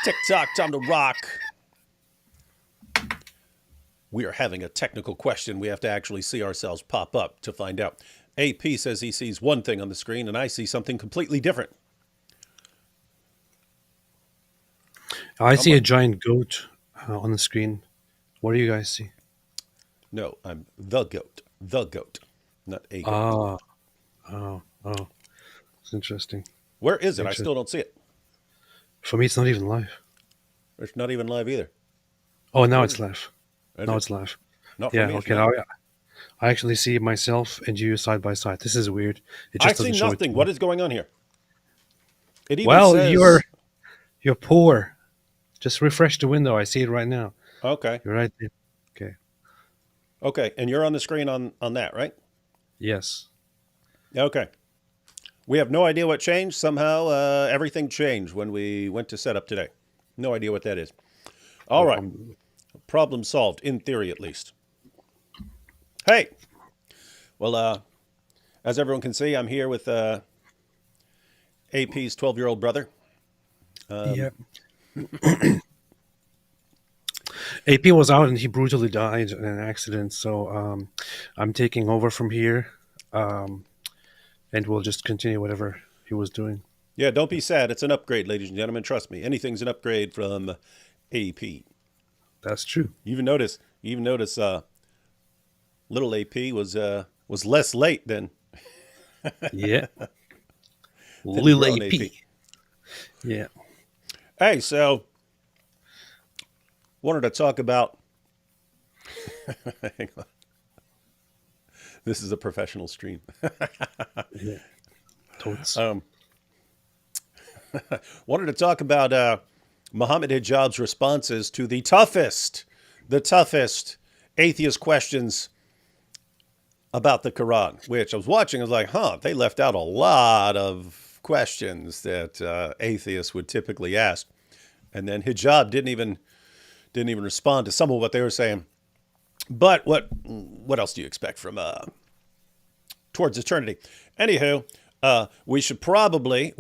TikTok, time to rock. We are having a technical question. We have to actually see ourselves pop up to find out. AP says he sees one thing on the screen, and I see something completely different. I see a giant goat on the screen. What do you guys see? No, I'm the goat. The goat, not a goat. Oh. It's interesting. Where is it? I still don't see it. For me, it's not even live. It's not even live either. Oh, now it's live. Is Now it? it's live. Not for Yeah, me. okay. Now I actually see myself and you side by side. This is weird. It I just see doesn't show it to nothing. me. What is going on here? It even Well, says. you're poor. Just refresh the window. I see it right now. Okay. You're right there. Okay. Okay. And you're on the screen on that, right? Yes. Okay. We have no idea what changed. Somehow everything changed when we went to set up today. No idea what that is. All right. Problem solved, in theory at least. Hey. Well, as everyone can see, I'm here with AP's 12-year-old brother. Yeah. AP was out and he brutally died in an accident. So I'm taking over from here. And we'll just continue whatever he was doing. Yeah, don't be sad. It's an upgrade, ladies and gentlemen. Trust me. Anything's an upgrade from AP. That's true. You even notice little AP was less late than Yeah. than Lil grown AP. Yeah. Hey, so wanted to talk about. Hang on. This is a professional stream. Yeah. Totes. Wanted to talk about Mohammed Hijab's responses to the toughest atheist questions about the Quran, which I was watching. I was like, they left out a lot of questions that atheists would typically ask. And then Hijab didn't even respond to some of what they were saying. But what else do you expect from Towards Eternity? Anywho, we should probably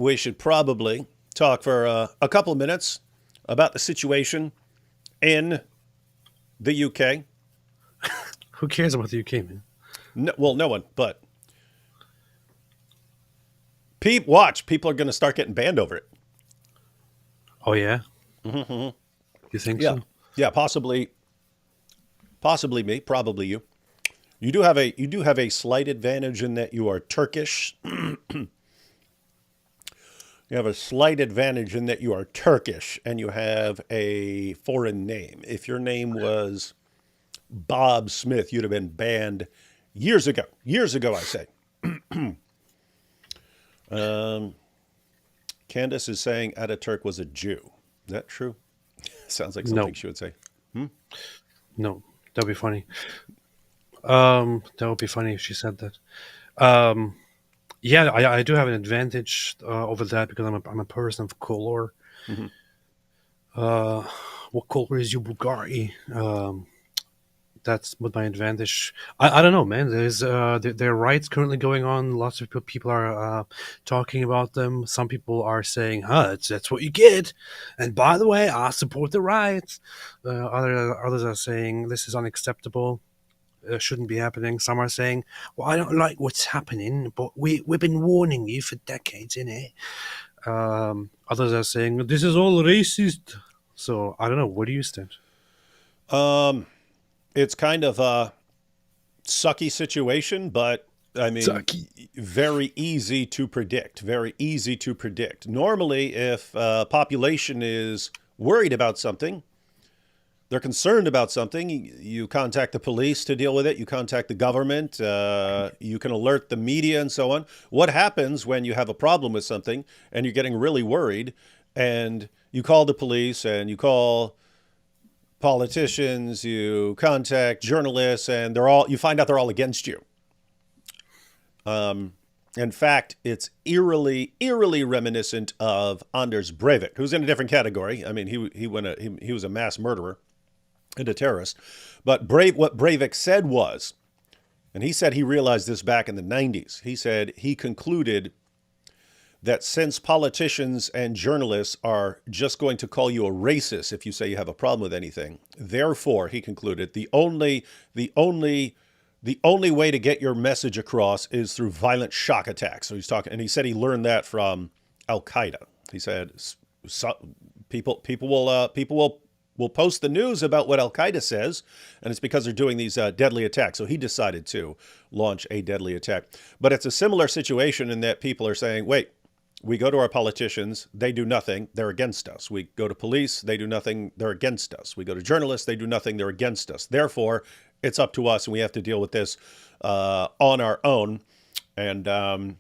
talk for a couple of minutes about the situation in the UK. Who cares about the UK, man? No one, but people are going to start getting banned over it. Oh, yeah? Mm-hmm. You think so? Yeah, possibly me, probably you. You do have a slight advantage in that you are Turkish. You have a slight advantage in that you are Turkish and you have a foreign name. If your name was Bob Smith, you'd have been banned years ago. Years ago, I say. Candace is saying Ataturk was a Jew. Is that true? Sounds like something she would say. No, that'd be funny. That would be funny if she said that. Yeah, I do have an advantage over that because I'm a person of color. Mm-hmm. What color is your Bulgari? That's what my advantage. I don't know, man. There are riots currently going on. Lots of people are talking about them. Some people are saying, that's what you get. And by the way, I support the riots. Others are saying this is unacceptable. Shouldn't be happening. Some are saying, well, I don't like what's happening, but we've been warning you for decades, innit? Others are saying, this is all racist. So, I don't know. Where do you stand? It's kind of a sucky situation, but I mean, very easy to predict. Very easy to predict. Normally, if population is worried about something, they're concerned about something, you contact the police to deal with it. You contact the government. You can alert the media and so on. What happens when you have a problem with something and you're getting really worried and you call the police and you call politicians, you contact journalists, and you find out they're all against you. In fact, it's eerily reminiscent of Anders Breivik, who's in a different category. I mean, he was a mass murderer and a terrorist. But what Breivik said was, and he said he realized this back in the 90s, he said he concluded that since politicians and journalists are just going to call you a racist if you say you have a problem with anything, therefore, he concluded, the only way to get your message across is through violent shock attacks. So he's talking, and he said he learned that from Al Qaeda. He said people will post the news about what Al Qaeda says, and it's because they're doing these deadly attacks. So he decided to launch a deadly attack. But it's a similar situation in that people are saying, wait, we go to our politicians, they do nothing, they're against us. We go to police, they do nothing, they're against us. We go to journalists, they do nothing, they're against us. Therefore, it's up to us, and we have to deal with this on our own. And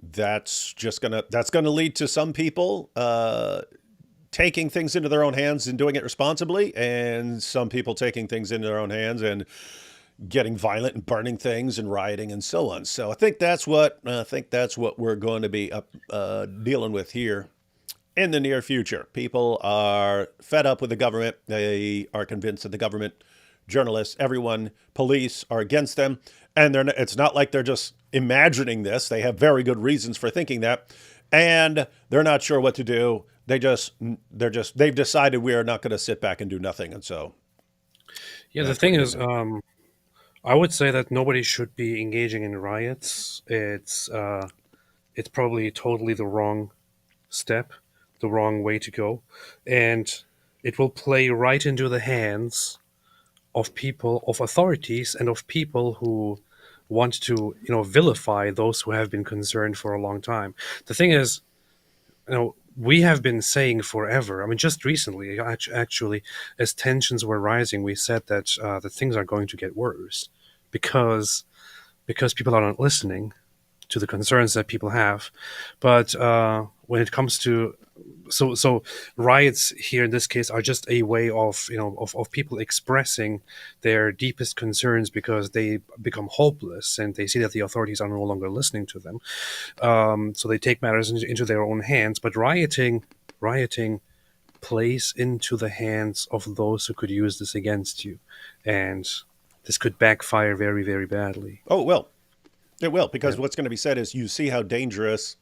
that's gonna lead to some people taking things into their own hands and doing it responsibly, and some people taking things into their own hands and getting violent and burning things and rioting and so on. So I think that's what we're going to be dealing with here in the near future. People are fed up with the government. They are convinced that the government, journalists, everyone, police are against them, and it's not like they're just imagining this. They have very good reasons for thinking that, and they're not sure what to do. They've decided we are not going to sit back and do nothing, and so. Yeah, the thing is, I would say that nobody should be engaging in riots. It's probably totally the wrong step, the wrong way to go, and it will play right into the hands of people, of authorities, and of people who want to, vilify those who have been concerned for a long time. The thing is, we have been saying forever. I mean, just recently, actually, as tensions were rising, we said that things are going to get worse because people are not listening to the concerns that people have. But when it comes to so riots here in this case are just a way of of people expressing their deepest concerns because they become hopeless and they see that the authorities are no longer listening to them. So they take matters into their own hands. But rioting plays into the hands of those who could use this against you, and this could backfire very, very badly. Oh, well, it will, because what's going to be said is, you see how dangerous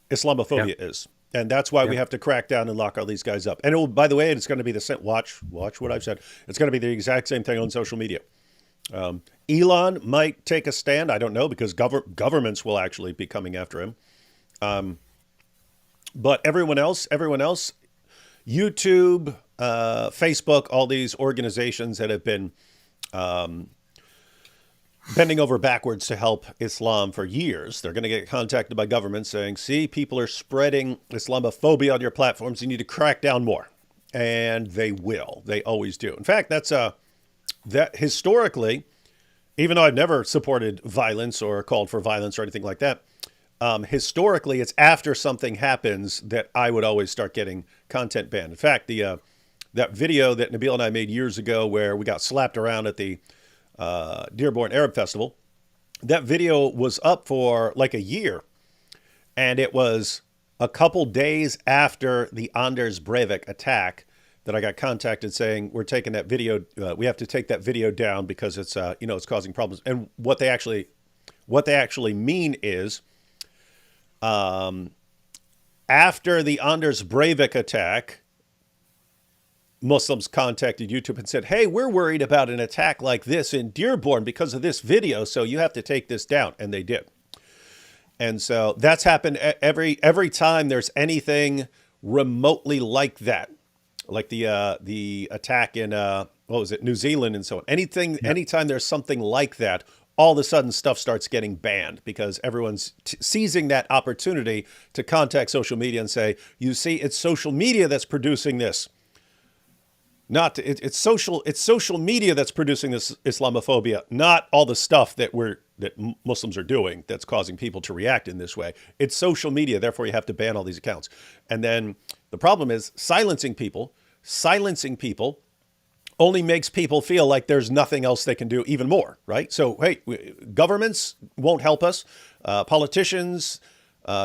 Islamophobia is. And that's why we have to crack down and lock all these guys up. And by the way, it's going to be the same. Watch what I've said. It's going to be the exact same thing on social media. Elon might take a stand. I don't know, because governments will actually be coming after him. But everyone else, YouTube, Facebook, all these organizations that have been bending over backwards to help Islam for years, they're going to get contacted by governments saying, see, people are spreading Islamophobia on your platforms. You need to crack down more. And they will. They always do. In fact, that historically, even though I've never supported violence or called for violence or anything like that, historically, it's after something happens that I would always start getting content banned. In fact, that video that Nabil and I made years ago where we got slapped around at the Dearborn Arab Festival, that video was up for like a year, and it was a couple days after the Anders Breivik attack that I got contacted saying, we're taking that video, we have to take that video down because it's it's causing problems. And what they actually mean is, after the Anders Breivik attack, Muslims contacted YouTube and said, hey, we're worried about an attack like this in Dearborn because of this video, so you have to take this down. And they did. And so that's happened every time there's anything remotely like that, like the attack in, New Zealand and so on. Anytime there's something like that, all of a sudden stuff starts getting banned because everyone's seizing that opportunity to contact social media and say, you see, it's social media that's producing this. It's social media that's producing this Islamophobia, not all the stuff that Muslims are doing that's causing people to react in this way. It's social media, therefore you have to ban all these accounts. And then the problem is silencing people only makes people feel like there's nothing else they can do even more, right? So, hey, governments won't help us. Politicians,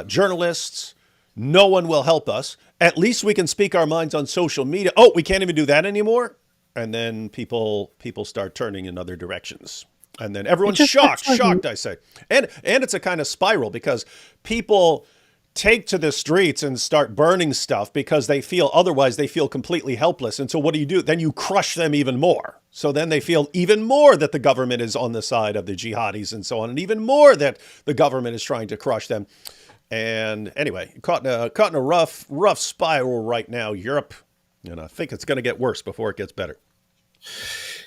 journalists, no one will help us. At least we can speak our minds on social media. Oh, we can't even do that anymore? And then people start turning in other directions. And then everyone's shocked, I say. And it's a kind of spiral because people take to the streets and start burning stuff because otherwise they feel completely helpless. And so what do? Then you crush them even more. So then they feel even more that the government is on the side of the jihadis and so on, and even more that the government is trying to crush them. And anyway, caught in a rough spiral right now, Europe. And I think it's going to get worse before it gets better.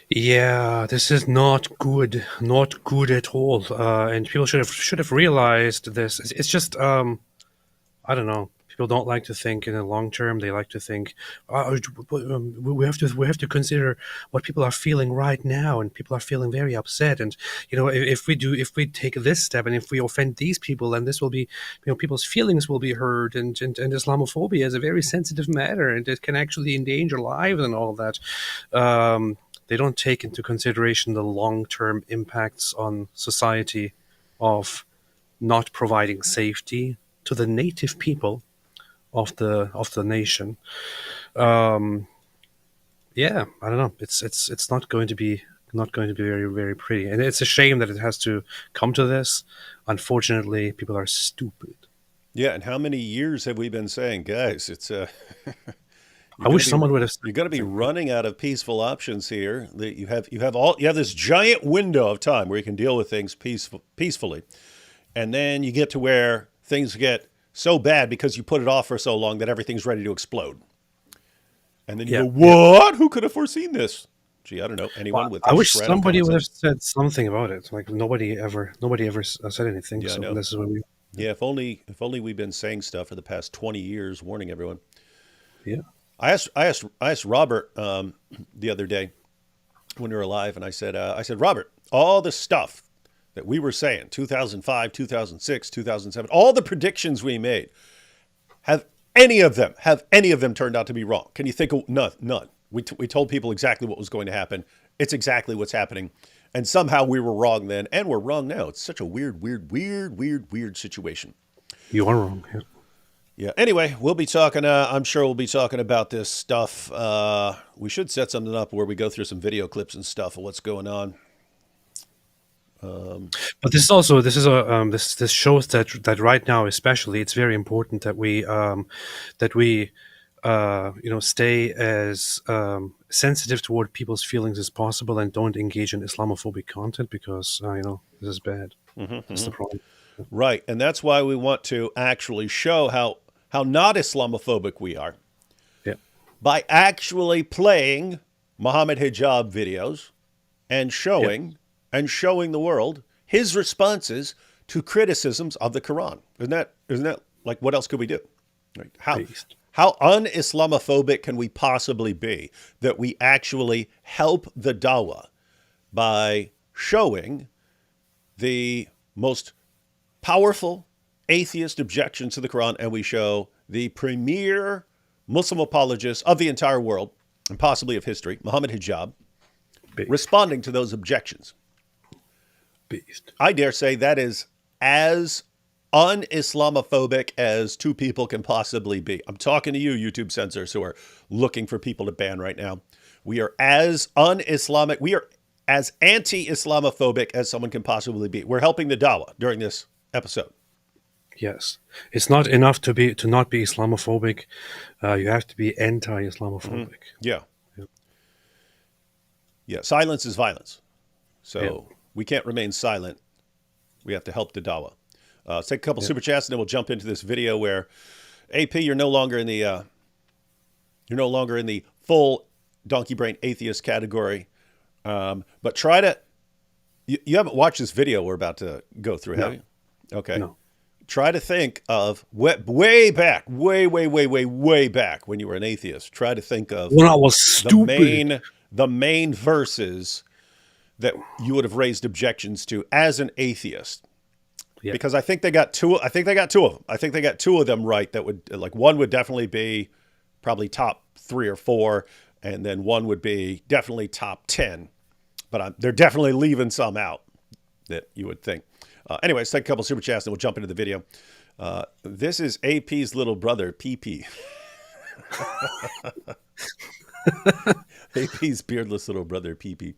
Yeah, this is not good at all. And people should have realized this. It's just I don't know. People don't like to think in the long term. They like to think we have to consider what people are feeling right now, and people are feeling very upset. And if we take this step, and if we offend these people, then this will be, people's feelings will be hurt. And Islamophobia is a very sensitive matter, and it can actually endanger lives and all that. They don't take into consideration the long-term impacts on society of not providing safety to the native people of the nation. Yeah, I don't know. It's not going to be very, very pretty, and it's a shame that it has to come to this. Unfortunately, people are stupid. Yeah, and how many years have we been saying, guys? It's I wish someone would have. You're going to be running out of peaceful options here. You have this giant window of time where you can deal with things peacefully, and then you get to where things get so bad because you put it off for so long that everything's ready to explode. And then you go, what? Who could have foreseen this? Gee, I don't know. Anyone with? I wish somebody would have said something about it. Like nobody ever said anything. Yeah, so this is what we. Yeah, if only we've been saying stuff for the past 20 years, warning everyone. Yeah. I asked Robert the other day when we were live, and I said, Robert, all the stuff that we were saying, 2005, 2006, 2007, all the predictions we made, have any of them turned out to be wrong? Can you think of none? We told people exactly what was going to happen. It's exactly what's happening. And somehow we were wrong then, and we're wrong now. It's such a weird situation. You are wrong. Yeah. Yeah. Anyway, we'll be talking. I'm sure we'll be talking about this stuff. We should set something up where we go through some video clips and stuff of what's going on. But this shows that right now, especially, it's very important that we stay as sensitive toward people's feelings as possible, and don't engage in Islamophobic content, because this is bad. That's the problem. Right, and that's why we want to actually show how not Islamophobic we are. Yeah. By actually playing Mohammed Hijab videos and showing the world his responses to criticisms of the Quran. Isn't that like, what else could we do? Right? How un-Islamophobic can we possibly be that we actually help the dawah by showing the most powerful atheist objections to the Quran, and we show the premier Muslim apologist of the entire world, and possibly of history, Mohammed Hijab, responding to those objections. Beast. I dare say that is as un-Islamophobic as two people can possibly be. I'm talking to you, YouTube censors, who are looking for people to ban right now. We are as un-Islamic, we are as anti-Islamophobic as someone can possibly be. We're helping the dawah during this episode. Yes, it's not enough to not be Islamophobic. You have to be anti-Islamophobic. Yeah. Silence is violence. So we can't remain silent. We have to help the dawah. Let's take a couple super chats, and then we'll jump into this video where, AP, you're no longer in the full donkey brain atheist category. But try to. You haven't watched this video we're about to go through, have you? Okay. No. Try to think of way back when you were an atheist. Try to think of when I was stupid. The main verses that you would have raised objections to as an atheist. Yeah. Because I think they got two. I think they got two of them. I think they got two of them right. That would, like, one would definitely be probably top 3 or 4, and then one would be definitely top 10. But they're definitely leaving some out that you would think. Anyway, let's take a couple super chats and we'll jump into the video. This is AP's little brother, PP. AP's beardless little brother, PP.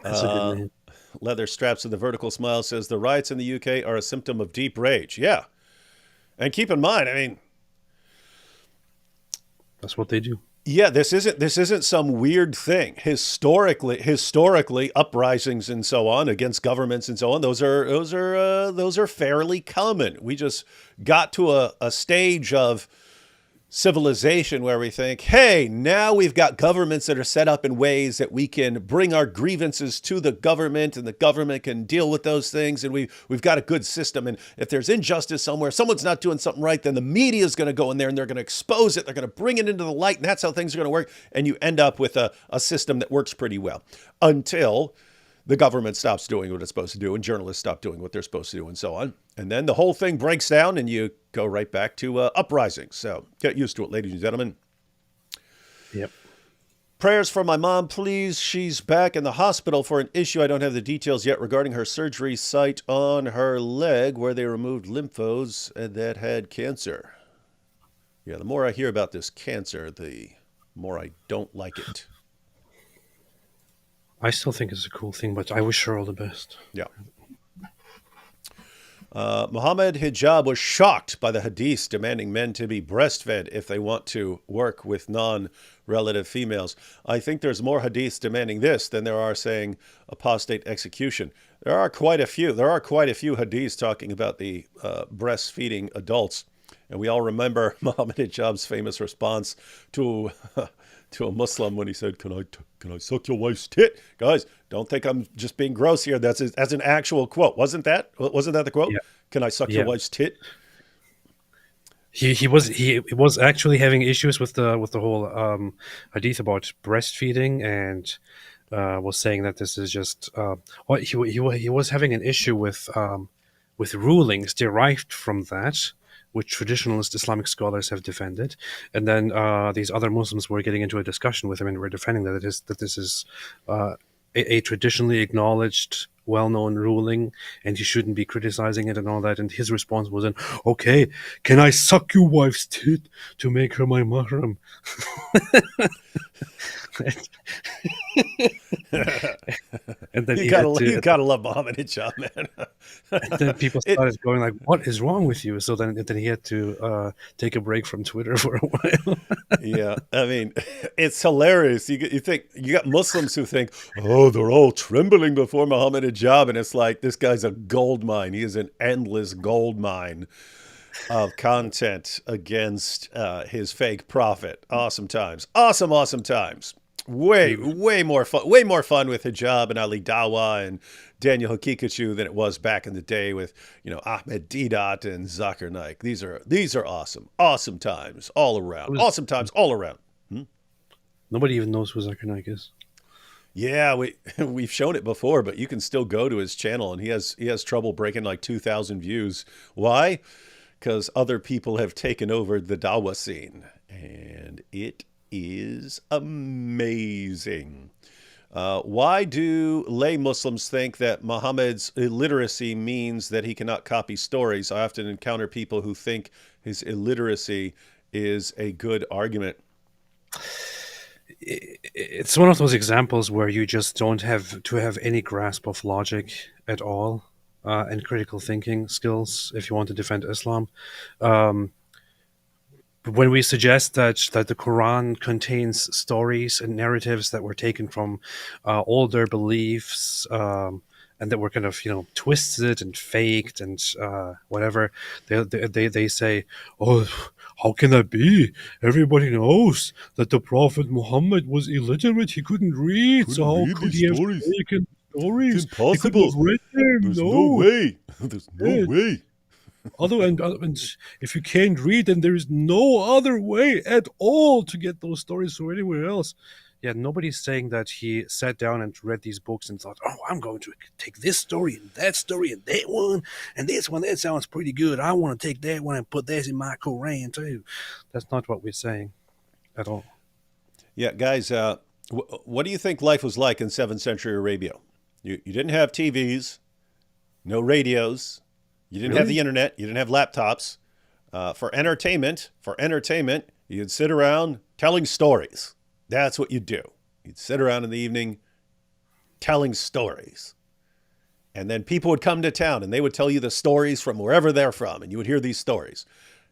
That's a good name. Leather straps with a vertical smile says the riots in the UK are a symptom of deep rage. Yeah. And keep in mind, I mean, That's what they do. yeah, this isn't some weird thing. Historically, uprisings and so on against governments and so on, those are fairly common. We just got to a stage of civilization where we think, hey, now we've got governments that are set up in ways that we can bring our grievances to the government and the government can deal with those things. And we've got a good system. And if there's injustice somewhere, someone's not doing something right, then the media is going to go in there and they're going to expose it. They're going to bring it into the light. And that's how things are going to work. And you end up with a system that works pretty well until the government stops doing what it's supposed to do and journalists stop doing what they're supposed to do and so on. And then the whole thing breaks down and you go right back to uprisings. So get used to it, ladies and gentlemen. Yep. Prayers for my mom, please. She's back in the hospital for an issue. I don't have the details yet regarding her surgery site on her leg where they removed lymph nodes and that had cancer. Yeah, the more I hear about this cancer, the more I don't like it. I still think it's a cool thing, but I wish her all the best. Yeah. Mohammed Hijab was shocked by the Hadiths demanding men to be breastfed if they want to work with non-relative females. I think there's more Hadiths demanding this than there are saying apostate execution. There are quite a few. There are quite a few Hadiths talking about the breastfeeding adults. And we all remember Mohammed Hijab's famous response to to a Muslim when he said, can I suck your wife's tit? Guys, don't think I'm just being gross here. That's an actual quote. Wasn't that the quote? Yeah. Can I suck your wife's tit? He was actually having issues with the whole hadith about breastfeeding, and was saying that this is just he was having an issue with rulings derived from that, which traditionalist Islamic scholars have defended, and then these other Muslims were getting into a discussion with him and were defending that this is a traditionally acknowledged, well-known ruling, and he shouldn't be criticizing it and all that. And his response was, "Okay, can I suck your wife's tit to make her my mahram?" And then you gotta love Mohammed Hijab, man. And then people started going like, "What is wrong with you?" So then he had to take a break from Twitter for a while. Yeah, I mean, it's hilarious. You think you got Muslims who think, oh, they're all trembling before Mohammed Hijab, and it's like this guy's a gold mine. He is an endless gold mine of content against his fake prophet. Awesome times, awesome times. Way more fun with Hijab and Ali Dawah and Daniel Hakikachu than it was back in the day with Ahmed Deedat and Zakir Naik. These are awesome times all around. Awesome times all around. Nobody even knows who Zakir Naik is. Yeah, we've shown it before, but you can still go to his channel and he has trouble breaking like 2,000 views. Why? Because other people have taken over the Dawah scene, and it is amazing. Why do lay Muslims think that Muhammad's illiteracy means that he cannot copy stories? I often encounter people who think his illiteracy is a good argument. It's one of those examples where you just don't have to have any grasp of logic at all, and critical thinking skills if you want to defend Islam. When we suggest that the Quran contains stories and narratives that were taken from older beliefs, and that were kind of twisted and faked and whatever, they say, "Oh, how can that be? Everybody knows that the Prophet Muhammad was illiterate. He couldn't read. So how could he have taken stories? It's impossible. There's no way. There's no way." And if you can't read, then there is no other way at all to get those stories from anywhere else. Yeah, nobody's saying that he sat down and read these books and thought, "Oh, I'm going to take this story and that one and this one. That sounds pretty good. I want to take that one and put that in my Quran too." That's not what we're saying at all. Yeah, guys, what do you think life was like in 7th century Arabia? You didn't have TVs, no radios. You didn't have the internet. You didn't have laptops. For entertainment, you'd sit around telling stories. That's what you'd do. You'd sit around in the evening telling stories. And then people would come to town and they would tell you the stories from wherever they're from. And you would hear these stories.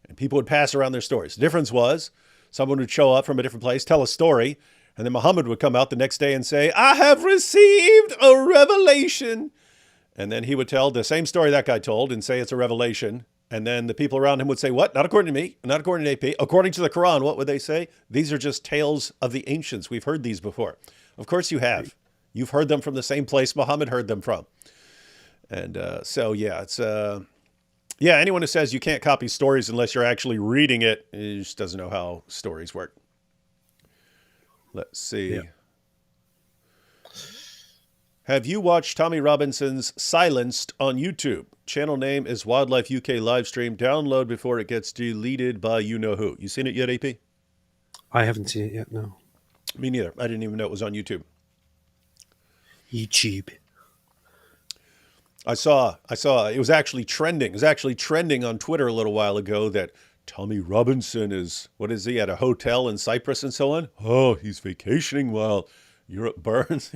And people would pass around their stories. The difference was someone would show up from a different place, tell a story, and then Muhammad would come out the next day and say, I have received a revelation. And then he would tell the same story that guy told and say it's a revelation. And then the people around him would say, what? Not according to me, not according to AP. According to the Quran, what would they say? These are just tales of the ancients. We've heard these before. Of course you have. You've heard them from the same place Muhammad heard them from. And so, yeah, it's, anyone who says you can't copy stories unless you're actually reading it, just doesn't know how stories work. Let's see. Yeah. Have you watched Tommy Robinson's Silenced on YouTube? Channel name is Wildlife UK Livestream. Download before it gets deleted by you-know-who. You seen it yet, AP? I haven't seen it yet, no. Me neither. I didn't even know it was on YouTube. YouTube. I saw it was actually trending. It was actually trending on Twitter a little while ago that Tommy Robinson is, what is he, at a hotel in Cyprus and so on? Oh, he's vacationing while Europe burns.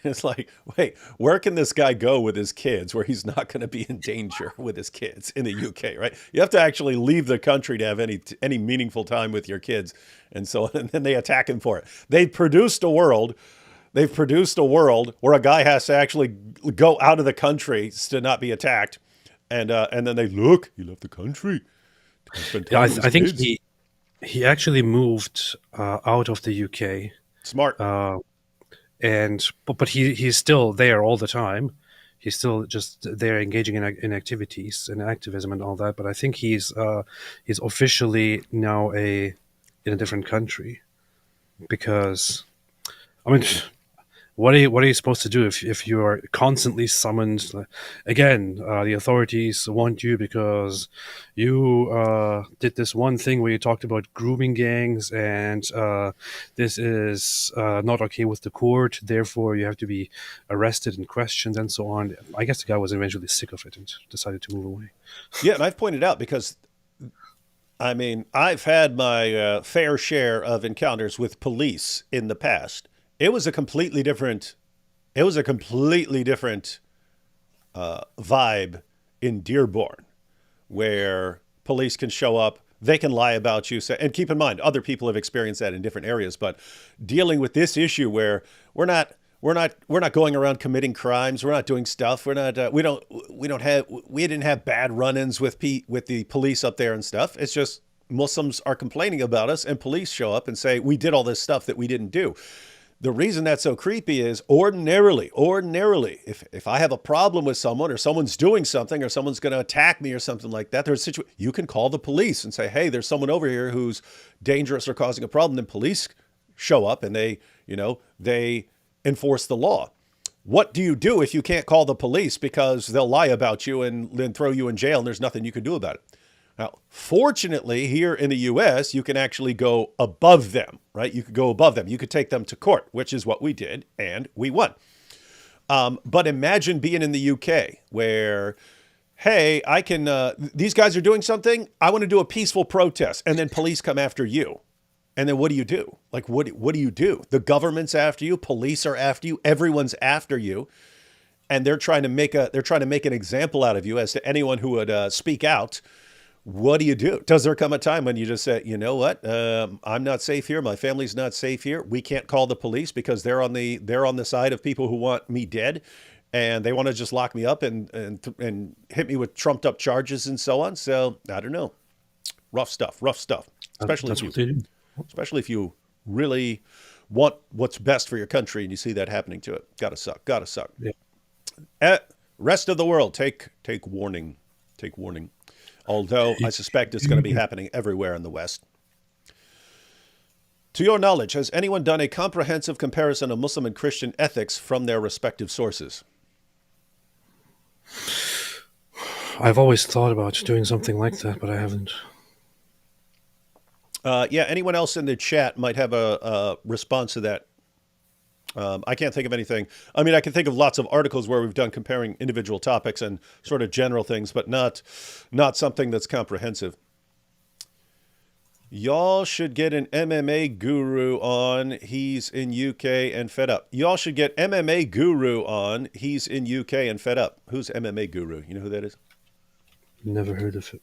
It's like, wait, where can this guy go with his kids where he's not going to be in danger with his kids in the UK, right? You have to actually leave the country to have any meaningful time with your kids and so on. And then they attack him for it. They've produced a world where a guy has to actually go out of the country to not be attacked. And then they look, he left the country. Yeah, I think he actually moved out of the UK. Smart. But he's still there all the time. He's still just there engaging in activities and activism and all that. But I think he's officially now in a different country, because I mean, what are you supposed to do if you are constantly summoned? Again, the authorities want you because you did this one thing where you talked about grooming gangs, and this is not okay with the court. Therefore, you have to be arrested and questioned and so on. I guess the guy was eventually sick of it and decided to move away. Yeah, and I've pointed out because, I mean, I've had my fair share of encounters with police in the past. It was a completely different vibe in Dearborn, where police can show up, they can lie about you. And keep in mind, other people have experienced that in different areas. But dealing with this issue where we're not going around committing crimes, we're not doing stuff, we didn't have bad run-ins with the police up there and stuff. It's just Muslims are complaining about us, and police show up and say we did all this stuff that we didn't do. The reason that's so creepy is ordinarily, if I have a problem with someone, or someone's doing something, or someone's going to attack me or something like that, there's a situation, you can call the police and say, hey, there's someone over here who's dangerous or causing a problem. Then police show up and they enforce the law. What do you do if you can't call the police because they'll lie about you and then throw you in jail and there's nothing you can do about it? Now, fortunately, here in the U.S., you can actually go above them, right? You could go above them. You could take them to court, which is what we did, and we won. But imagine being in the U.K. where, hey, these guys are doing something. I want to do a peaceful protest, and then police come after you. And then what do you do? Like, what do you do? The government's after you. Police are after you. Everyone's after you. And they're trying to make an example out of you as to anyone who would speak out. What do you do? Does there come a time when you just say, you know what? I'm not safe here. My family's not safe here. We can't call the police because they're on the side of people who want me dead, and they want to just lock me up and hit me with trumped up charges and so on. So I don't know. Rough stuff. Especially if you really want what's best for your country and you see that happening to it. Gotta suck. Yeah. Rest of the world, take warning. Although I suspect it's going to be happening everywhere in the West. To your knowledge, has anyone done a comprehensive comparison of Muslim and Christian ethics from their respective sources? I've always thought about doing something like that, but I haven't. Anyone else in the chat might have a response to that. I can't think of anything. I mean, I can think of lots of articles where we've done comparing individual topics and sort of general things, but not something that's comprehensive. Y'all should get an MMA guru on. He's in UK and fed up. Y'all should get MMA guru on. He's in UK and fed up. Who's MMA guru? You know who that is? Never heard of it.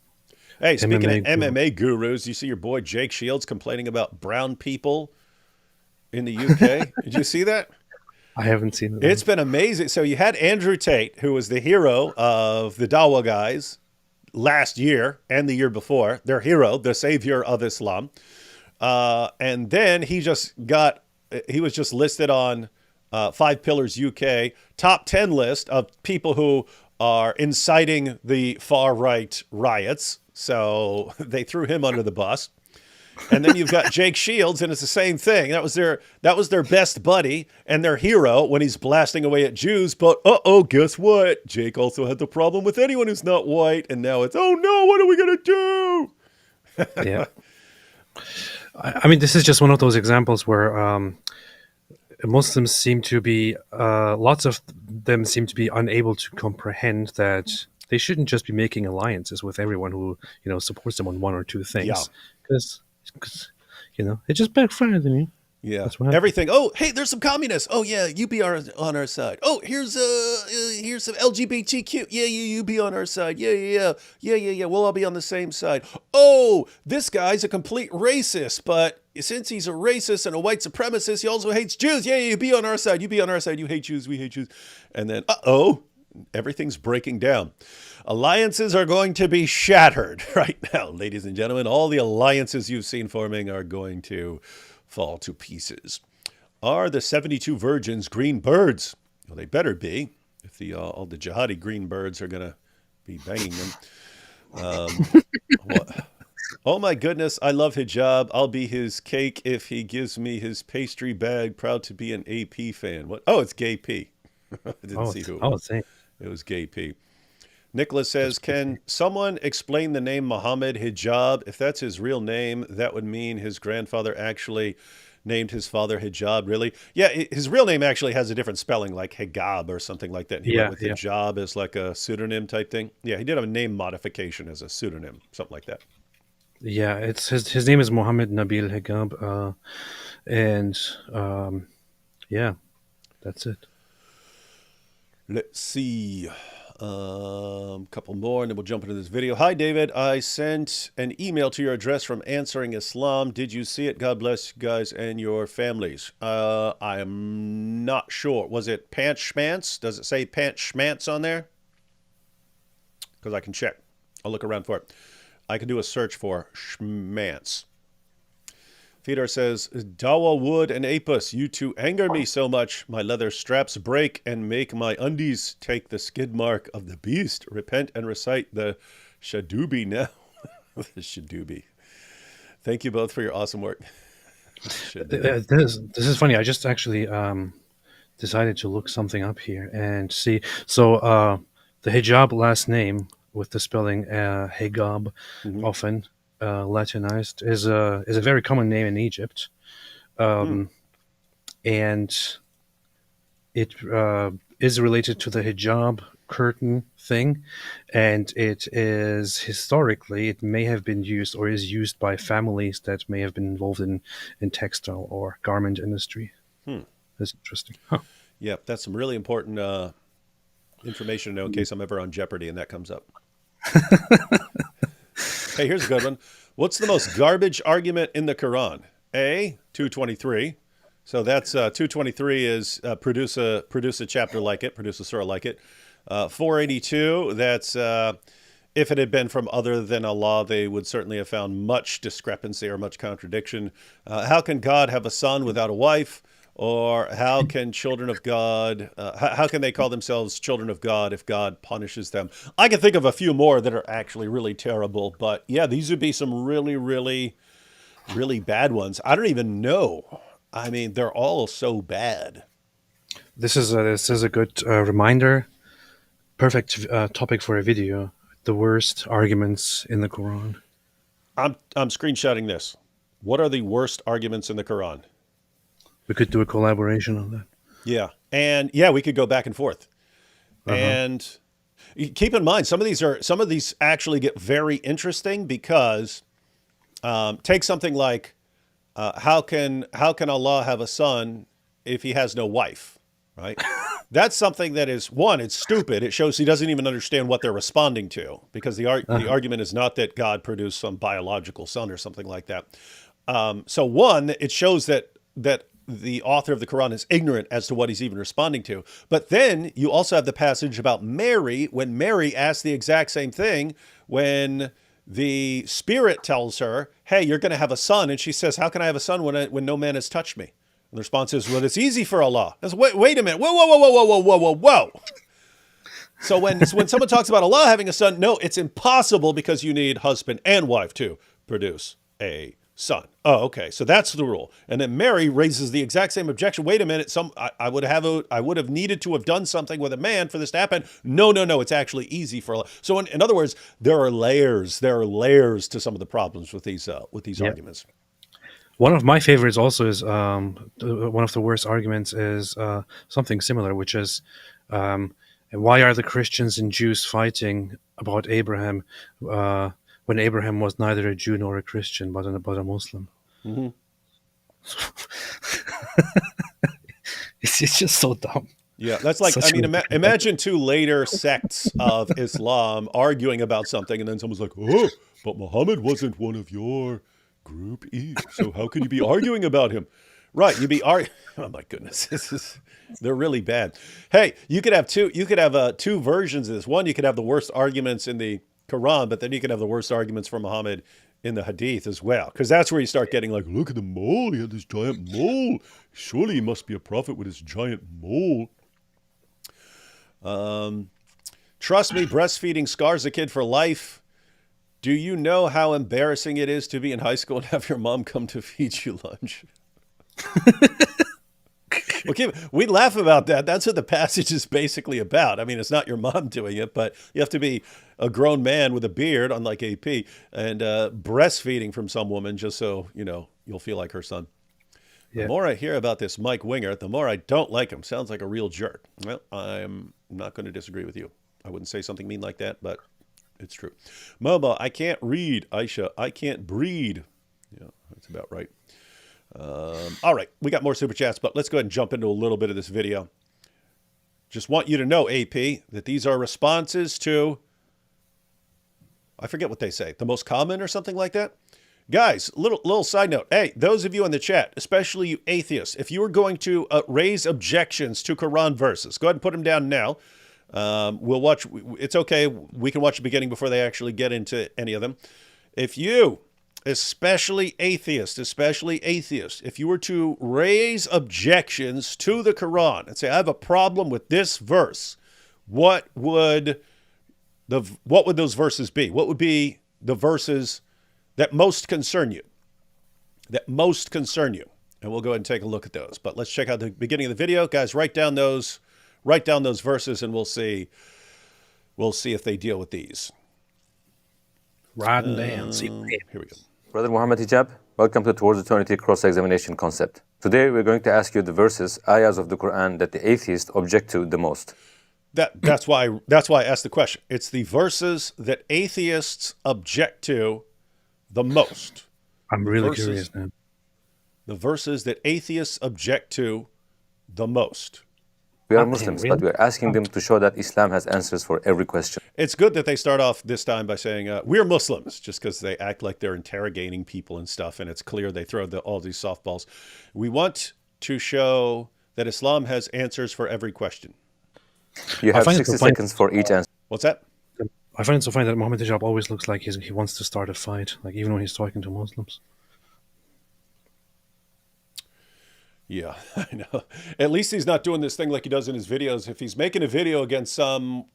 Hey, speaking MMA of MMA gurus, you see your boy Jake Shields complaining about brown people in the UK. Did you see that? I haven't seen it. It's been amazing. So you had Andrew Tate, who was the hero of the Dawah guys last year and the year before, their hero, the savior of Islam. And then he was just listed on Five Pillars UK top 10 list of people who are inciting the far right riots. So they threw him under the bus. And then you've got Jake Shields, and it's the same thing. That was their best buddy and their hero when he's blasting away at Jews. But guess what? Jake also had the problem with anyone who's not white, and now it's, oh no, what are we gonna do? Yeah, I mean, this is just one of those examples where Muslims seem to be, lots of them seem to be unable to comprehend that they shouldn't just be making alliances with everyone who supports them on one or two things, because it just backfired on you. Yeah, everything. Oh, hey, there's some communists. Oh yeah, you be on our side. Oh, here's some LGBTQ. Yeah, you be on our side. Yeah. We'll all be on the same side. Oh, this guy's a complete racist, but since he's a racist and a white supremacist, he also hates Jews. Yeah, you be on our side. You be on our side. You hate Jews. We hate Jews. And then, everything's breaking down. Alliances are going to be shattered right now, ladies and gentlemen. All the alliances you've seen forming are going to fall to pieces. Are the 72 virgins green birds? Well, they better be, if all the jihadi green birds are going to be banging them. Oh my goodness, I love hijab. I'll be his cake if he gives me his pastry bag. Proud to be an AP fan. What? Oh, it's Gay P. I didn't see who it was. It was Gay P. Nicholas says, can someone explain the name Mohammed Hijab? If that's his real name, that would mean his grandfather actually named his father Hijab, really? Yeah, his real name actually has a different spelling, like Hijab or something like that. He went with Hijab as like a pseudonym type thing. Yeah, he did have a name modification as a pseudonym, something like that. Yeah, it's his name is Mohammed Nabil Hijab. And yeah, that's it. Let's see. Couple more and then we'll jump into this video. Hi, David. I sent an email to your address from Answering Islam. Did you see it? God bless you guys and your families. I am not sure. Was it Pants Schmance? Does it say Pants Schmance on there? Because I can check. I'll look around for it. I can do a search for Schmance. Fedor says, Dawa Wood and Apis, you two anger me so much. My leather straps break and make my undies take the skid mark of the beast. Repent and recite the Shadubi now. The Shadubi. Thank you both for your awesome work. This is funny. I just actually decided to look something up here and see. So the hijab last name with the spelling hijab, often Latinized, is a very common name in Egypt, and it is related to the hijab curtain thing, and it is historically it may have been used or is used by families that may have been involved in textile or garment industry. That's interesting. Yeah, that's some really important information to know in case I'm ever on Jeopardy and that comes up. Hey, here's a good one. What's the most garbage argument in the Quran? A, 223. So that's 223 is produce a chapter like it, produce a surah like it. 482, that's if it had been from other than Allah, they would certainly have found much discrepancy or much contradiction. How can God have a son without a wife? Or how can children of God, how can they call themselves children of God if God punishes them? I can think of a few more that are actually really terrible, but yeah, these would be some really, really, really bad ones. I don't even know. I mean, they're all so bad. This is a good reminder. Perfect topic for a video. The worst arguments in the Quran. I'm screenshotting this. What are the worst arguments in the Quran? We could do a collaboration on that. Yeah. And yeah, we could go back and forth. And keep in mind, some of these actually get very interesting because Take something like, how can Allah have a son if he has no wife, right? That's something that is, one, it's stupid. It shows he doesn't even understand what they're responding to, because the argument is not that God produced some biological son or something like that. So one, it shows that the author of the Quran is ignorant as to what he's even responding to. But then you also have the passage about Mary, when Mary asked the exact same thing, when the Spirit tells her, hey, you're going to have a son. And she says, how can I have a son when no man has touched me? And the response is, well, it's easy for Allah. I said, wait a minute. Whoa. So when someone talks about Allah having a son, no, it's impossible, because you need husband and wife to produce a son. Oh, okay. So that's the rule. And then Mary raises the exact same objection. Wait a minute. I would have needed to have done something with a man for this to happen. No. It's actually easy for Allah. So in other words, there are layers to some of the problems with these arguments. One of my favorites also is one of the worst arguments is something similar, which is why are the Christians and Jews fighting about Abraham when Abraham was neither a Jew nor a Christian, but a Muslim? Mm-hmm. It's just so dumb. Yeah, that's like, imagine two later sects of Islam arguing about something, and then someone's like, oh, but Muhammad wasn't one of your group E, so how can you be arguing about him? Right, you'd be arguing. Oh my goodness, they're really bad. Hey, you could have two versions of this. One, you could have the worst arguments in the Quran, but then you can have the worst arguments for Muhammad in the Hadith as well, because that's where you start getting like, look at the mole, he had this giant mole. Surely he must be a prophet with his giant mole. Trust me, breastfeeding scars a kid for life. Do you know how embarrassing it is to be in high school and have your mom come to feed you lunch? Okay, we laugh about that. That's what the passage is basically about. I mean, it's not your mom doing it, but you have to be a grown man with a beard, unlike AP, and breastfeeding from some woman just so, you'll feel like her son. Yeah. The more I hear about this Mike Winger, the more I don't like him. Sounds like a real jerk. Well, I'm not going to disagree with you. I wouldn't say something mean like that, but it's true. Moba, I can't read. Aisha, I can't breed. Yeah, that's about right. All right, we got more super chats, but let's go ahead and jump into a little bit of this video. Just want you to know, AP, that these are responses to, I forget what they say, the most common or something like that. Guys, little side note. Hey, those of you in the chat, especially you atheists, if you are going to raise objections to Quran verses, go ahead and put them down now. We'll watch. It's okay. We can watch the beginning before they actually get into any of them. If you, especially atheists, if you were to raise objections to the Quran and say, I have a problem with this verse, what would those verses be? What would be the verses that most concern you? And we'll go ahead and take a look at those. But let's check out the beginning of the video. Guys, write down those verses, and we'll see if they deal with these. Riding down. Here we go. Brother Mohammed Hijab, welcome to Towards Eternity cross-examination concept. Today we're going to ask you the verses, ayahs of the Quran that the atheists object to the most. That's why I asked the question. It's the verses that atheists object to the most. I'm really curious now. The verses that atheists object to the most. We are Muslims, but we are asking them to show that Islam has answers for every question. It's good that they start off this time by saying, we're Muslims, just because they act like they're interrogating people and stuff, and it's clear they throw all these softballs. We want to show that Islam has answers for every question. You have 60 seconds for each answer. What's that? I find it so funny that Mohammed Hijab always looks like he wants to start a fight, like even when he's talking to Muslims. Yeah, I know. At least he's not doing this thing like he does in his videos. If he's making a video against someone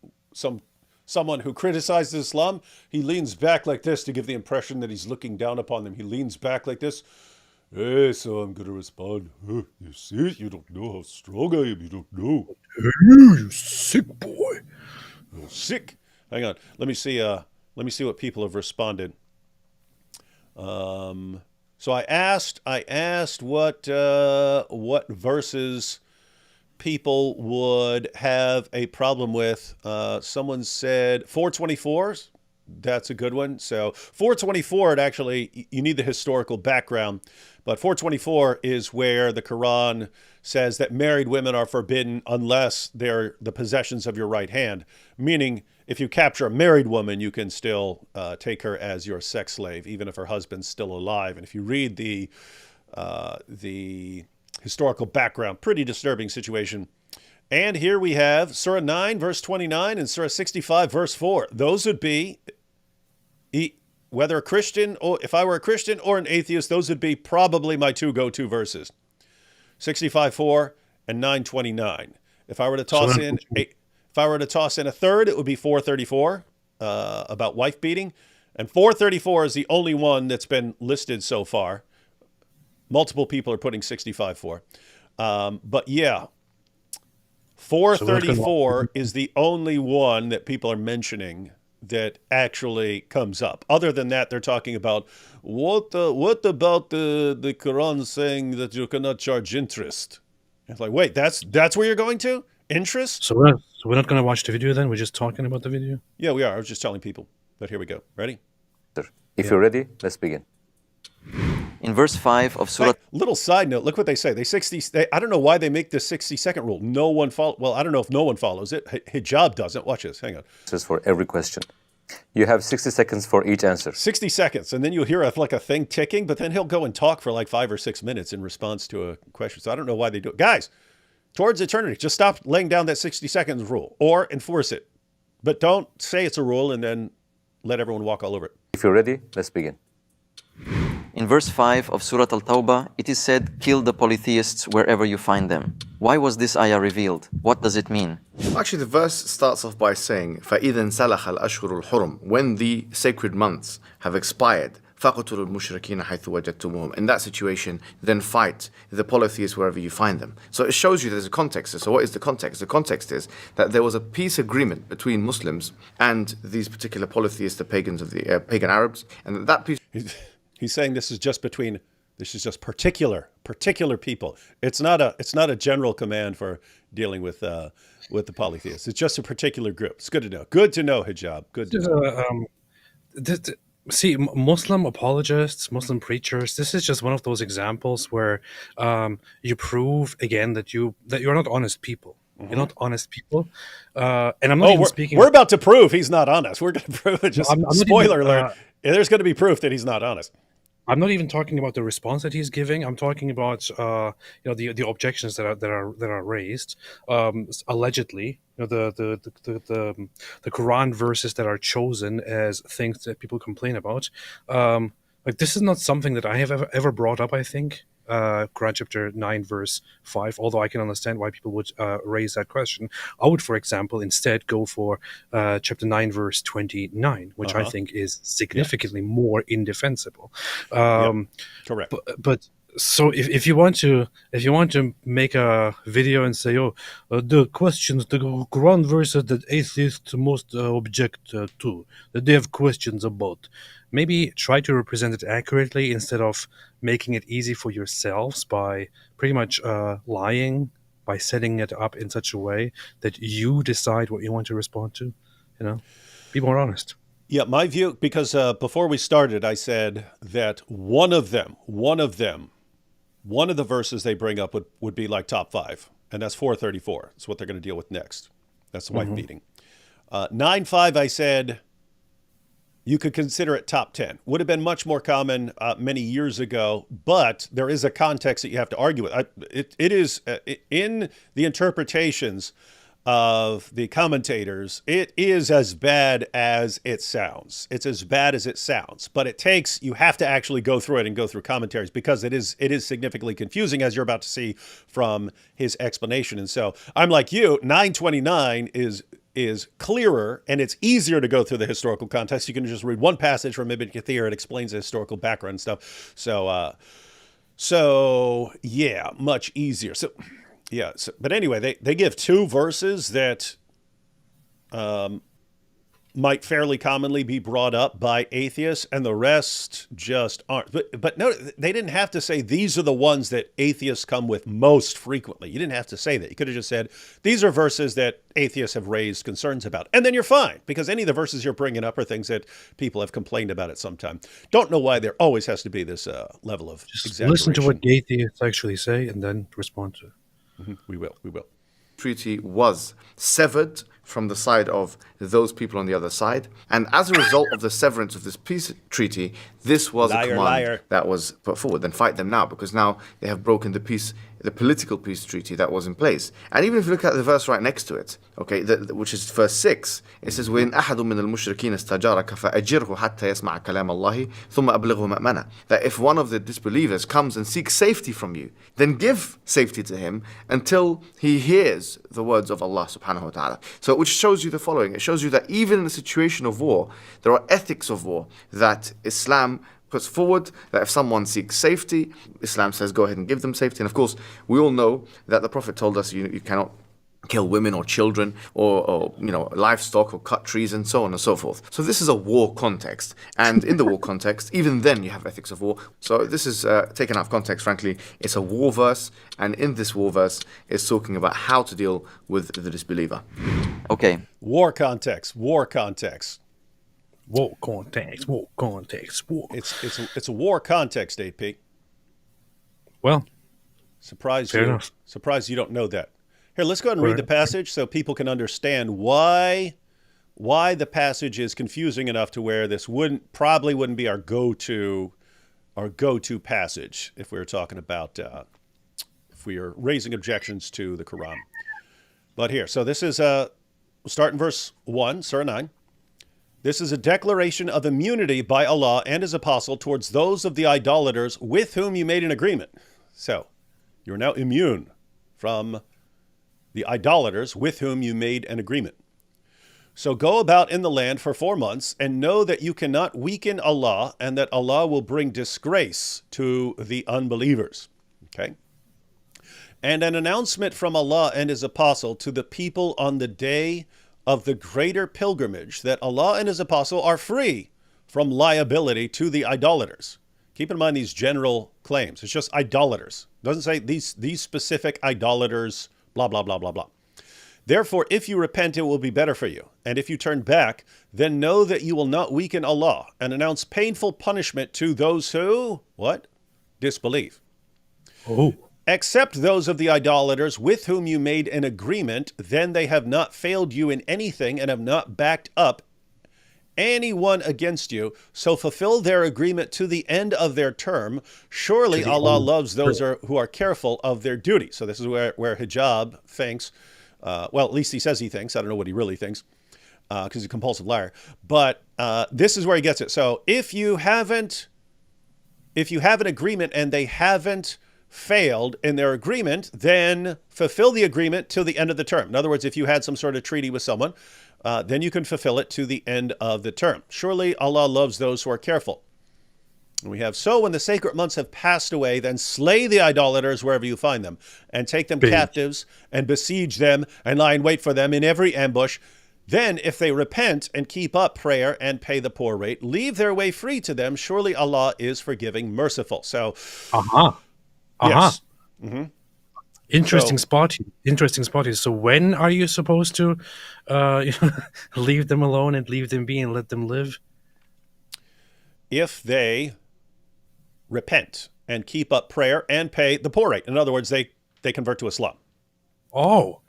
who criticizes Islam, he leans back like this to give the impression that he's looking down upon them. He leans back like this. Hey, so I'm going to respond. You see, you don't know how strong I am. You don't know. Hey, you sick boy. Oh, sick. Hang on. Let me see what people have responded. So I asked what verses people would have a problem with. Someone said 424. That's a good one. So 424, it actually, you need the historical background, but 424 is where the Quran says that married women are forbidden unless they're the possessions of your right hand, meaning if you capture a married woman, you can still take her as your sex slave, even if her husband's still alive. And if you read the historical background, pretty disturbing situation. And here we have Surah 9, verse 29, and Surah 65, verse 4. Those would be, whether a Christian, or if I were a Christian or an atheist, those would be probably my two go-to verses. 65:4 and 9:29. If I were to toss in a third, it would be 434 about wife beating, and 434 is the only one that's been listed so far. Multiple people are putting 65:4, but yeah, 434 is the only one that people are mentioning that actually comes up. Other than that, they're talking about what about the Quran saying that you cannot charge interest? It's like, wait, that's where you're going to? Interest? So we're not going to watch the video then? We're just talking about the video? Yeah, we are. I was just telling people. But here we go. Ready? If you're ready, let's begin. In verse 5 of Surah... Little side note, look what they say. I don't know why they make this 60-second rule. No one well, I don't know if no one follows it. Hijab doesn't. Watch this. Hang on. This is for every question. You have 60 seconds for each answer. 60 seconds, and then you'll hear like a thing ticking, but then he'll go and talk for like 5 or 6 minutes in response to a question. So I don't know why they do it. Guys, towards eternity, just stop laying down that 60 seconds rule or enforce it. But don't say it's a rule and then let everyone walk all over it. If you're ready, let's begin. In verse 5 of Surah Al-Tawbah, it is said, kill the polytheists wherever you find them. Why was this ayah revealed? What does it mean? Actually, the verse starts off by saying, فَإِذَا انْسَلَخَ الْأَشْهُرُ الْحُرُمُ. When the sacred months have expired, فَقْتُلُوا الْمُشْرِكِينَ حَيْثُ وَجَدتُّمُوهُم. In that situation, then fight the polytheists wherever you find them. So it shows you there's a context. So what is the context? The context is that there was a peace agreement between Muslims and these particular polytheists, the pagans of the pagan Arabs, and that peace... He's saying this is just particular people. It's not a general command for dealing with the polytheists. It's just a particular group. It's good to know. Good to know, Hijab. Good to know. See, Muslim apologists, Muslim preachers, this is just one of those examples where you prove again that you're not honest people. You're not honest people. And I'm not even speaking... We're about to prove he's not honest. We're going to prove it. Just spoiler alert. There's going to be proof that he's not honest. I'm not even talking about the response that he's giving. I'm talking about the objections that are raised. Allegedly, the Quran verses that are chosen as things that people complain about. Like, this is not something that I have ever brought up, I think. Quran chapter 9 verse 5, although I can understand why people would raise that question. I would, for example, instead go for chapter 9 verse 29, which I think is significantly more indefensible. Correct. But so if you want to make a video and say, the questions, the Quran verses that atheists most object to, that they have questions about, maybe try to represent it accurately instead of making it easy for yourselves by pretty much lying, by setting it up in such a way that you decide what you want to respond to. Be more honest. Yeah, my view, because before we started, I said that one of the verses they bring up would be like top 5, and that's 434. That's what they're going to deal with next. That's the wife beating. 9:5, I said you could consider it top 10. Would have been much more common many years ago, but there is a context that you have to argue with. It is in the interpretations of the commentators, it is as bad as it sounds. It's as bad as it sounds, but you have to actually go through it and go through commentaries, because it is significantly confusing, as you're about to see from his explanation. And so I'm like you, 929 is clearer, and it's easier to go through the historical context. You can just read one passage from Ibn Kathir. It explains the historical background and stuff. So yeah, much easier. But anyway, they give 2 verses that might fairly commonly be brought up by atheists, and the rest just aren't. But no, they didn't have to say these are the ones that atheists come with most frequently. You didn't have to say that. You could have just said these are verses that atheists have raised concerns about, and then you're fine, because any of the verses you're bringing up are things that people have complained about at some time. Don't know why there always has to be this level of exaggeration. Listen to what atheists actually say and then respond to it. We will. Treaty was severed from the side of those people on the other side. And as a result of the severance of this peace treaty, this was a command that was put forward. Then fight them now, because now they have broken the political peace treaty that was in place. And even if you look at the verse right next to it, okay, which is verse 6, it says, وَإِنْ أَحَدٌ مِّنَ الْمُشْرِكِينَ اسْتَجَارَكَ فَأَجِرْهُ حَتَّى يَسْمَعَ كَلَامَ اللَّهِ ثُمَّ أَبْلِغْهُ مَأْمَنَهُ. That if one of the disbelievers comes and seeks safety from you, then give safety to him until he hears the words of Allah subhanahu wa ta'ala. So which shows you the following. It shows you that even in a situation of war, there are ethics of war that Islam puts forward, that if someone seeks safety, Islam says go ahead and give them safety. And of course, we all know that the Prophet told us you cannot kill women or children or livestock or cut trees and so on and so forth. So this is a war context. And in the war context, even then you have ethics of war. So this is taken out of context, frankly. It's a war verse. And in this war verse, it's talking about how to deal with the disbeliever. Okay. War context. War context. It's a war context, AP. Well, surprised enough. you don't know that. Here, let's go ahead and read the passage so people can understand why the passage is confusing enough to where this probably wouldn't be our go-to passage if we were talking about if we are raising objections to the Quran. But here, so this is we'll start in verse 1, Surah 9. This is a declaration of immunity by Allah and His Apostle towards those of the idolaters with whom you made an agreement. So, you're now immune from the idolaters with whom you made an agreement. So go about in the land for 4 months and know that you cannot weaken Allah and that Allah will bring disgrace to the unbelievers. Okay? And an announcement from Allah and His Apostle to the people on the day of the greater pilgrimage that Allah and His Apostle are free from liability to the idolaters. Keep in mind these general claims. It's just idolaters. It doesn't say these specific idolaters, blah, blah, blah, blah, blah. Therefore, if you repent, it will be better for you. And if you turn back, then know that you will not weaken Allah and announce painful punishment to those who, what? Disbelieve. Oh. Except those of the idolaters with whom you made an agreement, then they have not failed you in anything and have not backed up anyone against you. So fulfill their agreement to the end of their term. Surely Allah loves those who are careful of their duty. So this is where Hijab thinks, well, at least he says he thinks. I don't know what he really thinks because he's a compulsive liar. But this is where he gets it. So if you have an agreement and they haven't failed in their agreement, then fulfill the agreement till the end of the term. In other words, if you had some sort of treaty with someone, then you can fulfill it to the end of the term. Surely Allah loves those who are careful. And we have, so when the sacred months have passed away, then slay the idolaters wherever you find them, and take them captives, and besiege them, and lie in wait for them in every ambush. Then, if they repent and keep up prayer and pay the poor rate, leave their way free to them. Surely Allah is forgiving, merciful. So, yes. Mm-hmm. Interesting spot here. So when are you supposed to leave them alone and leave them be and let them live? If they repent and keep up prayer and pay the poor rate. In other words, they convert to Islam. Oh!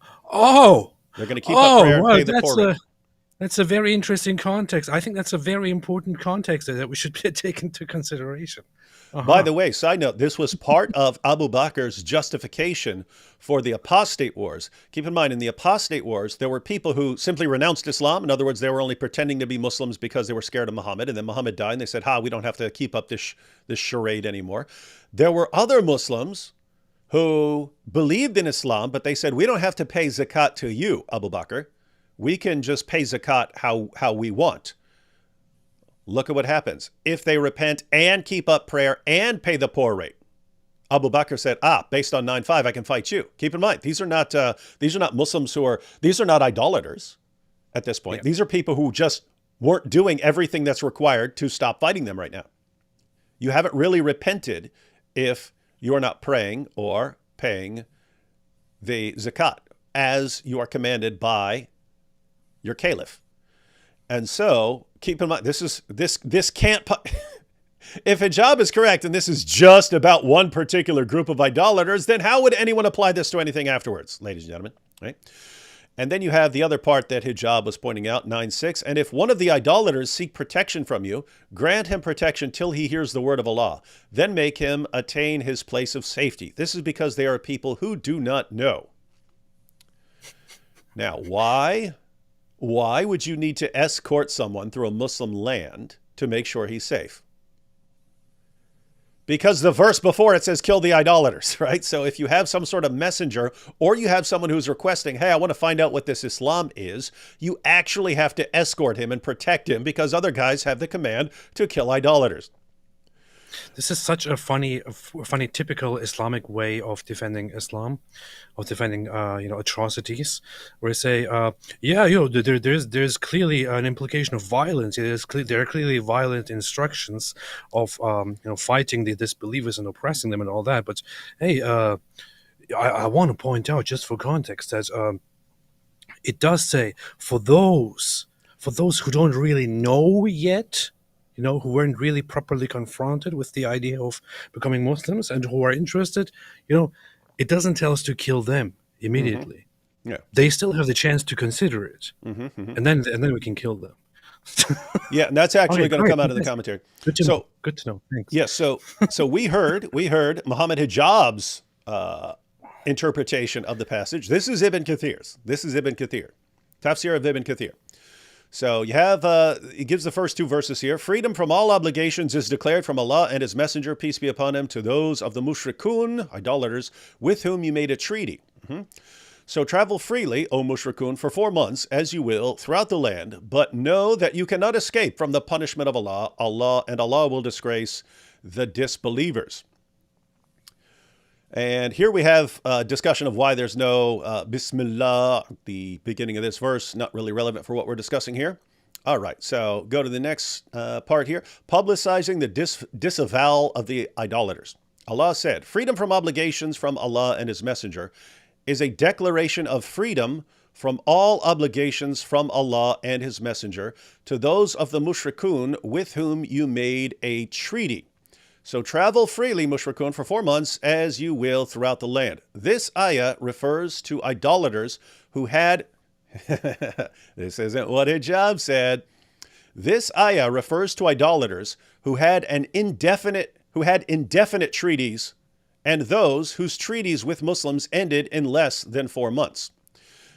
They're going to keep up prayer and pay the poor rate. That's a very interesting context. I think that's a very important context that we should take into consideration. By the way, side note, this was part of Abu Bakr's justification for the apostate wars. Keep in mind, in the apostate wars, there were people who simply renounced Islam. In other words, they were only pretending to be Muslims because they were scared of Muhammad. And then Muhammad died, and they said, we don't have to keep up this charade anymore. There were other Muslims who believed in Islam, but they said, we don't have to pay zakat to you, Abu Bakr. We can just pay zakat how we want. Look at what happens. If they repent and keep up prayer and pay the poor rate. Abu Bakr said, based on 9:5, I can fight you. Keep in mind, these are not Muslims these are not idolaters at this point. Yeah. These are people who just weren't doing everything that's required to stop fighting them right now. You haven't really repented if you're not praying or paying the zakat as you are commanded by your caliph. And so keep in mind, this can't, if hijab is correct and this is just about one particular group of idolaters, then how would anyone apply this to anything afterwards, ladies and gentlemen, right? And then you have the other part that hijab was pointing out, 9:6. And if one of the idolaters seek protection from you, grant him protection till he hears the word of Allah. Then make him attain his place of safety. This is because they are people who do not know. Now, why would you need to escort someone through a Muslim land to make sure he's safe? Because the verse before it says, kill the idolaters, right? So if you have some sort of messenger or you have someone who's requesting, hey, I want to find out what this Islam is, you actually have to escort him and protect him because other guys have the command to kill idolaters. This is such a funny, typical Islamic way of defending Islam, of defending, atrocities, where they say, there's clearly an implication of violence. There are clearly violent instructions of, fighting the disbelievers and oppressing them and all that. But hey, I want to point out, just for context, that it does say for those who don't really know yet, who weren't really properly confronted with the idea of becoming Muslims and who are interested, it doesn't tell us to kill them immediately. Yeah. They still have the chance to consider it. And then we can kill them. Yeah, and that's actually going to come out of the commentary. Good to know. Thanks. Yeah, so we heard Muhammad Hijab's interpretation of the passage. This is Ibn Kathir's. Tafsir of Ibn Kathir. So you have, it gives the first two verses here. Freedom from all obligations is declared from Allah and His Messenger, peace be upon him, to those of the mushrikun, idolaters, with whom you made a treaty. So travel freely, O mushrikun, for 4 months, as you will, throughout the land, but know that you cannot escape from the punishment of Allah, and Allah will disgrace the disbelievers. And here we have a discussion of why there's no Bismillah, the beginning of this verse, not really relevant for what we're discussing here. All right, so go to the next part here. Publicizing the disavowal of the idolaters. Allah said, freedom from obligations from Allah and His Messenger is a declaration of freedom from all obligations from Allah and His Messenger to those of the mushrikun with whom you made a treaty. So travel freely, mushrikun, for 4 months as you will throughout the land. This ayah refers to idolaters who had, this isn't what Hijab said. This ayah refers to idolaters who had indefinite treaties and those whose treaties with Muslims ended in less than 4 months.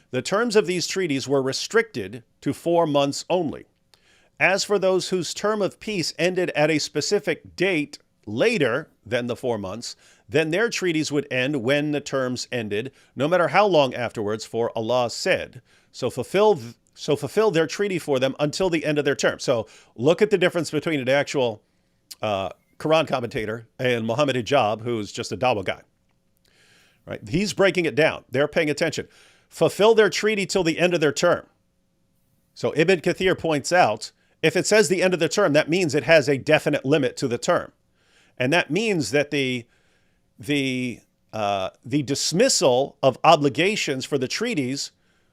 The terms of these treaties were restricted to 4 months only. As for those whose term of peace ended at a specific date later than the 4 months, then their treaties would end when the terms ended, no matter how long afterwards, for Allah said, so fulfill their treaty for them until the end of their term. So look at the difference between an actual Quran commentator and Muhammad Hijab, who's just a dawah guy. Right? He's breaking it down. They're paying attention. Fulfill their treaty till the end of their term. So Ibn Kathir points out, if it says the end of the term, that means it has a definite limit to the term. And that means that the dismissal of obligations for the treaties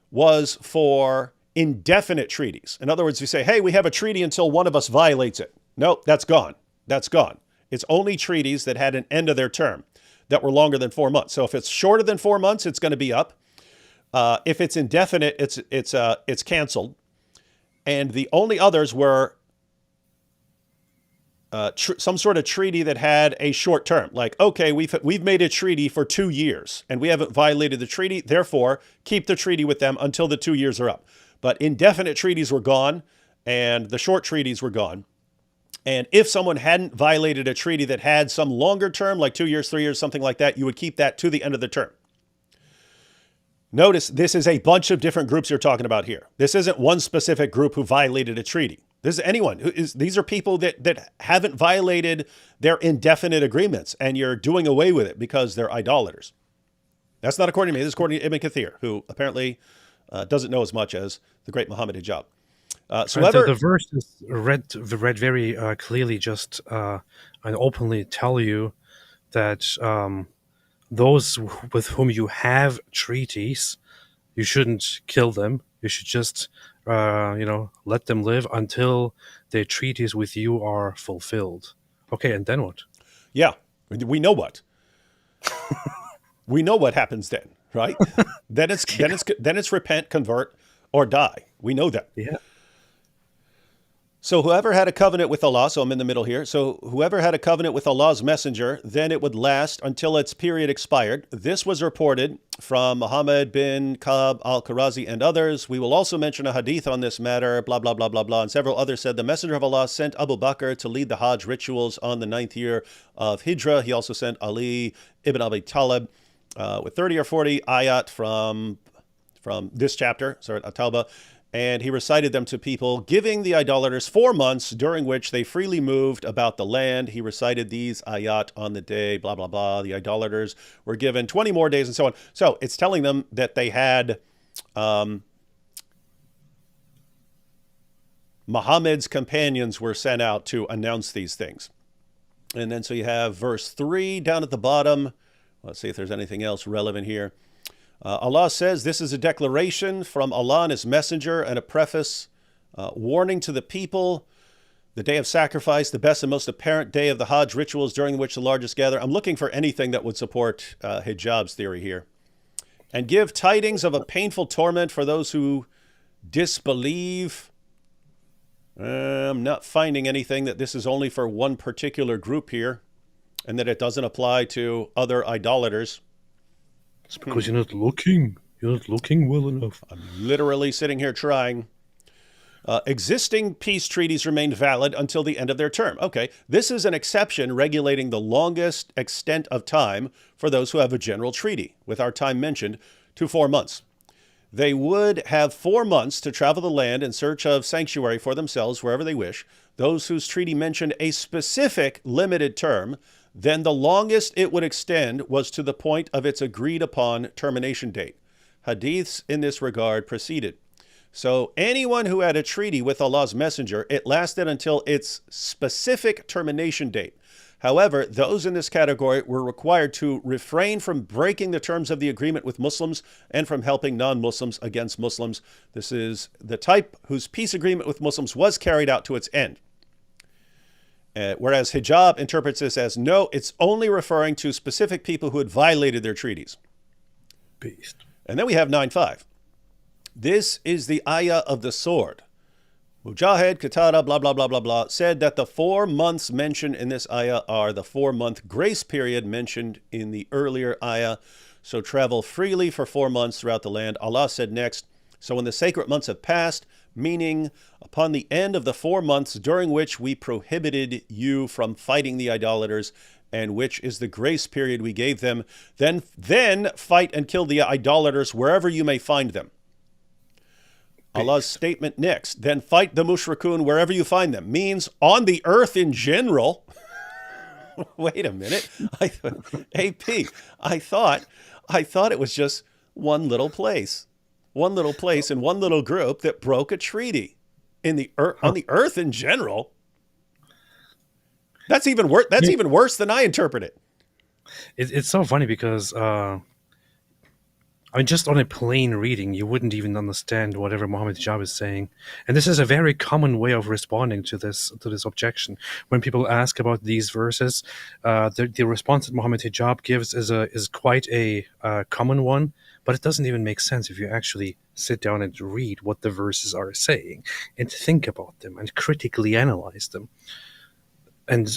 was for indefinite treaties. In other words, you say, hey, we have a treaty until one of us violates it. Nope, that's gone. That's gone. It's only treaties that had an end of their term that were longer than 4 months. So if it's shorter than 4 months, it's going to be up. If it's indefinite, it's canceled. And the only others were some sort of treaty that had a short term, like, okay, we've made a treaty for 2 years and we haven't violated the treaty. Therefore, keep the treaty with them until the 2 years are up. But indefinite treaties were gone and the short treaties were gone. And if someone hadn't violated a treaty that had some longer term, like 2 years, 3 years, something like that, you would keep that to the end of the term. Notice this is a bunch of different groups you're talking about here. This isn't one specific group who violated a treaty. This is anyone. These are people that haven't violated their indefinite agreements, and you're doing away with it because they're idolaters. That's not according to me. This is according to Ibn Kathir, who apparently doesn't know as much as the great Muhammad Hijab. So whoever, The verse is read very clearly, just and openly tell you that those with whom you have treaties, you shouldn't kill them. You should just, let them live until their treaties with you are fulfilled. Okay, and then what? yeah, we know what. We know what happens then, right? then it's repent, convert, or die. We know that. Yeah. So whoever had a covenant with Allah, so I'm in the middle here. So whoever had a covenant with Allah's messenger, then it would last until its period expired. This was reported from Mohammed bin Ka'b al-Qurazi and others. We will also mention a hadith on this matter, blah, blah, blah, blah, blah. And several others said the messenger of Allah sent Abu Bakr to lead the Hajj rituals on the 9th year of Hijrah. He also sent Ali ibn Abi Talib with 30 or 40 ayat from this chapter, Surah At-Tawbah. And he recited them to people, giving the idolaters 4 months during which they freely moved about the land. He recited these ayat on the day, blah, blah, blah. The idolaters were given 20 more days and so on. So it's telling them that they had Muhammad's companions were sent out to announce these things. And then so you have verse 3 down at the bottom. Let's see if there's anything else relevant here. Allah says, this is a declaration from Allah and His Messenger and a preface warning to the people, the day of sacrifice, the best and most apparent day of the Hajj rituals during which the largest gather. I'm looking for anything that would support Hijab's theory here. And give tidings of a painful torment for those who disbelieve. I'm not finding anything that this is only for one particular group here and that it doesn't apply to other idolaters. It's because you're not looking. You're not looking well enough. I'm literally sitting here trying. Existing peace treaties remain valid until the end of their term. Okay, this is an exception regulating the longest extent of time for those who have a general treaty, with our time mentioned, to 4 months. They would have 4 months to travel the land in search of sanctuary for themselves wherever they wish. Those whose treaty mentioned a specific limited term, then the longest it would extend was to the point of its agreed upon termination date. Hadiths in this regard preceded. So anyone who had a treaty with Allah's messenger, it lasted until its specific termination date. However, those in this category were required to refrain from breaking the terms of the agreement with Muslims and from helping non-Muslims against Muslims. This is the type whose peace agreement with Muslims was carried out to its end. Whereas Hijab interprets this as, no, it's only referring to specific people who had violated their treaties. Beast. And then we have 9.5. This is the ayah of the sword. Mujahid, Qatada, blah, blah, blah, blah, blah, said that the 4 months mentioned in this ayah are the 4-month grace period mentioned in the earlier ayah. So travel freely for 4 months throughout the land. Allah said next, so when the sacred months have passed, meaning upon the end of the 4 months during which we prohibited you from fighting the idolaters, and which is the grace period we gave them, then fight and kill the idolaters wherever you may find them. Allah's statement next, then fight the mushrikun wherever you find them, means on the earth in general. Wait a minute. AP, I thought it was just one little place and one little group that broke a treaty on the earth in general. That's even worse. That's even worse than I interpret it. It's so funny because just on a plain reading, you wouldn't even understand whatever Mohammed Hijab is saying. And this is a very common way of responding to this objection. When people ask about these verses, the response that Mohammed Hijab gives is quite a common one, but it doesn't even make sense if you actually sit down and read what the verses are saying and think about them and critically analyze them. And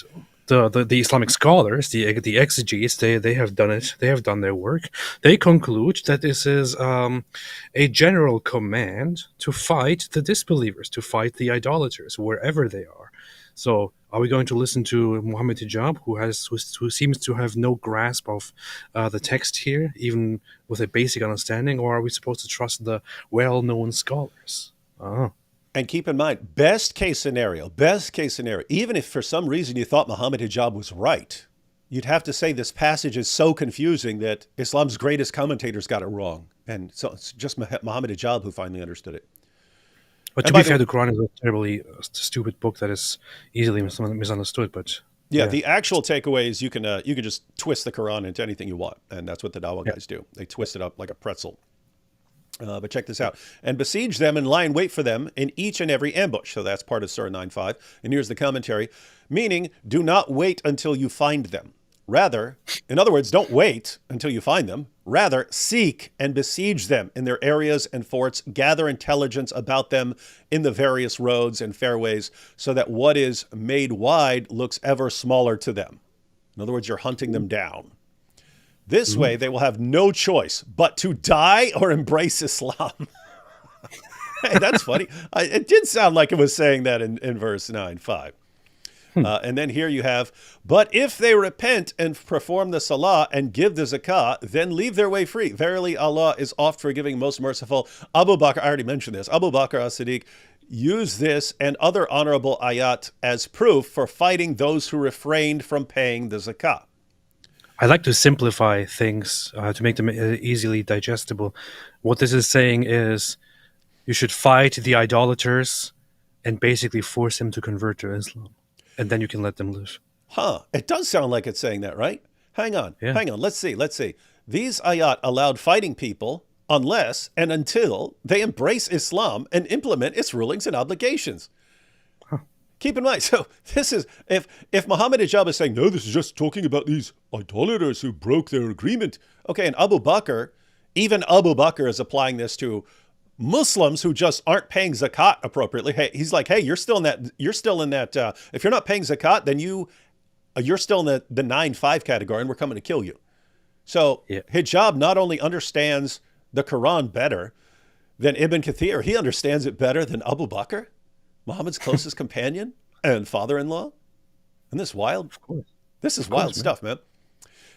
the Islamic scholars, the exegetes, they have done it. They have done their work. They conclude that this is a general command to fight the disbelievers, to fight the idolaters wherever they are. So, are we going to listen to Mohammed Hijab, who seems to have no grasp of the text here, even with a basic understanding, or are we supposed to trust the well-known scholars? And keep in mind, best case scenario, even if for some reason you thought Mohammed Hijab was right, you'd have to say this passage is so confusing that Islam's greatest commentators got it wrong. And so it's just Mohammed Hijab who finally understood it. But And to by be the fair, the Quran is a terribly stupid book that is easily misunderstood. But Yeah, the actual takeaway is you can just twist the Quran into anything you want, and that's what the dawah guys do. They twist it up like a pretzel. But check this out. And besiege them and lie in wait for them in each and every ambush. So that's part of Surah 9:5. And here's the commentary. Meaning, do not wait until you find them. Rather, in other words, don't wait until you find them. Rather, seek and besiege them in their areas and forts. Gather intelligence about them in the various roads and fairways so that what is made wide looks ever smaller to them. In other words, you're hunting them down. This way, they will have no choice but to die or embrace Islam. Hey, that's funny. It did sound like it was saying that in verse 9:5. And then here you have, but if they repent and perform the salah and give the zakah, then leave their way free. Verily, Allah is oft forgiving, most merciful. Abu Bakr, I already mentioned this. Abu Bakr as-Siddiq used this and other honorable ayat as proof for fighting those who refrained from paying the zakah. I like to simplify things to make them easily digestible. What this is saying is you should fight the idolaters and basically force them to convert to Islam. And then you can let them live. It does sound like it's saying that, right? Hang on. Yeah. Let's see. These ayat allowed fighting people unless and until they embrace Islam and implement its rulings and obligations. Keep in mind, so this is, if Muhammad Hijab is saying, no, this is just talking about these idolaters who broke their agreement. Okay, and even Abu Bakr is applying this to Muslims who just aren't paying zakat appropriately. Hey, he's like, hey, you're still in that, if you're not paying zakat, then you're still in the 9-5 category and we're coming to kill you. So Hijab not only understands the Quran better than Ibn Kathir, he understands it better than Abu Bakr, Muhammad's closest companion and father-in-law. Isn't this wild? Of course. This is wild stuff, man.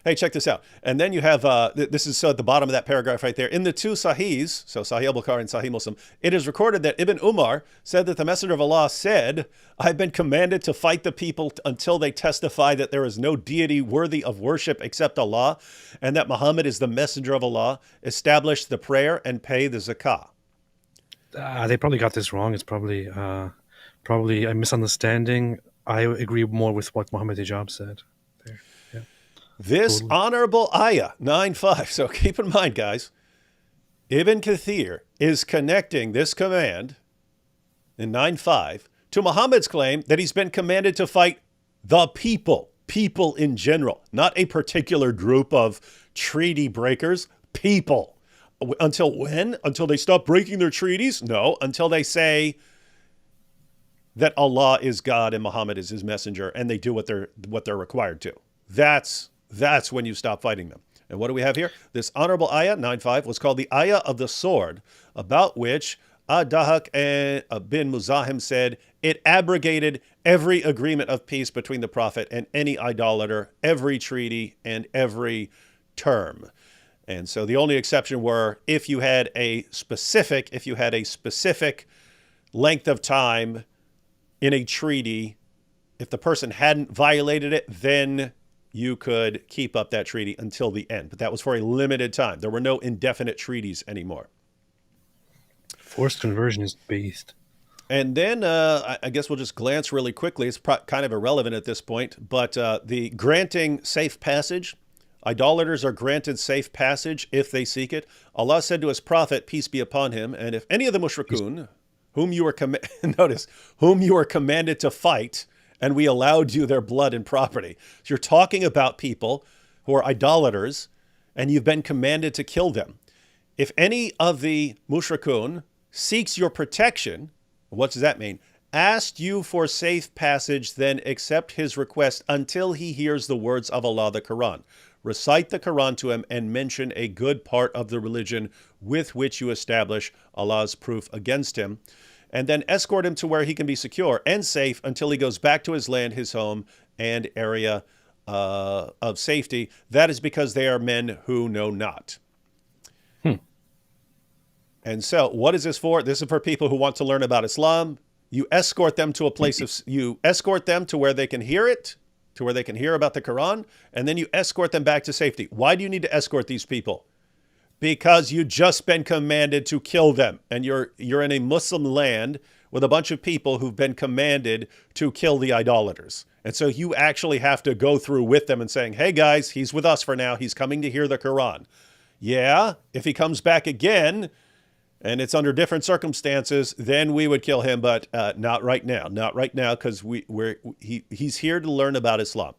Hey, check this out. And then you have, this is so at the bottom of that paragraph right there. In the two Sahihs, so Sahih al-Bukhari and Sahih Muslim, it is recorded that Ibn Umar said that the Messenger of Allah said, I've been commanded to fight the people until they testify that there is no deity worthy of worship except Allah, and that Muhammad is the Messenger of Allah, establish the prayer and pay the zakah. They probably got this wrong. It's probably a misunderstanding. I agree more with what Muhammad Hijab said. There. Yeah. This honorable ayah, 9:5. So keep in mind, guys, Ibn Kathir is connecting this command in 9:5 to Muhammad's claim that he's been commanded to fight the people in general, not a particular group of treaty breakers, people. Until when? Until they stop breaking their treaties? No, until they say that Allah is God and Muhammad is his messenger and they do what they're required to. That's when you stop fighting them. And what do we have here? This honorable ayah, 9:5, was called the ayah of the sword, about which Ad-Dahak bin Muzahim said, it abrogated every agreement of peace between the Prophet and any idolater, every treaty and every term. And so the only exception were if you had a specific length of time in a treaty, if the person hadn't violated it, then you could keep up that treaty until the end. But that was for a limited time. There were no indefinite treaties anymore. Forced conversion is based. And then I guess we'll just glance really quickly. It's kind of irrelevant at this point, but the granting safe passage. Idolaters are granted safe passage if they seek it. Allah said to his prophet, peace be upon him, and if any of the mushrikun, whom you are commanded to fight, and we allowed you their blood and property. So you're talking about people who are idolaters, and you've been commanded to kill them. If any of the mushrikun seeks your protection, what does that mean? Asked you for safe passage, then accept his request until he hears the words of Allah, the Quran. Recite the Quran to him and mention a good part of the religion with which you establish Allah's proof against him. And then escort him to where he can be secure and safe until he goes back to his land, his home, and area of safety. That is because they are men who know not. And so what is this for? This is for people who want to learn about Islam. You escort them to a place you escort them to where they can hear it, to where they can hear about the Quran, and then you escort them back to safety. Why do you need to escort these people? Because you've just been commanded to kill them. And you're in a Muslim land with a bunch of people who've been commanded to kill the idolaters. And so you actually have to go through with them and saying, hey guys, he's with us for now. He's coming to hear the Quran. Yeah, if he comes back again and it's under different circumstances, then we would kill him. But not right now. Not right now, because he's here to learn about Islam.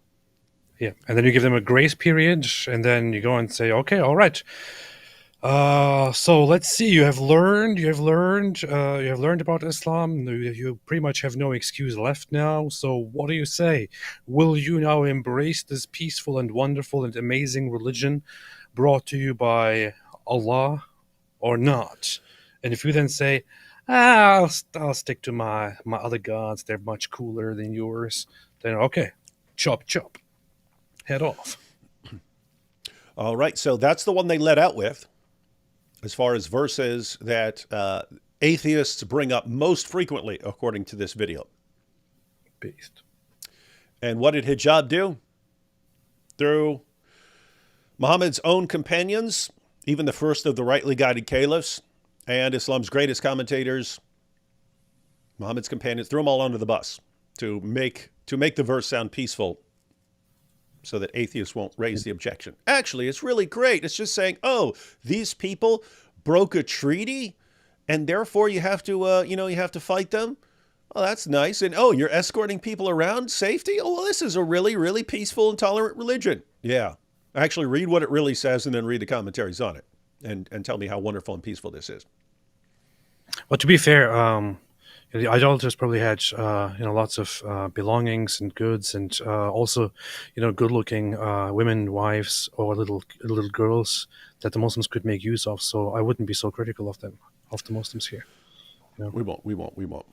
Yeah, and then you give them a grace period, and then you go and say, okay, all right. So let's see. You have learned about Islam. You pretty much have no excuse left now. So what do you say? Will you now embrace this peaceful and wonderful and amazing religion brought to you by Allah, or not? And if you then say, I'll stick to my other gods, they're much cooler than yours, then okay, chop, head off. All right, so that's the one they let out with, as far as verses that atheists bring up most frequently, according to this video. Beast. And what did Hijab do? Through Muhammad's own companions, even the first of the rightly guided caliphs, and Islam's greatest commentators, Muhammad's companions, threw them all under the bus to make the verse sound peaceful, so that atheists won't raise the objection. Actually, it's really great. It's just saying, oh, these people broke a treaty, and therefore you have to, you have to fight them. Oh, that's nice. And oh, you're escorting people around safety. Oh, well, this is a really, really peaceful and tolerant religion. Yeah. Actually, read what it really says, and then read the commentaries on it, and tell me how wonderful and peaceful this is. Well, to be fair, the idolaters probably had, lots of belongings and goods, and also, good-looking women, wives, or little girls that the Muslims could make use of. So I wouldn't be so critical of them, of the Muslims here. We won't.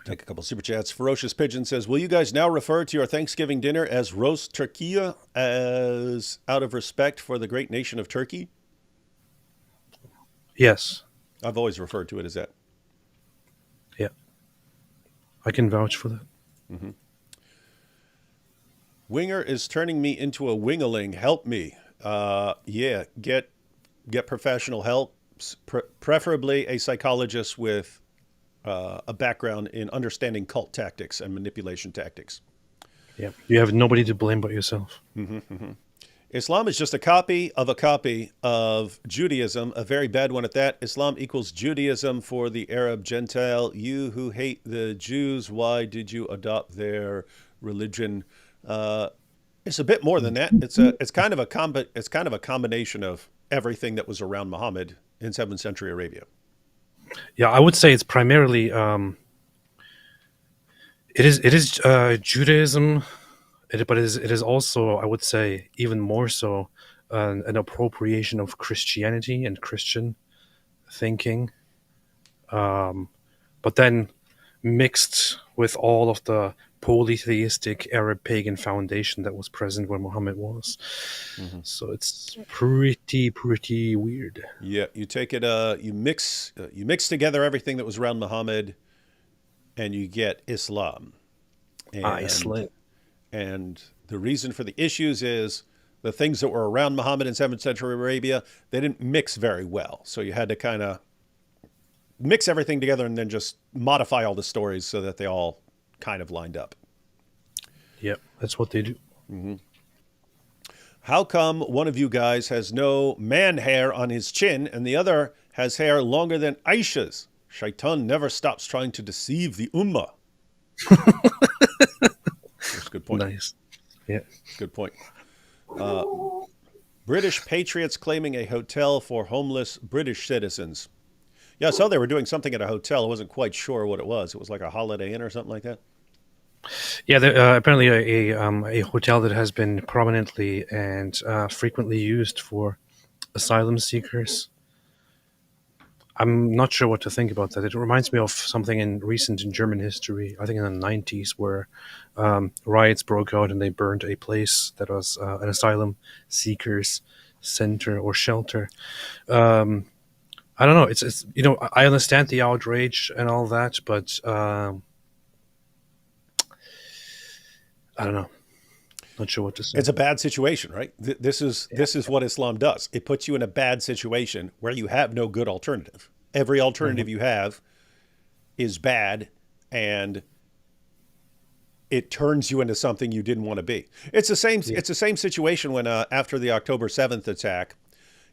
Take a couple super chats. Ferocious Pigeon says, will you guys now refer to your Thanksgiving dinner as roast Turkey, as out of respect for the great nation of Turkey? Yes. I've always referred to it as that. Yeah. I can vouch for that. Mm-hmm. Winger is turning me into a wingaling. Help me. Yeah, get professional help, preferably a psychologist with a background in understanding cult tactics and manipulation tactics. Yeah, you have nobody to blame but yourself. Mm-hmm, mm-hmm. Islam is just a copy of Judaism, a very bad one at that. Islam equals Judaism for the Arab Gentile. You who hate the Jews, why did you adopt their religion? It's a bit more than that. It's kind of a combination of everything that was around Muhammad in 7th century Arabia. Yeah, I would say it's primarily it is Judaism, but it is also, I would say, even more so an appropriation of Christianity and Christian thinking, but then mixed with all of the polytheistic Arab pagan foundation that was present when Muhammad was. Mm-hmm. So it's pretty weird. Yeah, you take it, you mix together everything that was around Muhammad, and you get Islam. And the reason for the issues is the things that were around Muhammad in 7th century Arabia, they didn't mix very well. So you had to kind of mix everything together and then just modify all the stories so that they all kind of lined up. Yep, that's what they do. Mm-hmm. How come one of you guys has no man hair on his chin and the other has hair longer than Aisha's? Shaitan never stops trying to deceive the ummah. That's a good point. Nice. Yeah. Good point. British patriots claiming a hotel for homeless British citizens. Yeah, I saw they were doing something at a hotel. I wasn't quite sure what it was. It was like a Holiday Inn or something like that. Yeah, apparently a hotel that has been prominently and frequently used for asylum seekers. I'm not sure what to think about that. It reminds me of something recent in German history, I think in the 90s, where riots broke out and they burned a place that was an asylum seekers center or shelter. I don't know. It's I understand the outrage and all that, but I don't know. Not sure what to say. It's a bad situation, right? This is what Islam does. It puts you in a bad situation where you have no good alternative. Every alternative you have is bad, and it turns you into something you didn't want to be. It's the same. It's the same situation when after the October 7th attack,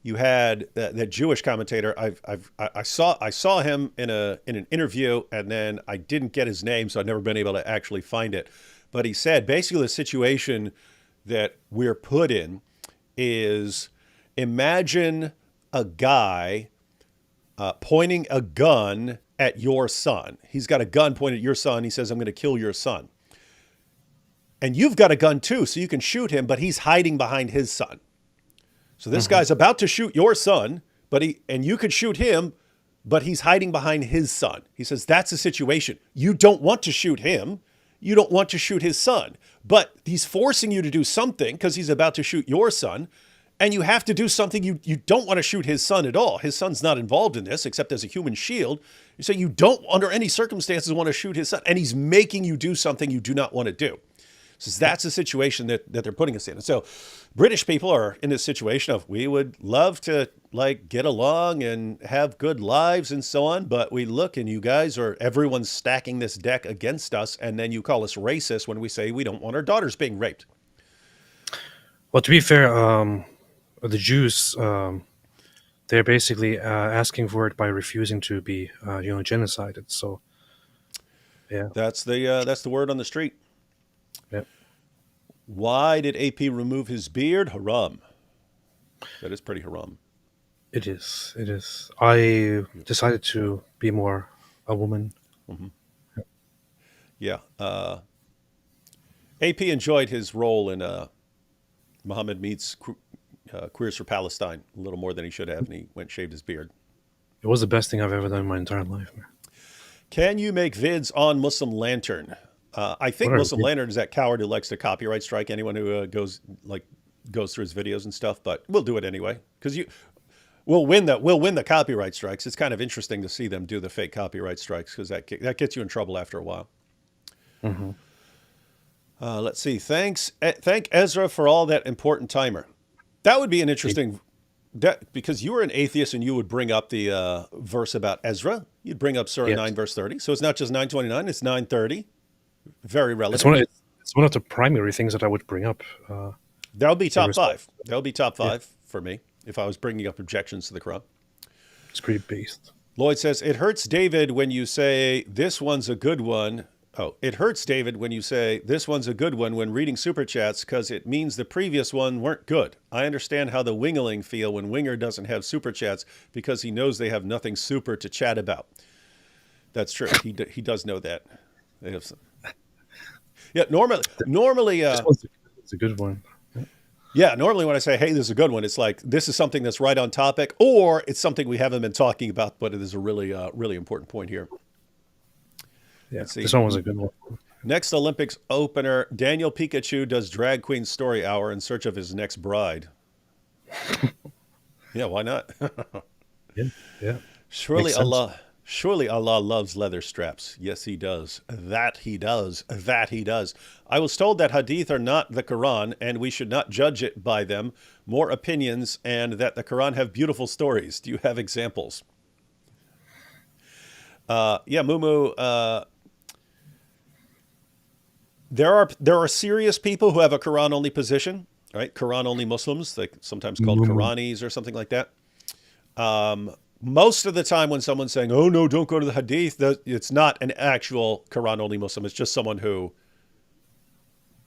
you had that Jewish commentator. I saw him in an interview, and then I didn't get his name, so I've never been able to actually find it. But he said basically the situation that we're put in is, imagine a guy pointing a gun at your son. He's got a gun pointed at your son. He says, "I'm going to kill your son." And you've got a gun too, so you can shoot him, but he's hiding behind his son. So this guy's about to shoot your son, and you could shoot him, but he's hiding behind his son. He says, that's the situation. You don't want to shoot him. You don't want to shoot his son, but he's forcing you to do something because he's about to shoot your son, and you have to do something. You don't want to shoot his son at all. His son's not involved in this except as a human shield. So you don't, under any circumstances, want to shoot his son, and he's making you do something you do not want to do. So that's the situation that they're putting us in. And so British people are in this situation of, we would love to get along and have good lives and so on, but we look and you guys everyone's stacking this deck against us, and then you call us racist when we say we don't want our daughters being raped. Well, to be fair, the Jews, they're basically asking for it by refusing to be genocided. So yeah, that's the word on the street. Yep. Why did AP remove his beard? Haram. That is pretty haram. It is. It is. I decided to be more a woman. Yeah. AP enjoyed his role in Mohammed Meets Queers for Palestine a little more than he should have, and he went and shaved his beard. It was the best thing I've ever done in my entire life. Can you make vids on Muslim Lantern? I think Muslim Lantern is that coward who likes to copyright strike anyone who goes through his videos and stuff. But we'll do it anyway because we'll win the copyright strikes. It's kind of interesting to see them do the fake copyright strikes because that gets you in trouble after a while. Let's see. Thank Ezra for all that important timer. That would be an interesting. Because you were an atheist and you would bring up the verse about Ezra. You'd bring up Surah 9 verse 30. So it's not just 929, it's 930. Very relevant. It's one of the primary things that I would bring up. That would be top five. That would be top five for me if I was bringing up objections to the Quran. It's pretty based. Lloyd says, it hurts David when you say this one's a good one. Oh, it hurts David when you say this one's a good one when reading super chats because it means the previous one weren't good. I understand how the Wingerling feel when Winger doesn't have super chats because he knows they have nothing super to chat about. That's true. He does know that. They have some. Yeah, normally it's a good one. Yeah, normally when I say, hey, this is a good one, it's like this is something that's right on topic, or it's something we haven't been talking about, but it is a really, really important point here. Yeah, this one was a good one. Next Olympics opener, Daniel Pikachu does drag queen story hour in search of his next bride. Yeah, why not? Yeah. Surely Allah loves leather straps. Yes, he does. That he does. That he does. I was told that hadith are not the Quran and we should not judge it by them. More opinions, and that the Quran have beautiful stories. Do you have examples? Yeah, Mumu. There are serious people who have a Quran only position, right? Quran only Muslims, like sometimes called Quranis or something like that. Most of the time when someone's saying, oh no, don't go to the hadith, it's not an actual Quran only Muslim. It's just someone who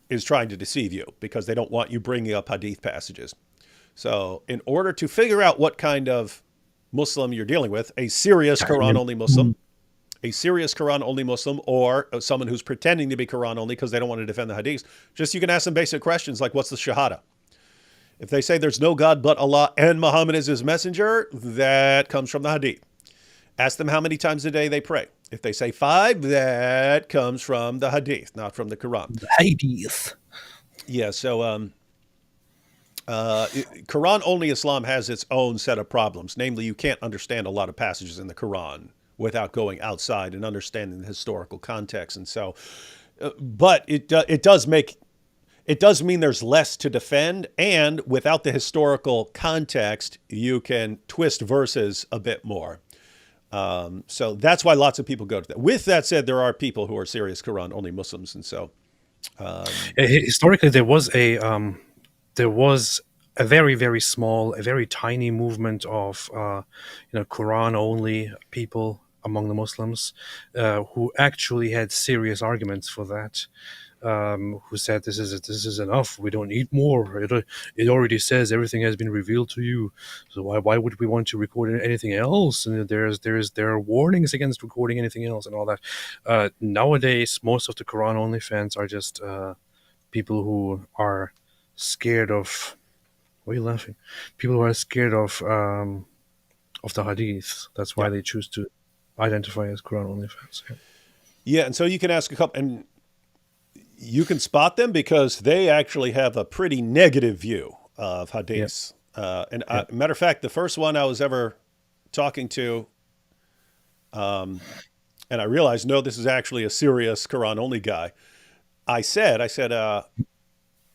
is trying to deceive you because they don't want you bringing up hadith passages. So in order to figure out what kind of Muslim you're dealing with, a serious Quran only Muslim, or someone who's pretending to be Quran only because they don't want to defend the hadiths, you can ask them basic questions like, what's the Shahada? If they say there's no God but Allah and Muhammad is his messenger, that comes from the hadith. Ask them how many times a day they pray. If they say 5, that comes from the hadith, not from the Quran. The hadith. Yeah, so Quran only Islam has its own set of problems. Namely, you can't understand a lot of passages in the Quran without going outside and understanding the historical context. And so, but it does make it does mean there's less to defend, and without the historical context, you can twist verses a bit more. So that's why lots of people go to that. With that said, there are people who are serious Quran-only Muslims, and so historically there was a very, very small, a very tiny movement of Quran-only people among the Muslims who actually had serious arguments for that. Who said this is enough? We don't need more. It already says everything has been revealed to you. So why would we want to record anything else? And there are warnings against recording anything else and all that. Nowadays, most of the Quran only fans are just people who are scared of. Why are you laughing? People who are scared of the Hadith. That's why they choose to identify as Quran only fans. Yeah, and so you can ask a couple and. You can spot them because they actually have a pretty negative view of hadiths. Matter of fact, the first one I was ever talking to, and I realized, no, this is actually a serious Quran-only guy. I said,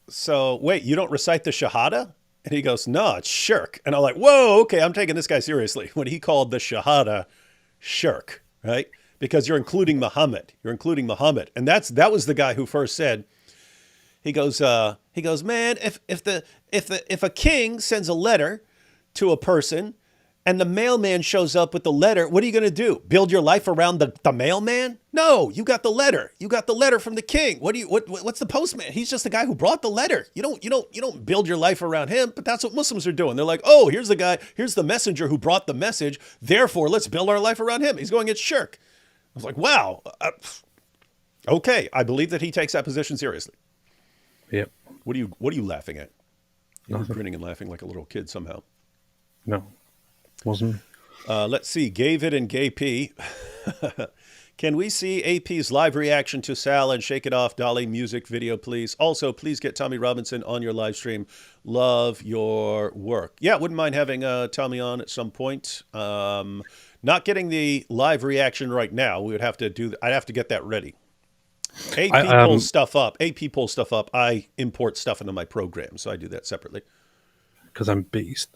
so wait, you don't recite the Shahada? And he goes, no, it's shirk. And I'm like, whoa, okay, I'm taking this guy seriously. When he called the Shahada shirk, right? Because you're including Muhammad. And that was the guy who first said, he goes, man, if a king sends a letter to a person and the mailman shows up with the letter, what are you going to do? Build your life around the mailman? No, you got the letter. You got the letter from the king. What's the postman? He's just the guy who brought the letter. You don't build your life around him, but that's what Muslims are doing. They're like, oh, here's the messenger who brought the message. Therefore, let's build our life around him. He's going, it's shirk. I was like, wow, okay. I believe that he takes that position seriously. Yep. What are you laughing at? You're grinning and laughing like a little kid somehow. No, wasn't. Let's see. Gave it and Gay P. Can we see AP's live reaction to Sal and Shake It Off Dolly music video, please? Also, please get Tommy Robinson on your live stream. Love your work. Yeah, wouldn't mind having Tommy on at some point. Not getting the live reaction right now. We would have to I'd have to get that ready. AP pulls stuff up. I import stuff into my program, so I do that separately. Because I'm beast.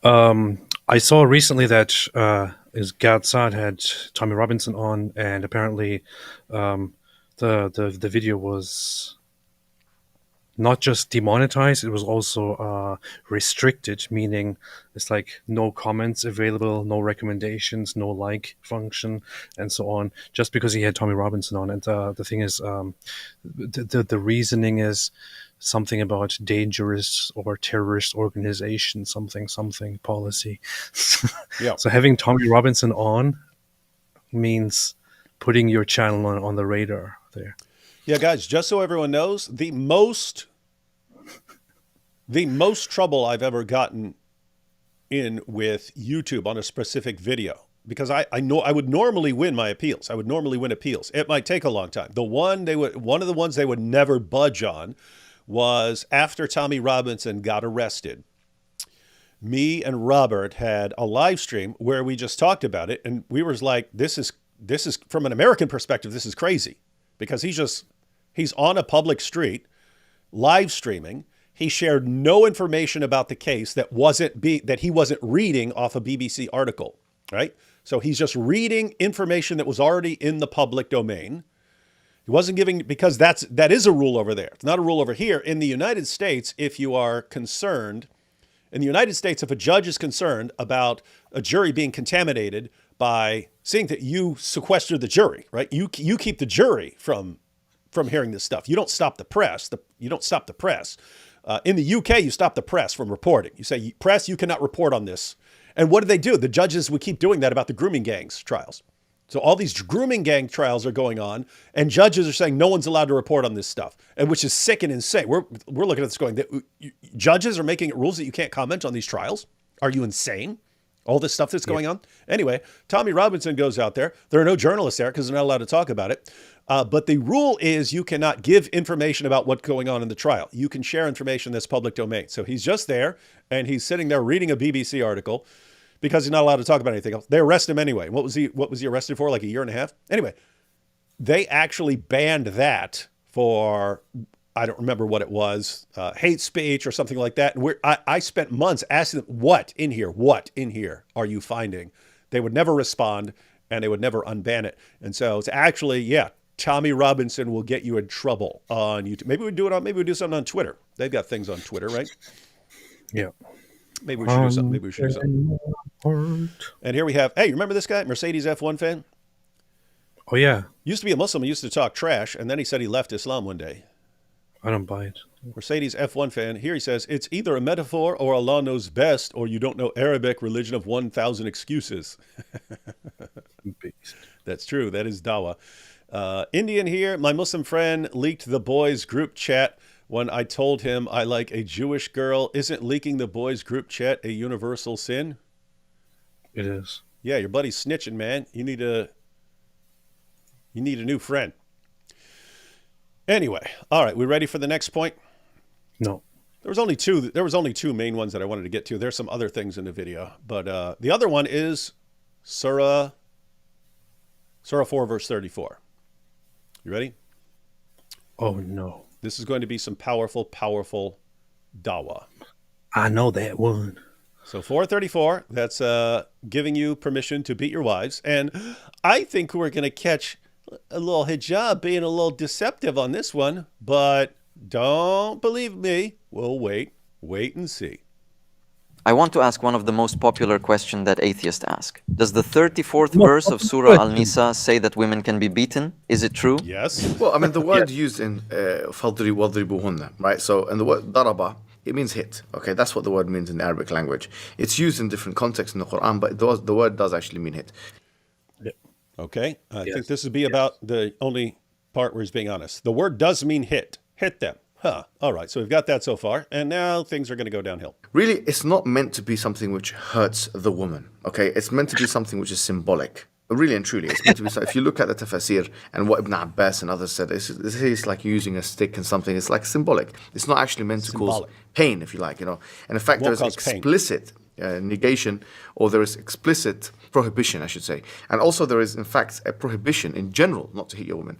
I saw recently that Gad Saad had Tommy Robinson on, and apparently the video was not just demonetized, it was also restricted, meaning it's like no comments available, no recommendations, no like function, and so on, just because he had Tommy Robinson on. And the thing is, the reasoning is something about dangerous or terrorist organization, something policy. Yeah. So having Tommy Robinson on means putting your channel on the radar there. Yeah, guys, just so everyone knows, the most trouble I've ever gotten in with YouTube on a specific video, because I know I would normally win my appeals. I would normally win appeals. It might take a long time. One of the ones they would never budge on was after Tommy Robinson got arrested. Me and Robert had a live stream where we just talked about it, and we were like, this is from an American perspective, this is crazy, because he's on a public street live streaming. He shared no information about the case that he wasn't reading off a BBC article, right? So he's just reading information that was already in the public domain. He wasn't giving, because that is a rule over there. It's not a rule over here. In the United States, if you are concerned, in the United States, if a judge is concerned about a jury being contaminated by seeing that, you sequester the jury, right? You keep the jury from hearing this stuff. You don't stop the press. In the UK, you stop the press from reporting. You say, press, you cannot report on this. And what do? The judges would keep doing that about the grooming gangs trials. So all these grooming gang trials are going on, and judges are saying no one's allowed to report on this stuff, and which is sick and insane. We're looking at this going, judges are making it rules that you can't comment on these trials? Are you insane? All this stuff that's going on? Anyway, Tommy Robinson goes out there. There are no journalists there because they're not allowed to talk about it. But the rule is you cannot give information about what's going on in the trial. You can share information that's public domain. So he's just there, and he's sitting there reading a BBC article because he's not allowed to talk about anything else. They arrest him anyway. What was he arrested for? Like a year and a half? Anyway, they actually banned that for I don't remember what it was, hate speech or something like that. And I spent months asking them, what in here are you finding? They would never respond, and they would never unban it. And so it's actually, yeah, Tommy Robinson will get you in trouble on YouTube. Maybe we do something on Twitter. They've got things on Twitter, right? Yeah. Maybe we should do something. And here we have, hey, you remember this guy, Mercedes F1 fan? Oh, yeah. Used to be a Muslim. He used to talk trash, and then he said he left Islam one day. I don't buy it. Mercedes F1 fan. Here he says, it's either a metaphor or Allah knows best, or you don't know Arabic, religion of 1,000 excuses. Beast. That's true. That is dawah. Indian here. My Muslim friend leaked the boys' group chat when I told him I like a Jewish girl. Isn't leaking the boys' group chat a universal sin? It is. Yeah, your buddy's snitching, man. You need a new friend. Anyway, all right, we ready for the next point? No. There was only two main ones that I wanted to get to. There's some other things in the video, but the other one is Surah 4 verse 34. You ready? Oh no. This is going to be some powerful dawah. I know that one. So 434, that's giving you permission to beat your wives. And I think we're going to catch a little hijab being a little deceptive on this one, but don't believe me. We'll wait and see. I want to ask one of the most popular questions that atheists ask. Does the 34th verse of Surah Al-Nisa say that women can be beaten? Is it true? Yes. Well, I mean, the word used in فَضْرِبْ وَضْرِبُهُنَّ, right? So, and the word daraba, it means hit. Okay, that's what the word means in the Arabic language. It's used in different contexts in the Quran, but the word does actually mean hit. Okay. I think this would be about the only part where he's being honest. The word does mean hit. Hit them. Huh. All right. So we've got that so far. And now things are going to go downhill. Really, it's not meant to be something which hurts the woman. Okay, it's meant to be something which is symbolic. Really and truly, it's meant to be. If you look at the tafsir and what Ibn Abbas and others said, it's like using a stick and something. It's like symbolic. It's not actually meant to cause pain, if you like, And in fact, there is explicit negation, or there is explicit prohibition, I should say. And also there is, in fact, a prohibition in general not to hit your woman.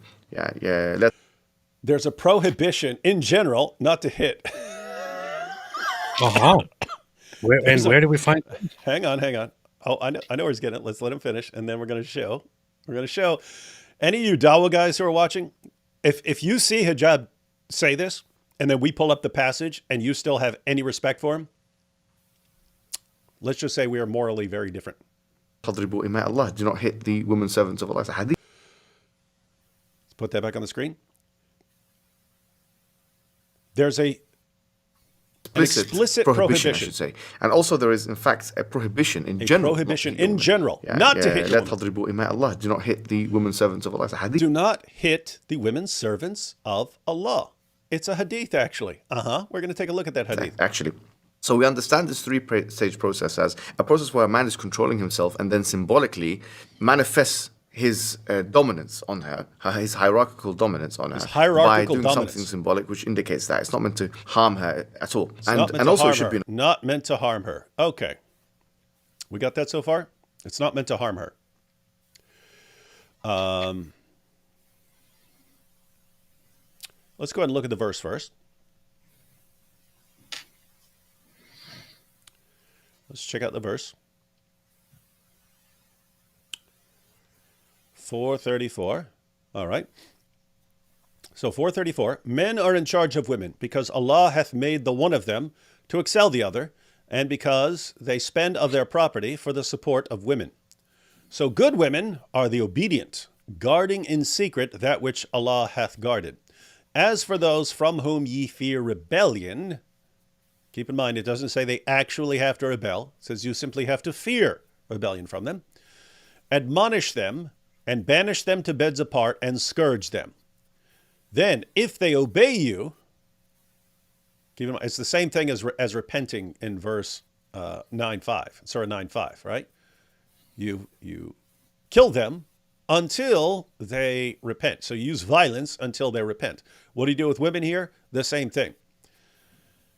There's a prohibition in general not to hit. Uh-huh. Where do we find that? Hang on. Oh, I know where he's getting it. Let's let him finish, and then we're going to show. Any of you dawah guys who are watching, if you see hijab say this, and then we pull up the passage, and you still have any respect for him, let's just say we are morally very different. تَضْرِبُوا إِمَاءَ اللَّهِ. Do not hit the women servants of Allah. It's a hadith. Let's put that back on the screen. There's an explicit prohibition, I should say. And also there is, in fact, a prohibition in general. Prohibition in general, not to hit لا تضربوا إماء الله. Do not hit the women servants of Allah. It's a hadith. Do not hit the women servants of Allah. It's a hadith, actually. We're going to take a look at that hadith. Actually. So we understand this three-stage process as a process where a man is controlling himself and then symbolically manifests his dominance on her, his hierarchical dominance on her, by doing something symbolic which indicates that. It's not meant to harm her at all. And also it should be not meant to harm her. Okay. We got that so far? It's not meant to harm her. Let's go ahead and look at the verse first. Let's check out the verse. 434. All right. So 434. Men are in charge of women because Allah hath made the one of them to excel the other, and because they spend of their property for the support of women. So good women are the obedient, guarding in secret that which Allah hath guarded. As for those from whom ye fear rebellion, keep in mind, it doesn't say they actually have to rebel. It says you simply have to fear rebellion from them. Admonish them and banish them to beds apart and scourge them. Then, if they obey you, keep in mind, it's the same thing as repenting in verse 9:5, Surah 9:5, right? You kill them until they repent. So you use violence until they repent. What do you do with women here? The same thing.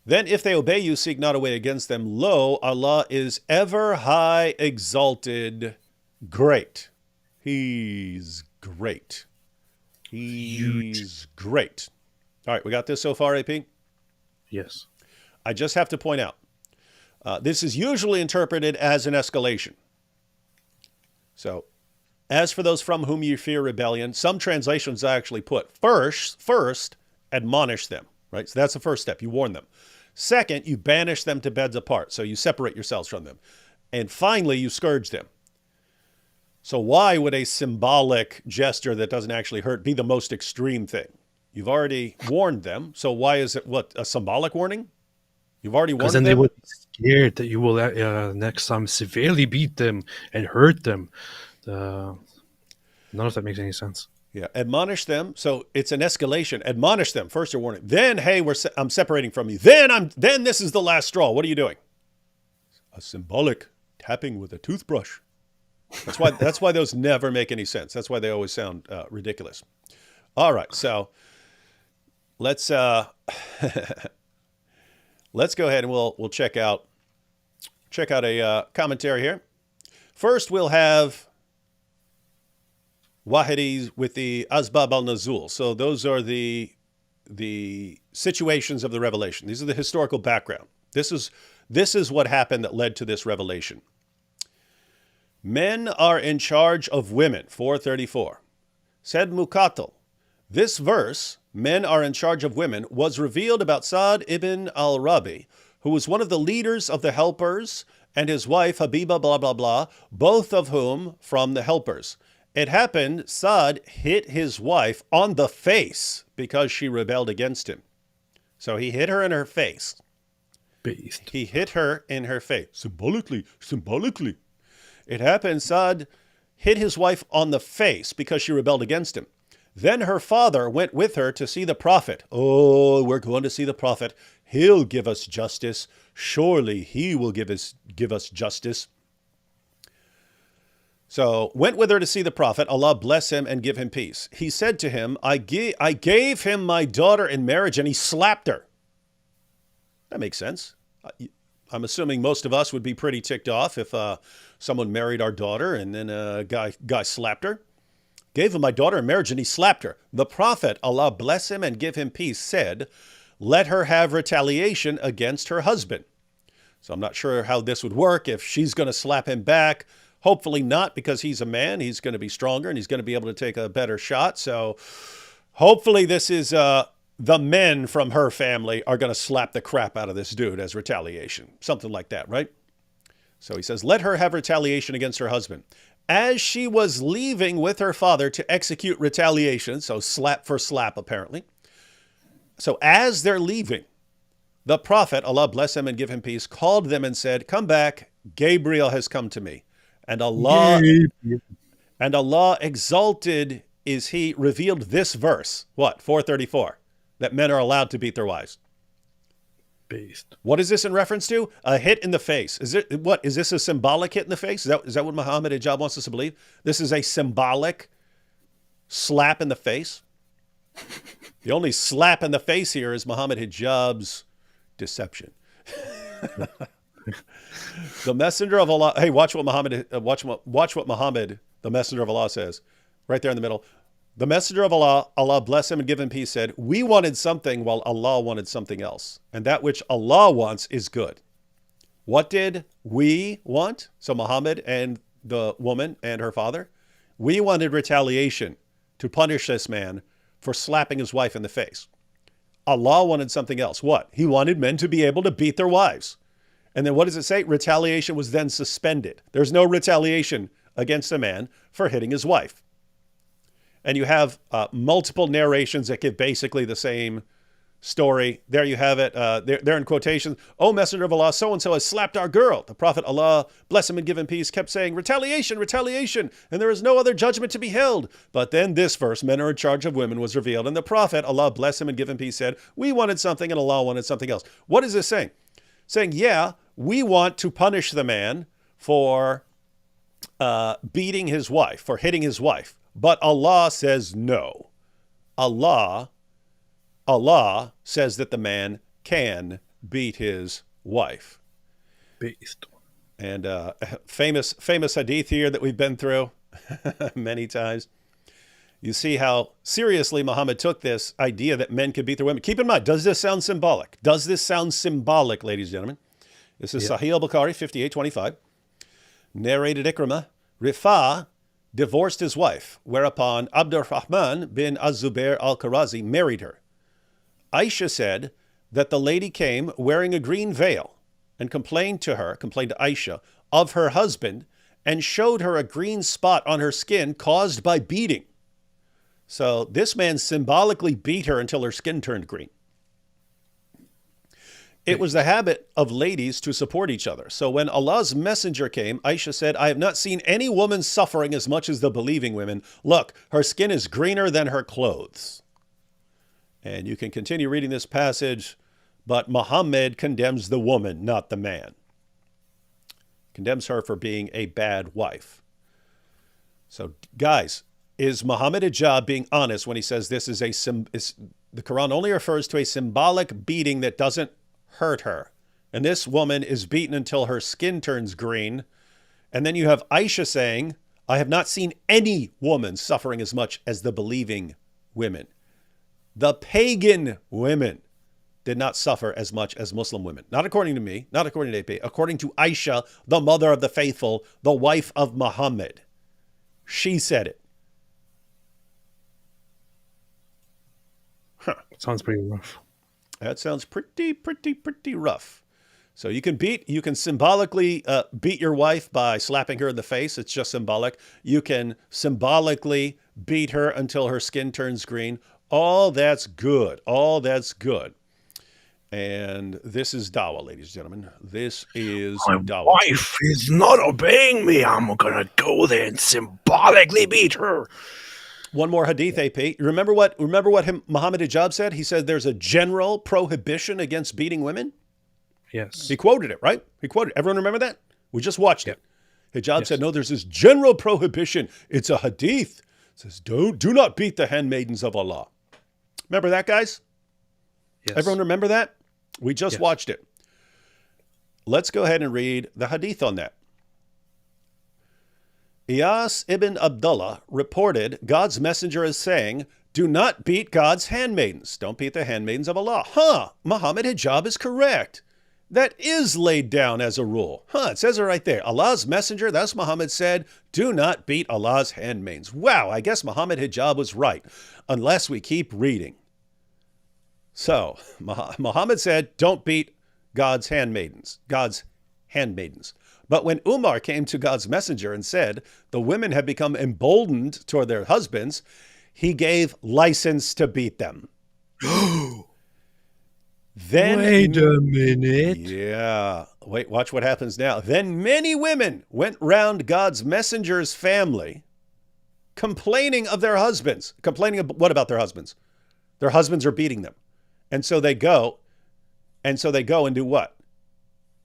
Then if they obey you, seek not a way against them. Lo, Allah is ever high exalted, great. He's great. He's great. All right, we got this so far, AP? Yes. I just have to point out, this is usually interpreted as an escalation. So, as for those from whom you fear rebellion, some translations actually put first, admonish them, right? So that's the first step. You warn them. Second, you banish them to beds apart. So you separate yourselves from them. And finally, you scourge them. So why would a symbolic gesture that doesn't actually hurt be the most extreme thing? You've already warned them. So why is it, what, a symbolic warning? You've already warned them? Because then they would be scared that you will next time severely beat them and hurt them. None of that makes any sense. Yeah, admonish them. So it's an escalation. Admonish them. First you're warning. Then, hey, I'm separating from you. Then this is the last straw. What are you doing? A symbolic tapping with a toothbrush. That's why those never make any sense. That's why they always sound ridiculous. All right, so let's let's go ahead and we'll check out a commentary here. First, we'll have Wahidis with the Asbab al-Nuzul. So those are the situations of the revelation. These are the historical background. This is what happened that led to this revelation. Men are in charge of women, 434. Said Muqatil, this verse, men are in charge of women, was revealed about Sa'd ibn al-Rabi, who was one of the leaders of the helpers, and his wife Habiba blah blah blah, both of whom from the helpers. It happened, Sa'd hit his wife on the face because she rebelled against him. So he hit her in her face. Beast. He hit her in her face. Symbolically. It happened, Sa'd hit his wife on the face because she rebelled against him. Then her father went with her to see the Prophet. Oh, we're going to see the Prophet. He'll give us justice. Surely he will give us justice. So went with her to see the Prophet. Allah bless him and give him peace. He said to him, I gave him my daughter in marriage, and he slapped her. That makes sense. I'm assuming most of us would be pretty ticked off if someone married our daughter and then a guy slapped her. Gave him my daughter in marriage and he slapped her. The Prophet, Allah bless him and give him peace, said, let her have retaliation against her husband. So I'm not sure how this would work if she's going to slap him back. Hopefully not, because he's a man. He's going to be stronger and he's going to be able to take a better shot. So hopefully this is the men from her family are going to slap the crap out of this dude as retaliation. Something like that, right? So he says, let her have retaliation against her husband. As she was leaving with her father to execute retaliation, so slap for slap apparently. So as they're leaving, the Prophet, Allah bless him and give him peace, called them and said, come back, Gabriel has come to me. And Allah exalted is he, revealed this verse, what, 434, that men are allowed to beat their wives. Beast. What is this in reference to? A hit in the face. Is this a symbolic hit in the face? Is that what Mohammed Hijab wants us to believe? This is a symbolic slap in the face? The only slap in the face here is Mohammed Hijab's deception. The Messenger of Allah. Hey, watch what Muhammad, the Messenger of Allah says, right there in the middle. The Messenger of Allah, Allah bless him and give him peace, said, we wanted something while Allah wanted something else. And that which Allah wants is good. What did we want? So Muhammad and the woman and her father, we wanted retaliation to punish this man for slapping his wife in the face. Allah wanted something else. What? He wanted men to be able to beat their wives. And then what does it say? Retaliation was then suspended. There's no retaliation against a man for hitting his wife. And you have multiple narrations that give basically the same story. There you have it. They're in quotations. Oh, Messenger of Allah, so-and-so has slapped our girl. The Prophet, Allah bless him and give him peace, kept saying, retaliation, retaliation, and there is no other judgment to be held. But then this verse, men are in charge of women, was revealed. And the Prophet, Allah bless him and give him peace, said, we wanted something and Allah wanted something else. What is this saying? Saying, yeah, we want to punish the man for beating his wife, for hitting his wife. But Allah says no. Allah says that the man can beat his wife. Beast. And famous hadith here that we've been through many times. You see how seriously Muhammad took this idea that men could beat their women. Keep in mind, does this sound symbolic? Does this sound symbolic, ladies and gentlemen? This is Sahih al-Bukhari 5825. Narrated Ikrimah, Rifa divorced his wife, whereupon Abdurrahman bin Az-Zubair al-Karazi married her. Aisha said that the lady came wearing a green veil and complained to Aisha, of her husband and showed her a green spot on her skin caused by beating. So this man symbolically beat her until her skin turned green. It was the habit of ladies to support each other. So when Allah's messenger came, Aisha said, I have not seen any woman suffering as much as the believing women. Look, her skin is greener than her clothes. And you can continue reading this passage, but Muhammad condemns the woman, not the man. Condemns her for being a bad wife. So guys, is Muhammad Hijab being honest when he says this is the Quran only refers to a symbolic beating that doesn't hurt her? And this woman is beaten until her skin turns green. And then you have Aisha saying, I have not seen any woman suffering as much as the believing women. The pagan women did not suffer as much as Muslim women. Not according to me, not according to AP, according to Aisha, the mother of the faithful, the wife of Muhammad. She said it. Sounds pretty rough. That sounds pretty rough. So you can symbolically beat your wife by slapping her in the face. It's just symbolic. You can symbolically beat her until her skin turns green. All that's good. All that's good. And this is dawah, ladies and gentlemen. This is dawah. My wife is not obeying me. I'm gonna go there and symbolically beat her. One more hadith, AP. Remember what Muhammad Hijab said? He said there's a general prohibition against beating women. Yes. He quoted it, right? He quoted it. Everyone remember that? We just watched it. Hijab said, no, there's this general prohibition. It's a hadith. It says, do not beat the handmaidens of Allah. Remember that, guys? Yes. Everyone remember that? We just watched it. Let's go ahead and read the hadith on that. Iyas ibn Abdullah reported God's messenger as saying, do not beat God's handmaidens. Don't beat the handmaidens of Allah. Muhammad Hijab is correct. That is laid down as a rule. It says it right there. Allah's messenger, that's Muhammad, said, do not beat Allah's handmaidens. Wow, I guess Muhammad Hijab was right, unless we keep reading. So, Muhammad said, don't beat God's handmaidens. But when Umar came to God's messenger and said, the women have become emboldened toward their husbands, he gave license to beat them. Then, wait a minute. Yeah. Wait, watch what happens now. Then many women went round God's messenger's family complaining of their husbands. Complaining of what about their husbands? Their husbands are beating them. And so they go and do what?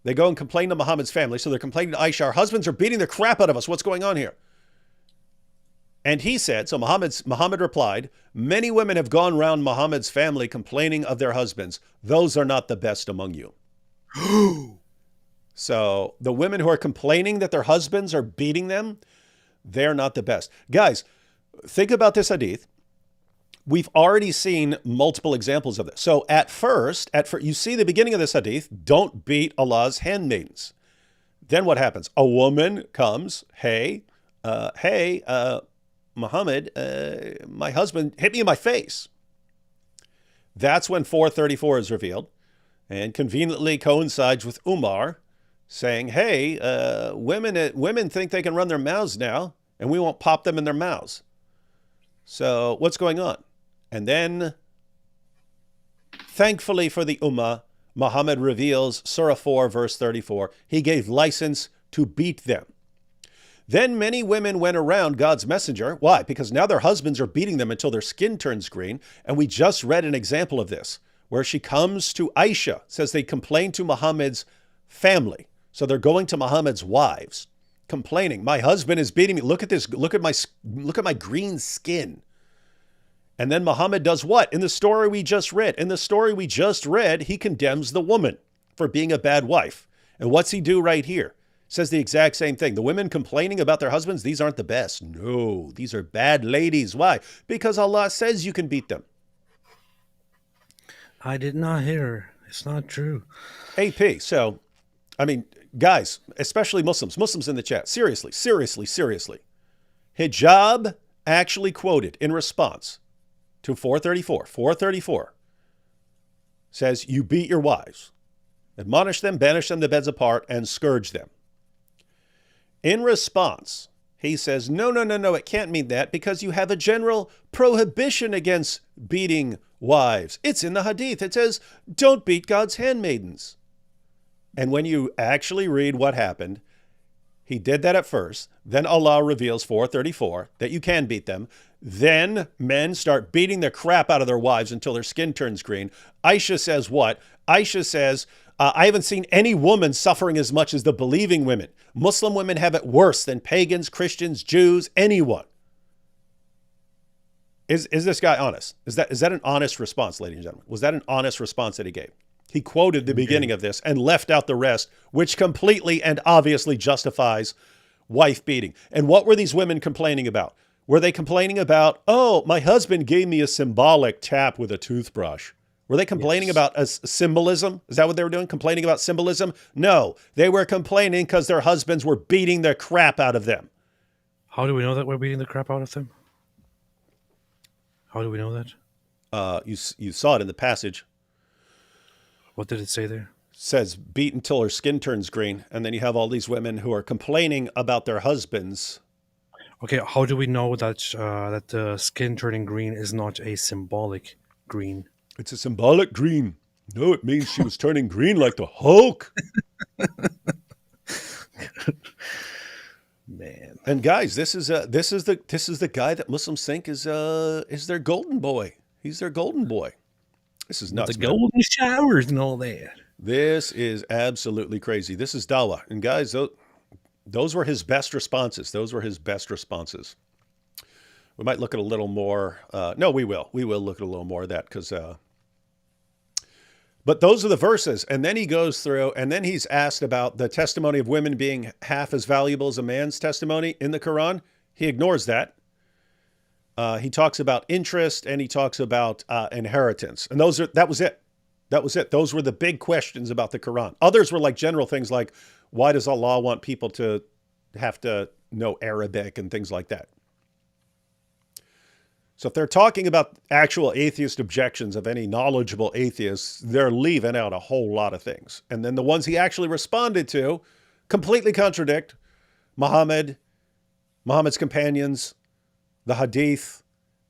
They go and complain to Muhammad's family. So they're complaining to Aisha, our husbands are beating the crap out of us. What's going on here? And he said, so Muhammad replied, many women have gone round Muhammad's family complaining of their husbands. Those are not the best among you. So the women who are complaining that their husbands are beating them, they're not the best. Guys, think about this hadith. We've already seen multiple examples of this. So at first, you see the beginning of this hadith, don't beat Allah's handmaidens. Then what happens? A woman comes, hey, Muhammad, my husband hit me in my face. That's when 434 is revealed and conveniently coincides with Umar saying, hey, women think they can run their mouths now and we won't pop them in their mouths. So what's going on? And then, thankfully for the Ummah, Muhammad reveals Surah 4, verse 34. He gave license to beat them. Then many women went around God's messenger. Why? Because now their husbands are beating them until their skin turns green. And we just read an example of this, where she comes to Aisha, says they complain to Muhammad's family. So they're going to Muhammad's wives, complaining, my husband is beating me. Look at this. Look at my green skin. And then Muhammad does what? In the story we just read. He condemns the woman for being a bad wife. And what's he do right here? says the exact same thing. The women complaining about their husbands, these aren't the best. No, these are bad ladies. Why? Because Allah says you can beat them. I did not hear. It's not true. AP. So, I mean, guys, especially Muslims in the chat, seriously. Hijab actually quoted in response to 434 says, you beat your wives, admonish them, banish them to beds apart, and scourge them. In response, he says, no, it can't mean that because you have a general prohibition against beating wives. It's in the hadith. It says, don't beat God's handmaidens. And when you actually read what happened, he did that at first. Then Allah reveals 434 that you can beat them. Then men start beating the crap out of their wives until their skin turns green. Aisha says what? Aisha says, I haven't seen any woman suffering as much as the believing women. Muslim women have it worse than pagans, Christians, Jews, anyone. Is this guy honest? Is that an honest response, ladies and gentlemen? Was that an honest response that he gave? He quoted the beginning of this and left out the rest, which completely and obviously justifies wife beating. And what were these women complaining about? Were they complaining about, oh, my husband gave me a symbolic tap with a toothbrush? Were they complaining about a symbolism? Is that what they were doing? Complaining about symbolism? No, they were complaining because their husbands were beating the crap out of them. How do we know that we're beating the crap out of them? How do we know that? You saw it in the passage. What did it say there? It says beat until her skin turns green. And then you have all these women who are complaining about their husbands. Okay, how do we know that that the skin turning green is not a symbolic green? It's a symbolic green. No, it means she was turning green like the Hulk. Man. And guys, this is the guy that Muslims think is their golden boy. He's their golden boy. This is nuts. The golden showers and all that. This is absolutely crazy. This is dawah. And guys, those were his best responses. We might look at a little more. No, we will. We will look at a little more of that because. But those are the verses. And then he goes through and then he's asked about the testimony of women being half as valuable as a man's testimony in the Quran. He ignores that. He talks about interest and he talks about inheritance. And that was it. Those were the big questions about the Quran. Others were like general things like, why does Allah want people to have to know Arabic and things like that? So if they're talking about actual atheist objections of any knowledgeable atheists, they're leaving out a whole lot of things. And then the ones he actually responded to completely contradict Muhammad's companions, the hadith,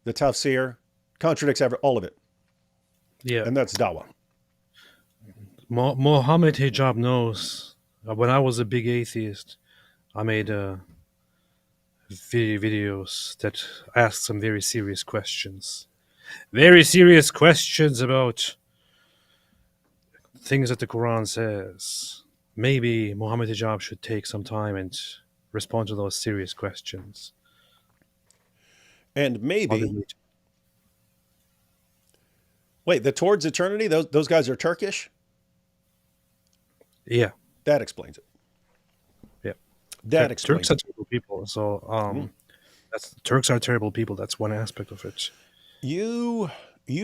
the tafsir, contradicts all of it. Yeah. And that's dawah. Mohammed Hijab knows. When I was a big atheist, I made videos that asked some very serious questions. Very serious questions about things that the Quran says. Maybe Mohammed Hijab should take some time and respond to those serious questions. And maybe... Wait, the Towards Eternity, those guys are Turkish? Yeah. That explains it. Yeah. That explains Turks are terrible people. So Turks are terrible people. That's one aspect of it. You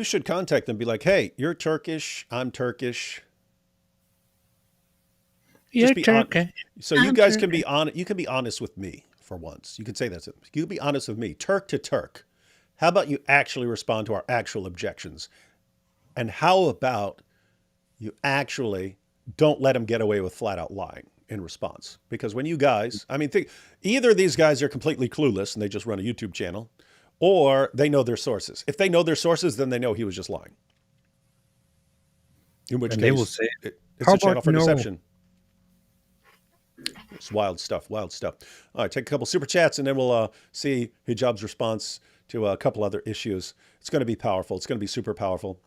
should contact them. Be like, hey, you're Turkish. I'm Turkish. You're Turkish. So you guys can be honest. You can be honest with me for once. You can say that. You can be honest with me, Turk to Turk. How about you actually respond to our actual objections? And how about you actually don't let them get away with flat out lying in response? Because when you guys, either these guys are completely clueless and they just run a YouTube channel, or they know their sources. If they know their sources, then they know he was just lying. In which case, they will say, it's a channel for deception. It's wild stuff. All right, take a couple super chats and then we'll see Hijab's response to a couple other issues. It's going to be powerful. It's going to be super powerful.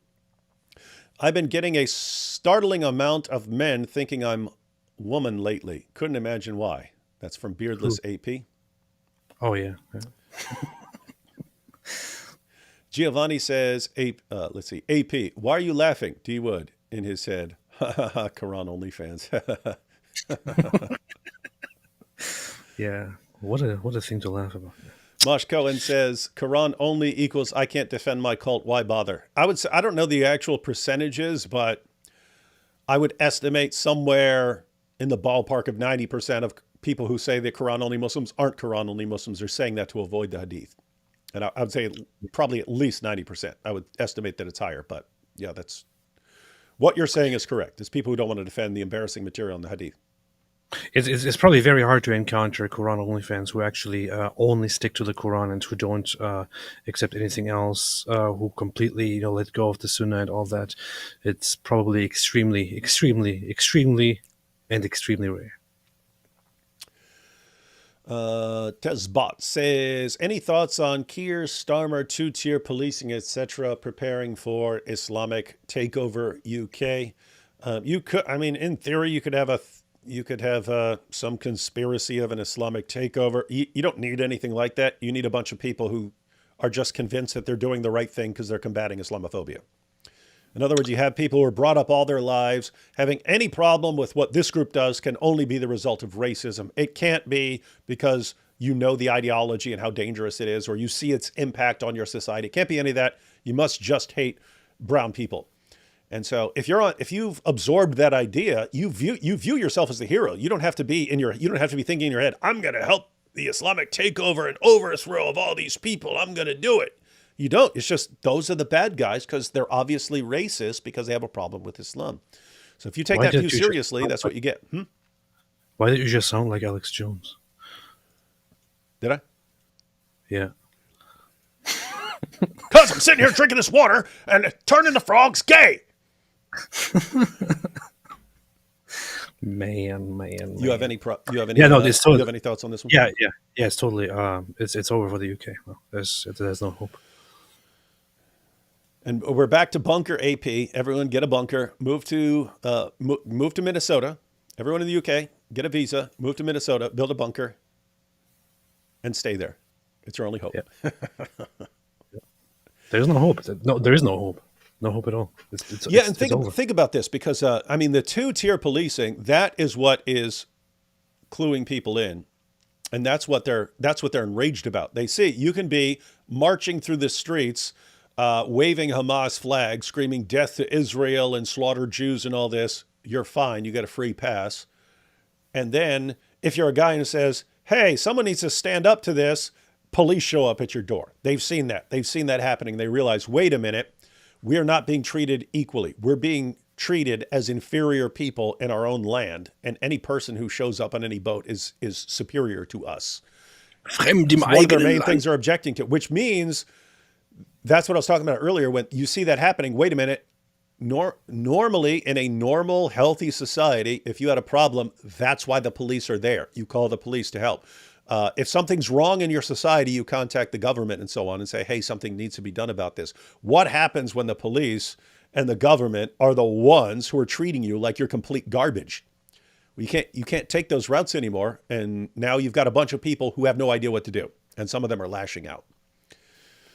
I've been getting a startling amount of men thinking I'm woman lately. Couldn't imagine why. That's from Beardless AP. Oh, yeah. Giovanni says, let's see, AP, why are you laughing? D Wood in his head. Quran only fans. Yeah. What a thing to laugh about. Mosh Cohen says, Quran only equals I can't defend my cult. Why bother? I would say, I don't know the actual percentages, but I would estimate somewhere in the ballpark of 90% of people who say that Quran only Muslims aren't Quran only Muslims. They're saying that to avoid the hadith. And I would say probably at least 90%. I would estimate that it's higher, but yeah, that's what you're saying is correct. It's people who don't want to defend the embarrassing material in the hadith. It's probably very hard to encounter Quran only fans who actually only stick to the Quran and who don't accept anything else, who completely let go of the Sunnah and all that. It's probably extremely, extremely, extremely, and extremely rare. Tezbot says, any thoughts on Keir Starmer two-tier policing, etc., preparing for Islamic takeover UK? You could, I mean, in theory, you could have some conspiracy of an Islamic takeover. You don't need anything like that. You need a bunch of people who are just convinced that they're doing the right thing because they're combating Islamophobia. In other words, you have people who are brought up all their lives having any problem with what this group does can only be the result of racism. It can't be because you know the ideology and how dangerous it is, or you see its impact on your society. It can't be any of that. You must just hate brown people. And so if you've absorbed that idea, you view yourself as the hero. You don't have to be thinking in your head, I'm going to help the Islamic takeover and overthrow of all these people. I'm going to do it. You don't. It's just those are the bad guys because they're obviously racist because they have a problem with Islam. So if you take that view seriously, that's what you get. Why did you just sound like Alex Jones? Did I? Yeah. Because I'm sitting here drinking this water and turning the frogs gay. Man. You have any thoughts on this one? Yeah, it's totally it's over for the UK. Well, there's no hope. And we're back to bunker AP. Everyone get a bunker. Move to Minnesota. Everyone in the UK get a visa. Move to Minnesota. Build a bunker, and stay there. It's your only hope. Yeah. There's no hope. No, there is no hope. No hope at all. And think about this because I mean the two-tier policing, that is what is cluing people in, and that's what they're enraged about. They see you can be marching through the streets, waving Hamas flags, screaming death to Israel and slaughter Jews and all this. You're fine. You get a free pass. And then if you're a guy who says, hey, someone needs to stand up to this, police show up at your door. They've seen that. They've seen that happening. They realize, wait a minute, we are not being treated equally. We're being treated as inferior people in our own land. And any person who shows up on any boat is superior to us. One of their main things they're objecting to, which means that's what I was talking about earlier. When you see that happening, wait a minute. Normally in a normal, healthy society, if you had a problem, that's why the police are there. You call the police to help. If something's wrong in your society, you contact the government and so on and say, hey, something needs to be done about this. What happens when the police and the government are the ones who are treating you like you're complete garbage? Well, you can't take those routes anymore. And now you've got a bunch of people who have no idea what to do. And some of them are lashing out.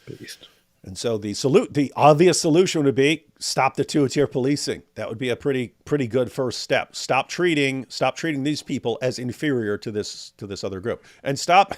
Beast. And so the obvious solution would be stop the two-tier policing. That would be a pretty good first step. Stop treating these people as inferior to this other group. And stop.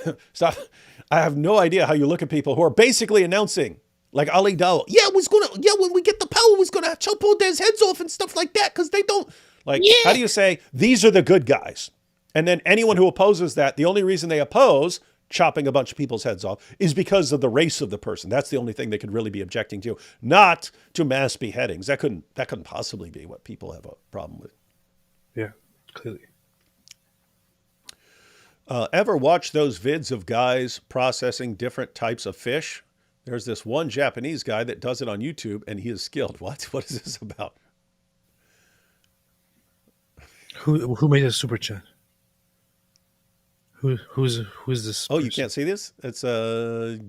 I have no idea how you look at people who are basically announcing, like Ali Dawah, when we get the power, we're gonna chop all their heads off and stuff like that because they don't How do you say these are the good guys? And then anyone who opposes that, the only reason they oppose chopping a bunch of people's heads off is because of the race of the person. That's the only thing they could really be objecting to, not to mass beheadings. That couldn't possibly be what people have a problem with. Yeah, clearly. Ever watch those vids of guys processing different types of fish? There's this one Japanese guy that does it on YouTube, and he is skilled. What is this about? Who made a super chat? Who's this? Oh, person? You can't see this? It's a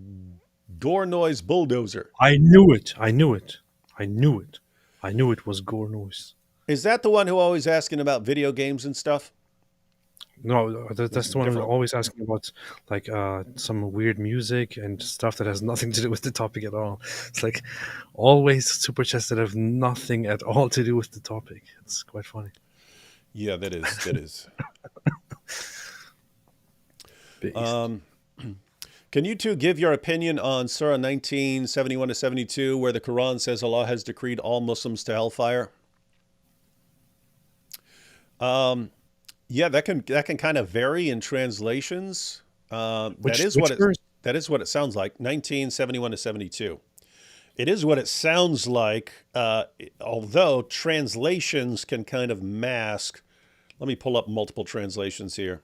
Gore Noise Bulldozer. I knew it. I knew it was Gore Noise. Is that the one who always asking about video games and stuff? No, that's the one who's always asking about like some weird music and stuff that has nothing to do with the topic at all. It's like always super chats that have nothing at all to do with the topic. It's quite funny. Yeah, that is. Based. Can you two give your opinion on Surah 19:71 to 72, where the Quran says Allah has decreed all Muslims to hellfire? Yeah, that can kind of vary in translations. Which verse? That is what it sounds like. 19:71 to 72. It is what it sounds like, although translations can kind of mask. Let me pull up multiple translations here.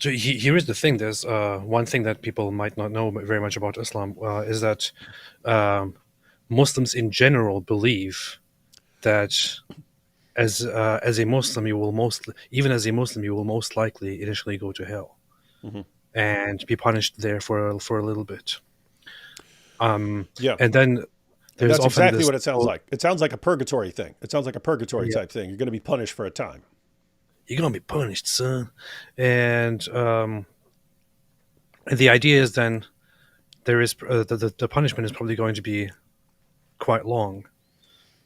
So here is the thing. There's one thing that people might not know very much about Islam is that Muslims in general believe that as a Muslim you will most likely initially go to hell and be punished there for a little bit. Yeah. And then there's That's often exactly this what it sounds like. It sounds like a purgatory thing. It sounds like a purgatory Yeah. type thing. You're going to be punished for a time. You're gonna be punished, son. And the idea is then there is the punishment is probably going to be quite long.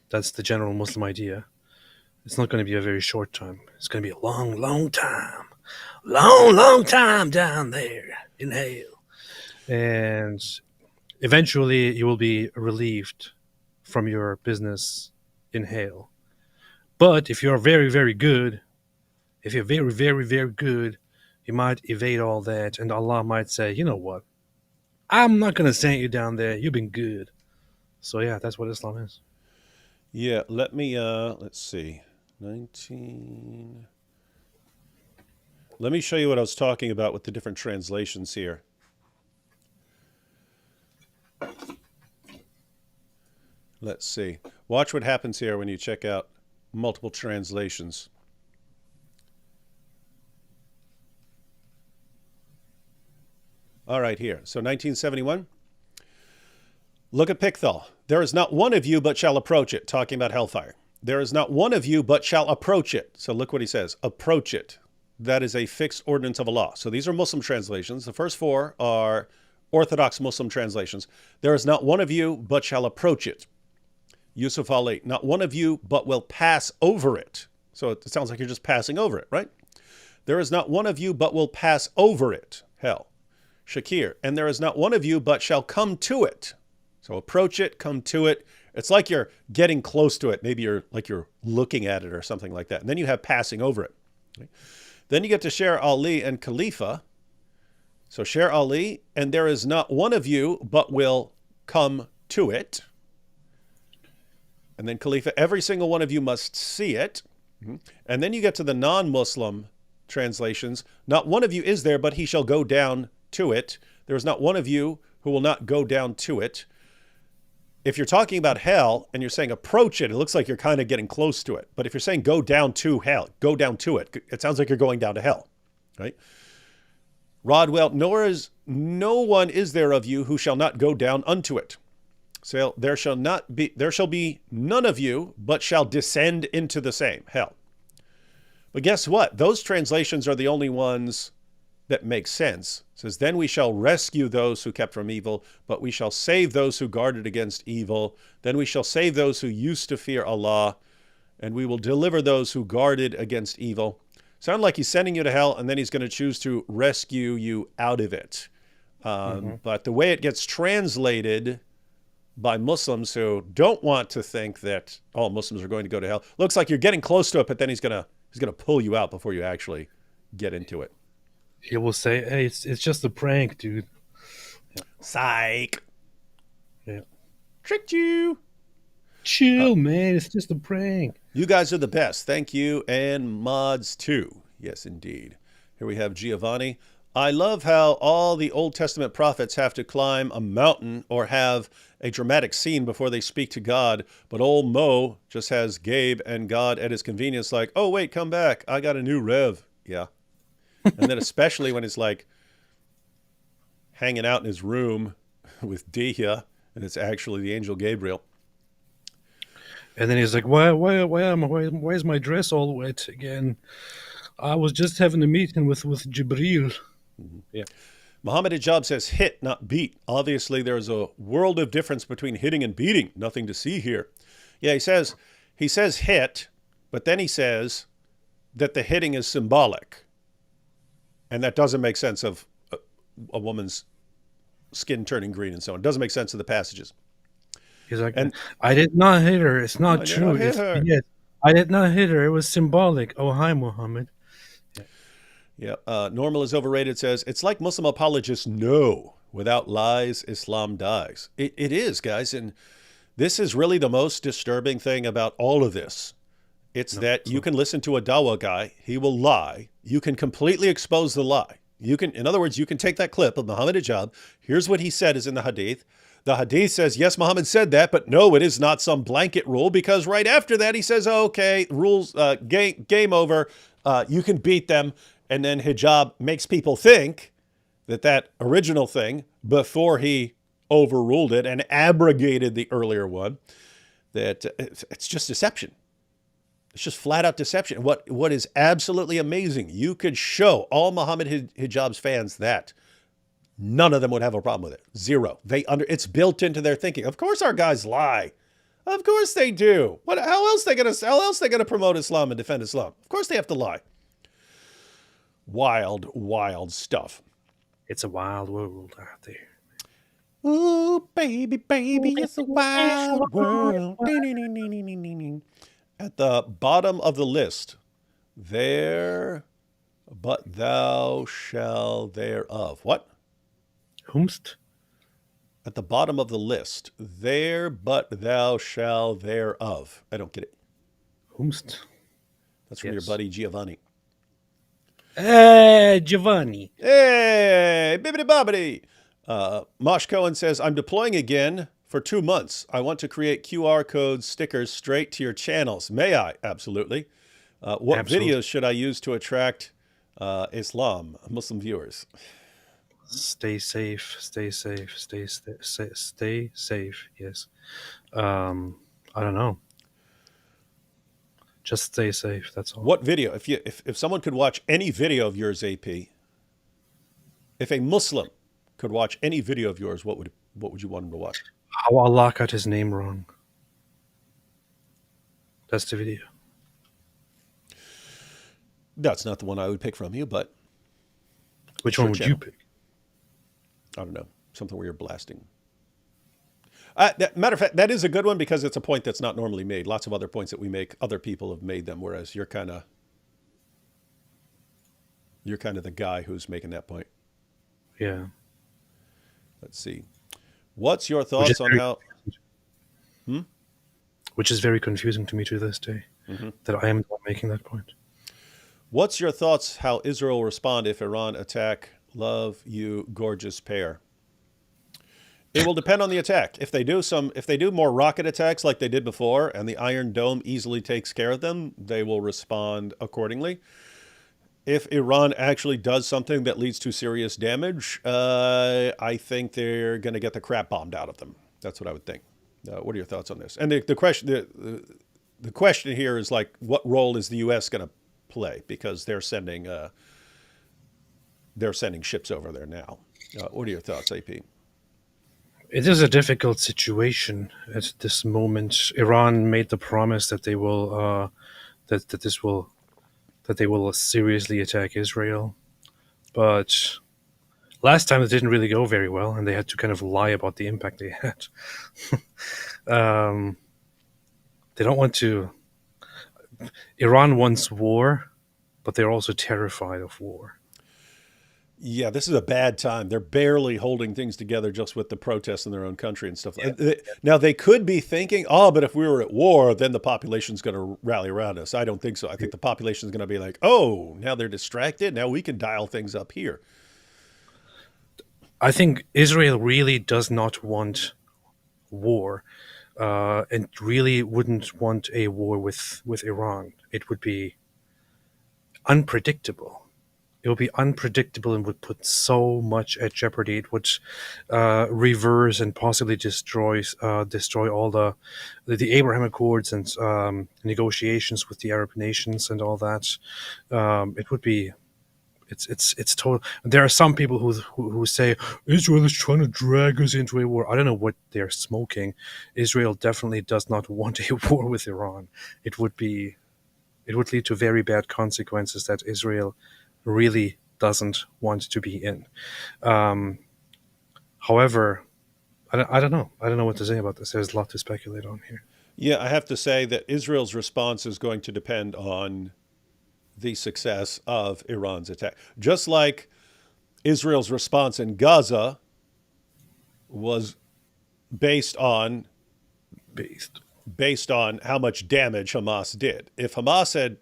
That's the general Muslim idea. It's not going to be a very short time. It's going to be a long time, long time down there in hell. And eventually, you will be relieved from your business in hell. But if you're very, very good, if you're very, very, very good, you might evade all that, and Allah might say, you know what? I'm not going to send you down there. You've been good. So yeah, that's what Islam is. Yeah, let me, let's see. 19. Let me show you what I was talking about with the different translations here. Let's see. Watch what happens here when you check out multiple translations. All right, here. So 1971. Look at Pickthall. There is not one of you but shall approach it. Talking about hellfire. There is not one of you but shall approach it. So look what he says. Approach it. That is a fixed ordinance of Allah. So these are Muslim translations. The first four are Orthodox Muslim translations. There is not one of you but shall approach it. Yusuf Ali. Not one of you but will pass over it. So it sounds like you're just passing over it, right? There is not one of you but will pass over it. Hell. Shakir. And there is not one of you but shall come to it. So approach it, come to it. It's like you're getting close to it. Maybe you're looking at it or something like that. And then you have passing over it. Okay. Then you get to Sher Ali and Khalifa. So Sher Ali, and there is not one of you but will come to it. And then Khalifa, every single one of you must see it. And then you get to the non-Muslim translations. Not one of you is there, but he shall go down to it. There is not one of you who will not go down to it. If you're talking about hell and you're saying approach it, it looks like you're kind of getting close to it. But if you're saying go down to hell, go down to it, it sounds like you're going down to hell, right? Rodwell, no one is there of you who shall not go down unto it. So there shall be none of you, but shall descend into the same, hell. But guess what? Those translations are the only ones that make sense. It says, then we shall rescue those who kept from evil, but we shall save those who guarded against evil. Then we shall save those who used to fear Allah, and we will deliver those who guarded against evil. Sound like he's sending you to hell, and then he's going to choose to rescue you out of it. But the way it gets translated by Muslims who don't want to think that all Muslims are going to go to hell, looks like you're getting close to it, but then he's gonna pull you out before you actually get into it. He will say, hey, it's just a prank, dude. Yeah. Psych. Yeah. Tricked you. Chill, man. It's just a prank. You guys are the best. Thank you. And mods too. Yes, indeed. Here we have Giovanni. I love how all the Old Testament prophets have to climb a mountain or have a dramatic scene before they speak to God. But old Mo just has Gabe and God at his convenience like, oh, wait, come back. I got a new rev. Yeah. And then especially when it's like hanging out in his room with Dihya, and it's actually the angel Gabriel. And then he's like, why is my dress all wet again? I was just having a meeting with Jibreel. Yeah. Mohammed Hijab says hit, not beat. Obviously, there's a world of difference between hitting and beating. Nothing to see here. Yeah, he says hit, but then he says that the hitting is symbolic. And that doesn't make sense of a woman's skin turning green and so on. It doesn't make sense of the passages. He's like, I did not hit her. It's not true. Yes, I did not hit her. It was symbolic. Oh, hi, Muhammad. Yeah. Normal is overrated says, it's like Muslim apologists know without lies, Islam dies. It is, guys. And this is really the most disturbing thing about all of this. It's that you can listen to a dawah guy. He will lie. You can completely expose the lie. In other words, you can take that clip of Mohammed Hijab. Here's what he said is in the hadith. The hadith says, yes, Muhammad said that, but no, it is not some blanket rule, because right after that, he says, oh, okay, rules, game over. You can beat them. And then Hijab makes people think that original thing, before he overruled it and abrogated the earlier one, that it's just deception. It's just flat out deception. What is absolutely amazing, you could show all Mohammed Hijab's fans that none of them would have a problem with it. Zero. It's built into their thinking. Of course our guys lie. Of course they do. How else they gonna promote Islam and defend Islam? Of course they have to lie. Wild, wild stuff. It's a wild world out there. Ooh, baby, it's a wild world. At the bottom of the list, there, but thou shall thereof. What? Whomst? At the bottom of the list, there, but thou shall thereof. I don't get it. Whomst? That's from your buddy Giovanni. Hey, Giovanni. Hey, bibbidi bobbidi. Mosh Cohen says, I'm deploying again for 2 months. I want to create QR code stickers straight to your channels. May I? Absolutely. What videos should I use to attract Muslim viewers? Stay safe. Stay safe. Stay safe. Yes. I don't know. Just stay safe. That's all. What video? If someone could watch any video of yours, AP, if a Muslim could watch any video of yours, what would you want him to watch? How Allah got his name wrong. That's the video. That's not the one I would pick from you, but which one would you pick? I don't know. Something where you're blasting. Matter of fact, that is a good one because it's a point that's not normally made. Lots of other points that we make, other people have made them, whereas you're kind of the guy who's making that point. Yeah. Let's see. What's your thoughts on how... Which is very confusing to me to this day, that I am not making that point. What's your thoughts how Israel will respond if Iran attack? Love you, gorgeous pair. It will depend on the attack. If they do more rocket attacks like they did before, and the Iron Dome easily takes care of them, they will respond accordingly. If Iran actually does something that leads to serious damage, I think they're going to get the crap bombed out of them. That's what I would think. What are your thoughts on this? And the question here is like, what role is the U.S. going to play? Because they're sending ships over there now. What are your thoughts, AP? It is a difficult situation at this moment. Iran made the promise that they will that they will seriously attack Israel, but last time it didn't really go very well, and they had to kind of lie about the impact they had. They don't want to. Iran wants war, but they're also terrified of war. Yeah, this is a bad time. They're barely holding things together just with the protests in their own country and stuff. Yeah. Now, they could be thinking, but if we were at war, then the population's going to rally around us. I don't think so. I think the population's going to be like, now they're distracted. Now we can dial things up here. I think Israel really does not want war and really wouldn't want a war with Iran. It would be unpredictable. It would be unpredictable and would put so much at jeopardy. It would reverse and possibly destroy all the Abraham Accords and negotiations with the Arab nations and all that. It would be It's total. There are some people who say Israel is trying to drag us into a war. I don't know what they're smoking. Israel definitely does not want a war with Iran. It would lead to very bad consequences that Israel really doesn't want to be in. However, I don't know. I don't know what to say about this. There's a lot to speculate on here. Yeah, I have to say that Israel's response is going to depend on the success of Iran's attack. Just like Israel's response in Gaza was based on how much damage Hamas did. If Hamas had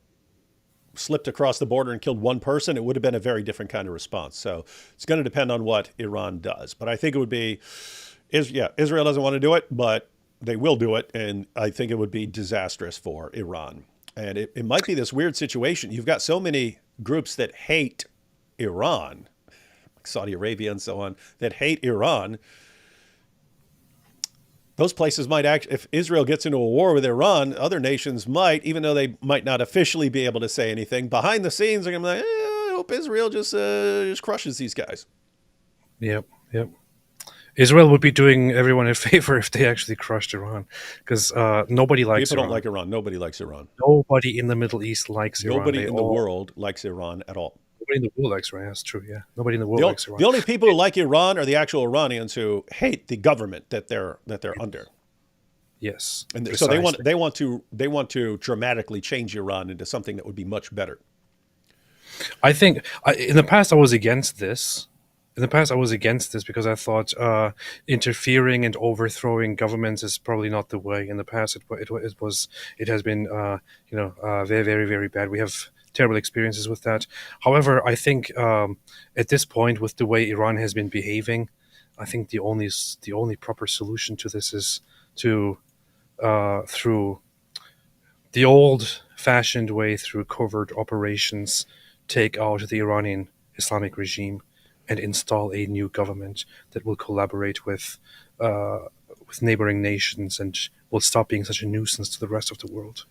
slipped across the border and killed one person, it would have been a very different kind of response. So it's going to depend on what Iran does. But I think it would be, Israel doesn't want to do it, but they will do it. And I think it would be disastrous for Iran. And it might be this weird situation. You've got so many groups that hate Iran, like Saudi Arabia and so on, that hate Iran. Those places might act, if Israel gets into a war with Iran, other nations might, even though they might not officially be able to say anything, behind the scenes, they're going to be like, I hope Israel just crushes these guys. Yep. Israel would be doing everyone a favor if they actually crushed Iran, because nobody likes People Iran. don't like Iran. Nobody likes Iran. Nobody in the Middle East likes Iran. Nobody in the world likes Iran at all. Nobody in the world likes Iran. That's true. Yeah, nobody in the world likes Iran. The only people who like Iran are the actual Iranians who hate the government that they're under. Yes, and precisely. so they want to dramatically change Iran into something that would be much better. I think in the past I was against this. Because I thought interfering and overthrowing governments is probably not the way. In the past, it has been very, very, very bad. We have terrible experiences with that. However, I think at this point, with the way Iran has been behaving, I think the only proper solution to this is to through the old-fashioned way, through covert operations, take out the Iranian Islamic regime and install a new government that will collaborate with neighboring nations and will stop being such a nuisance to the rest of the world.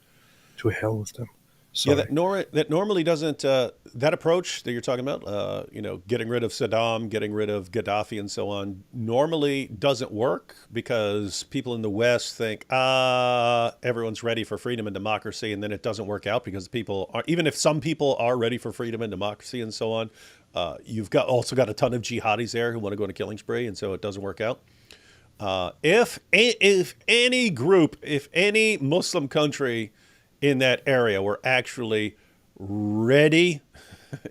To hell with them. Sorry. Yeah, that normally doesn't, that approach that you're talking about, getting rid of Saddam, getting rid of Gaddafi and so on, normally doesn't work because people in the West think, everyone's ready for freedom and democracy, and then it doesn't work out because people are, even if some people are ready for freedom and democracy and so on, you've also got a ton of jihadis there who want to go on a killing spree, and so it doesn't work out. If any Muslim country in that area were actually ready,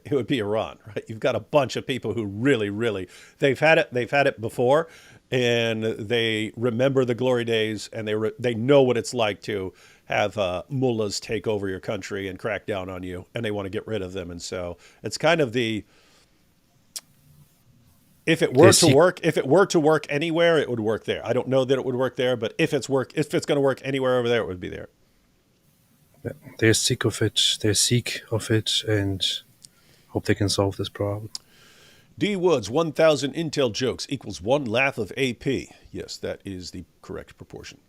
it would be Iran, right? You've got a bunch of people who really, they've had it before, and they remember the glory days, and they know what it's like to have mullahs take over your country and crack down on you, and they want to get rid of them. And so it's kind of if it were to work anywhere, it would work there. I don't know that it would work there, but if it's going to work anywhere over there, it would be there. They're sick of it, and hope they can solve this problem. D. Woods, 1,000 intel jokes equals one laugh of AP. Yes, that is the correct proportion.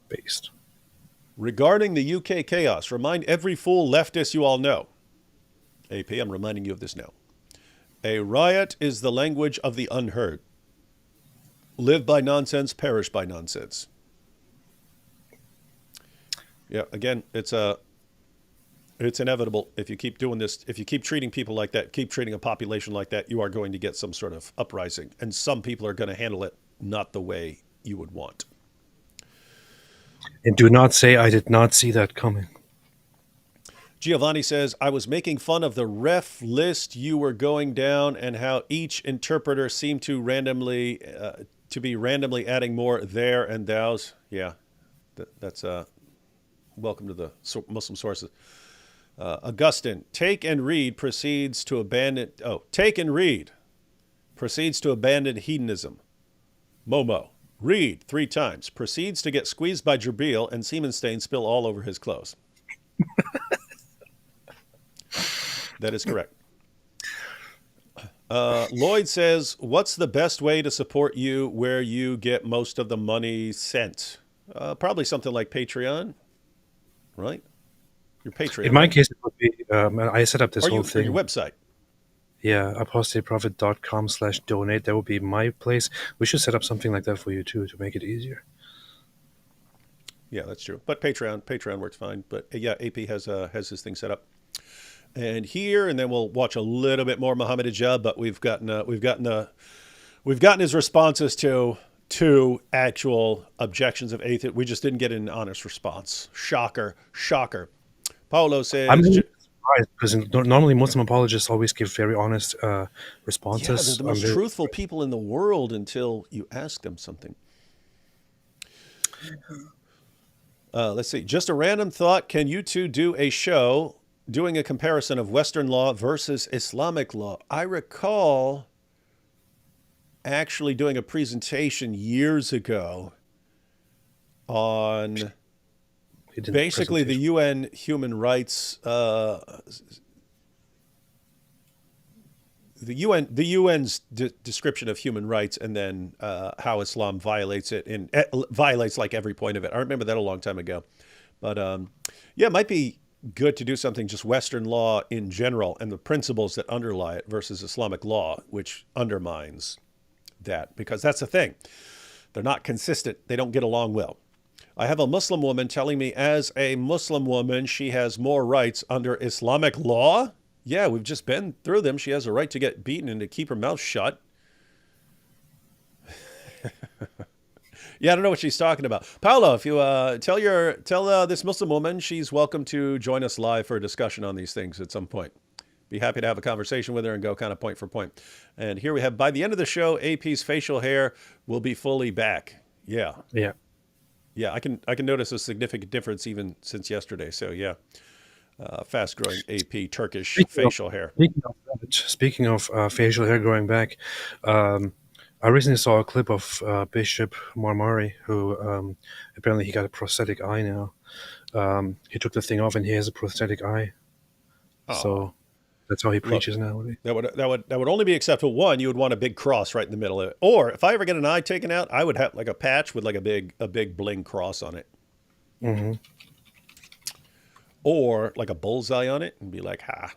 Based. Regarding the UK chaos, remind every fool leftist you all know. AP, I'm reminding you of this now. A riot is the language of the unheard. Live by nonsense, perish by nonsense. Yeah, again, it's inevitable. If you keep doing this, if you keep treating people like that, keep treating a population like that, you are going to get some sort of uprising. And some people are going to handle it not the way you would want. And do not say, I did not see that coming. Giovanni says, I was making fun of the ref list you were going down and how each interpreter seemed to be randomly adding more there and thous. Yeah, that's welcome to the Muslim sources. Augustine, take and read proceeds to abandon hedonism. Momo, read 3 times, proceeds to get squeezed by Jabril and semen stains spill all over his clothes. That is correct. Lloyd says, what's the best way to support you where you get most of the money sent? Probably something like Patreon, right? Your Patreon. In my right? case, it would be I set up this Or whole your thing. website. Yeah, apostateprophet.com/donate. That would be my place. We should set up something like that for you too to make it easier. Yeah, that's true. But Patreon works fine. But yeah, AP has his thing set up. And here, and then we'll watch a little bit more Mohammed Hijab. But we've gotten his responses to two actual objections of atheism. We just didn't get an honest response. Shocker. Paolo says, I'm really surprised because normally Muslim apologists always give very honest responses. yeah, they're the most truthful people in the world until you ask them something. Let's see. Just a random thought. Can you two do a show doing a comparison of Western law versus Islamic law? I recall actually doing a presentation years ago on basically the UN human rights, the UN's description of human rights, and then how Islam violates it, and violates like every point of it. I remember that a long time ago, but yeah, it might be good to do something just Western law in general and the principles that underlie it versus Islamic law, which undermines that, because that's the thing. They're not consistent. They don't get along well. I have a Muslim woman telling me as a Muslim woman, she has more rights under Islamic law. Yeah, we've just been through them. She has a right to get beaten and to keep her mouth shut. Yeah, I don't know what she's talking about. Paolo, if you tell this Muslim woman she's welcome to join us live for a discussion on these things at some point. Be happy to have a conversation with her and go kind of point for point. And here we have, by the end of the show, AP's facial hair will be fully back. Yeah. I can notice a significant difference even since yesterday. So yeah, fast-growing AP Turkish facial hair. Speaking of facial hair growing back, I recently saw a clip of Bishop Marmari, who apparently he got a prosthetic eye now. He took the thing off and he has a prosthetic eye. So that's how he preaches nowadays. That would only be acceptable. One, you would want a big cross right in the middle of it. Or if I ever get an eye taken out, I would have like a patch with like a big bling cross on it. Mm-hmm. Or like a bullseye on it and be like, I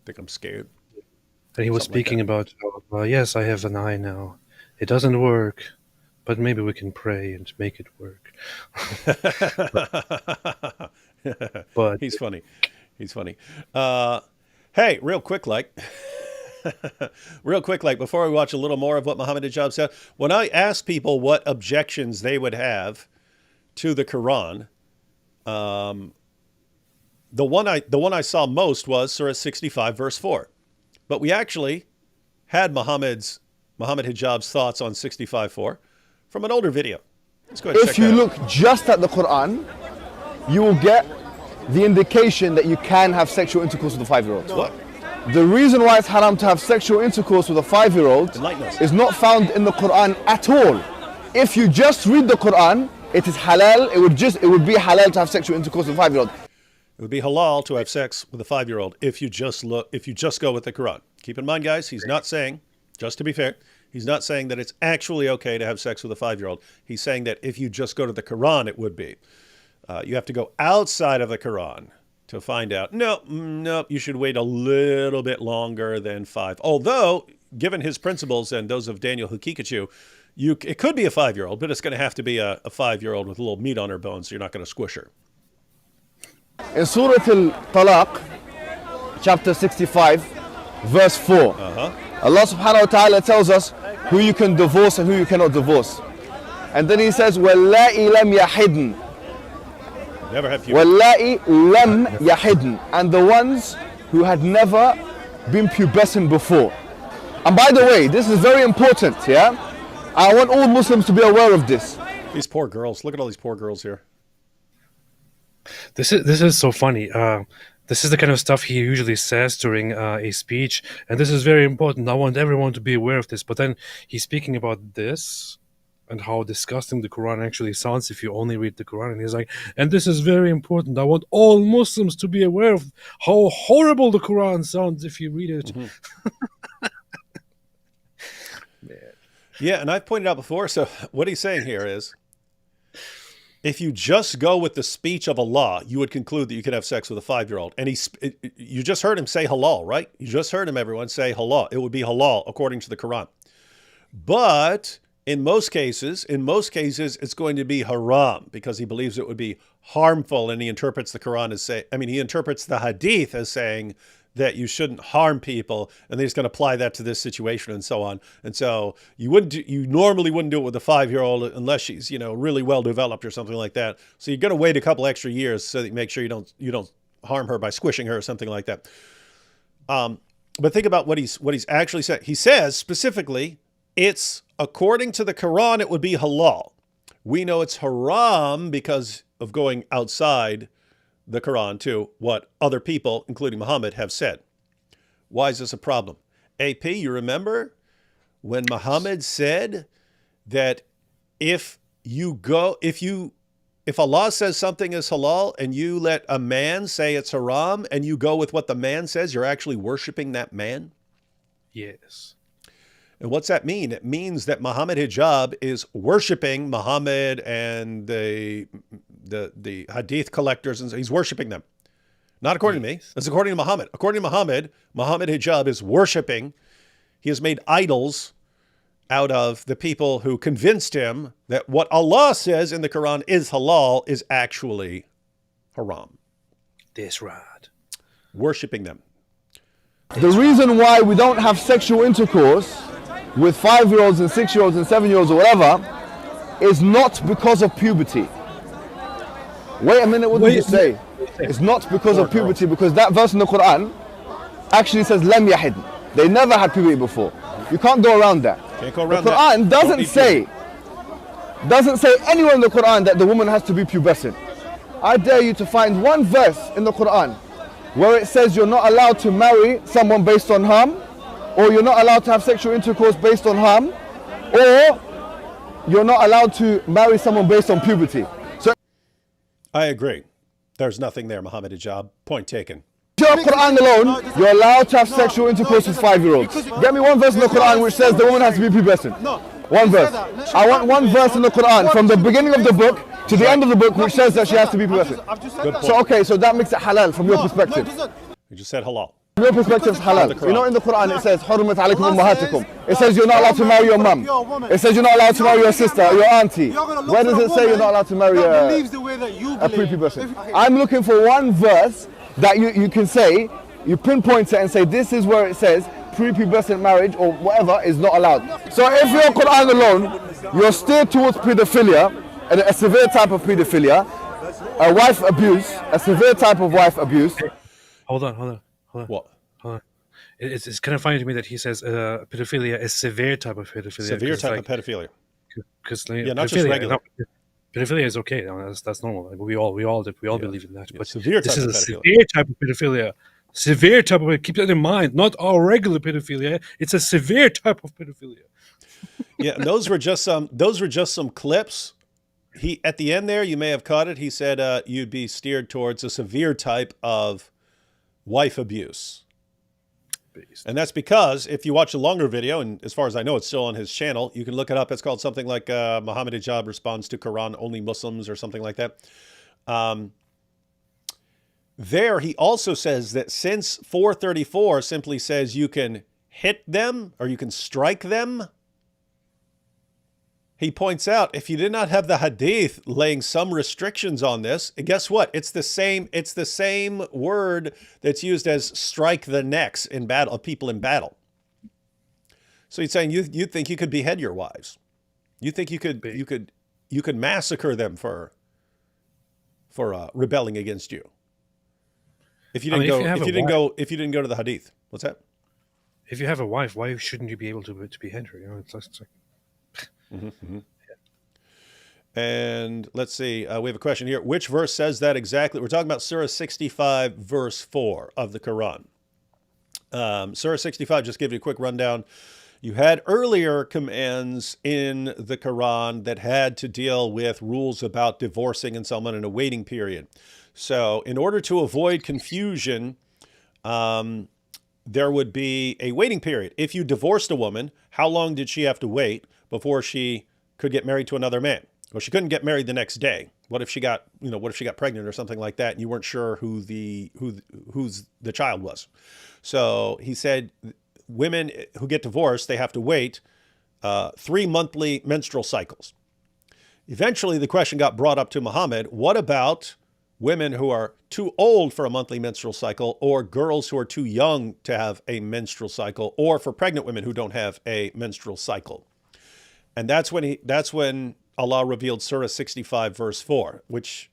think I'm scared. And he was speaking about, yes, I have an eye now. It doesn't work, but maybe we can pray and make it work. But he's funny. Hey, real quick, before we watch a little more of what Mohammed Hijab said, when I asked people what objections they would have to the Quran, the one I saw most was Surah 65, verse 4. But we actually had Mohammed Hijab's thoughts on 65:4 from an older video. Let's go ahead and check that out. If you look just at the Quran, you will get the indication that you can have sexual intercourse with a 5-year-old. What? The reason why it's haram to have sexual intercourse with a 5-year-old is not found in the Quran at all. If you just read the Quran, it is halal. It would be halal to have sexual intercourse with a 5-year-old. It would be halal to have sex with a 5-year-old if you just go with the Quran. Keep in mind, guys, he's not saying, just to be fair, he's not saying that it's actually okay to have sex with a 5-year-old. He's saying that if you just go to the Quran, it would be. You have to go outside of the Quran to find out. No, you should wait a little bit longer than 5. Although, given his principles and those of Daniel Hukikachu, it could be a 5-year-old, but it's going to have to be a 5-year-old with a little meat on her bones, so you're not going to squish her. In Surah Al-Talaq, chapter 65, verse 4, Allah subhanahu wa ta'ala tells us who you can divorce and who you cannot divorce. And then he says, وَاللَّائِ لَمْ يَحِدْنَ. Never have puberty. وَاللَّائِ لَمْ يَحِدْنَ. And the ones who had never been pubescent before. And by the way, this is very important, yeah? I want all Muslims to be aware of this. These poor girls. Look at all these poor girls here. This is so funny. This is the kind of stuff he usually says during a speech, and this is very important. I want everyone to be aware of this. But then he's speaking about this and how disgusting the Quran actually sounds if you only read the Quran. And he's like, and this is very important. I want all Muslims to be aware of how horrible the Quran sounds if you read it. Mm-hmm. Yeah, and I've pointed out before, so what he's saying here is, If you just go with the speech of Allah, you would conclude that you could have sex with a 5-year-old. And you just heard him say halal, right? You just heard him, everyone, say halal. It would be halal according to the Quran. But in most cases, it's going to be haram because he believes it would be harmful, and he interprets the Quran as he interprets the Hadith as saying that you shouldn't harm people, and he's going to apply that to this situation and so on. And so you normally wouldn't do it with a 5-year-old unless she's, really well developed or something like that. So you're going to wait a couple extra years so that you make sure you don't harm her by squishing her or something like that. But think about what he's actually said. He says specifically, it's according to the Quran, it would be halal. We know it's haram because of going outside the Quran to what other people, including Muhammad, have said. Why is this a problem? AP, you remember when Muhammad said that if Allah says something is halal and you let a man say it's haram and you go with what the man says, you're actually worshiping that man? Yes. And what's that mean? It means that Muhammad Hijab is worshiping Muhammad and the Hadith collectors, and he's worshiping them. Not according to me. That's according to Muhammad. According to Muhammad, Muhammad Hijab is worshiping. He has made idols out of the people who convinced him that what Allah says in the Quran is halal is actually haram. That's right. Worshiping them. The reason why we don't have sexual intercourse with 5-year-olds and 6-year-olds and 7-year-olds or whatever is not because of puberty. Wait a minute, what did you say? It's not because of puberty, because that verse in the Quran actually says lam yahid. They never had puberty before. You can't go around that. Can't go around the Quran that. doesn't say anywhere in the Quran that the woman has to be pubescent. I dare you to find one verse in the Quran where it says you're not allowed to marry someone based on harm, or you're not allowed to have sexual intercourse based on harm, or you're not allowed to marry someone based on puberty. So I agree. There's nothing there, Muhammad Hijab. Point taken. your Quran alone, you're allowed to have sexual intercourse with 5-year-olds. Get me one verse in the Quran which says the woman has to be pubescent. One verse. I want one verse in the Quran from the beginning of the book to the end of the book which says that she has to be pubescent. So that makes it halal from your perspective. You just said halal. From your perspective, it's halal. You know in the Quran it says حُرِّمَتْ عَلَيْكُمْ أُمَّهَاتُكُمْ. It says you're not allowed to marry your mum. It says you're not allowed to marry your sister, your auntie. Where does it say you're not allowed to marry a prepubescent? I'm looking for one verse that you can say, you pinpoint it and say this is where it says prepubescent marriage or whatever is not allowed. So if your Quran alone, you're steered towards pedophilia, and a severe type of pedophilia, a wife abuse, a severe type of wife abuse. Hold on. What? Hold on. It's kind of funny to me that he says pedophilia is severe type of pedophilia. Severe type of pedophilia. Because not just regular. Pedophilia is okay. That's normal. Like, we all believe in that. But severe this type is of a pedophilia. severe type of pedophilia. Severe type of. Keep that in mind. Not all regular pedophilia. It's a severe type of pedophilia. Yeah, and those were just some clips. He at the end there, you may have caught it. He said you'd be steered towards a severe type of wife abuse. And that's because if you watch a longer video, and as far as I know, it's still on his channel, you can look it up. It's called something like Muhammad Hijab responds to Quran only Muslims or something like that. There, he also says that since 434 simply says you can hit them or you can strike them, he points out if you did not have the Hadith laying some restrictions on this, and guess what? It's the same word that's used as strike the necks in battle of people in battle. So he's saying you think you could behead your wives. You think you could massacre them for rebelling against you. If you didn't go to the Hadith. What's that? If you have a wife, why shouldn't you be able to behead her? It's like Mm-hmm. And let's see, we have a question here. Which verse says that exactly? We're talking about Surah 65, verse 4 of the Quran. Surah 65, just give you a quick rundown. You had earlier commands in the Quran that had to deal with rules about divorcing and someone in a waiting period. So in order to avoid confusion, there would be a waiting period. If you divorced a woman, how long did she have to wait before she could get married to another man? Well, she couldn't get married the next day What if she got, what if she got pregnant or something like that, and you weren't sure who's the child was? So he said, women who get divorced, they have to wait 3 monthly menstrual cycles. Eventually, the question got brought up to Muhammad, what about women who are too old for a monthly menstrual cycle, or girls who are too young to have a menstrual cycle, or for pregnant women who don't have a menstrual cycle? And that's when Allah revealed Surah 65, verse 4, which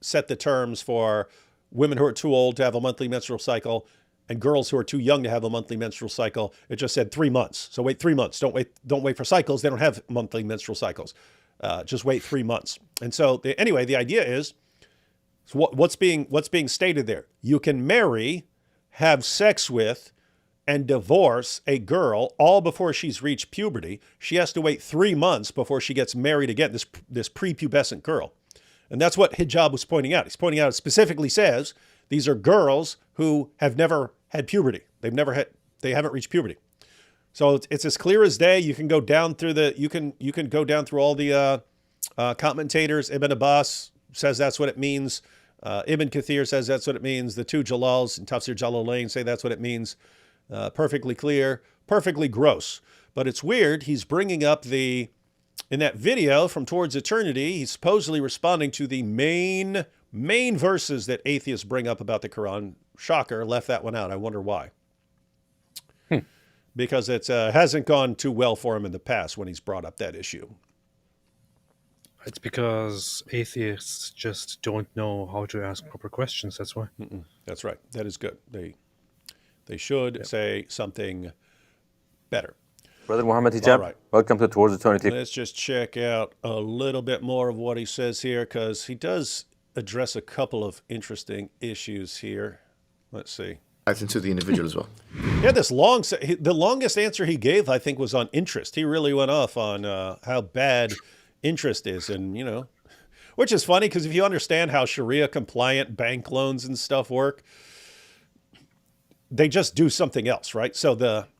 set the terms for women who are too old to have a monthly menstrual cycle and girls who are too young to have a monthly menstrual cycle. It just said 3 months. So wait 3 months. Don't wait for cycles. They don't have monthly menstrual cycles. Just wait 3 months. And so anyway, the idea is, what's being stated there? You can marry, have sex with, and divorce a girl all before she's reached puberty. She has to wait 3 months before she gets married again, this prepubescent girl. And that's what Hijab was pointing out. He's pointing out, it specifically says, these are girls who have never had puberty. They haven't reached puberty. So it's as clear as day. You can go down through you can go down through all the commentators. Ibn Abbas says that's what it means. Ibn Kathir says that's what it means. The two Jalals and Tafsir Jalalain say that's what it means. Perfectly clear, perfectly gross. But it's weird. He's bringing up in that video from Towards Eternity, he's supposedly responding to the main verses that atheists bring up about the Quran. Shocker, left that one out. I wonder why. Because it hasn't gone too well for him in the past when he's brought up that issue. It's because atheists just don't know how to ask proper questions. That's why. That's right. That is good. They should say something better. Brother Mohammed Hijab, right. Welcome to Towards Eternity. Let's just check out a little bit more of what he says here, because he does address a couple of interesting issues here. Let's see. Into the individual as well. He had this the longest answer he gave, I think, was on interest. He really went off on how bad interest is, and which is funny because if you understand how Sharia compliant bank loans and stuff work, they just do something else, right? So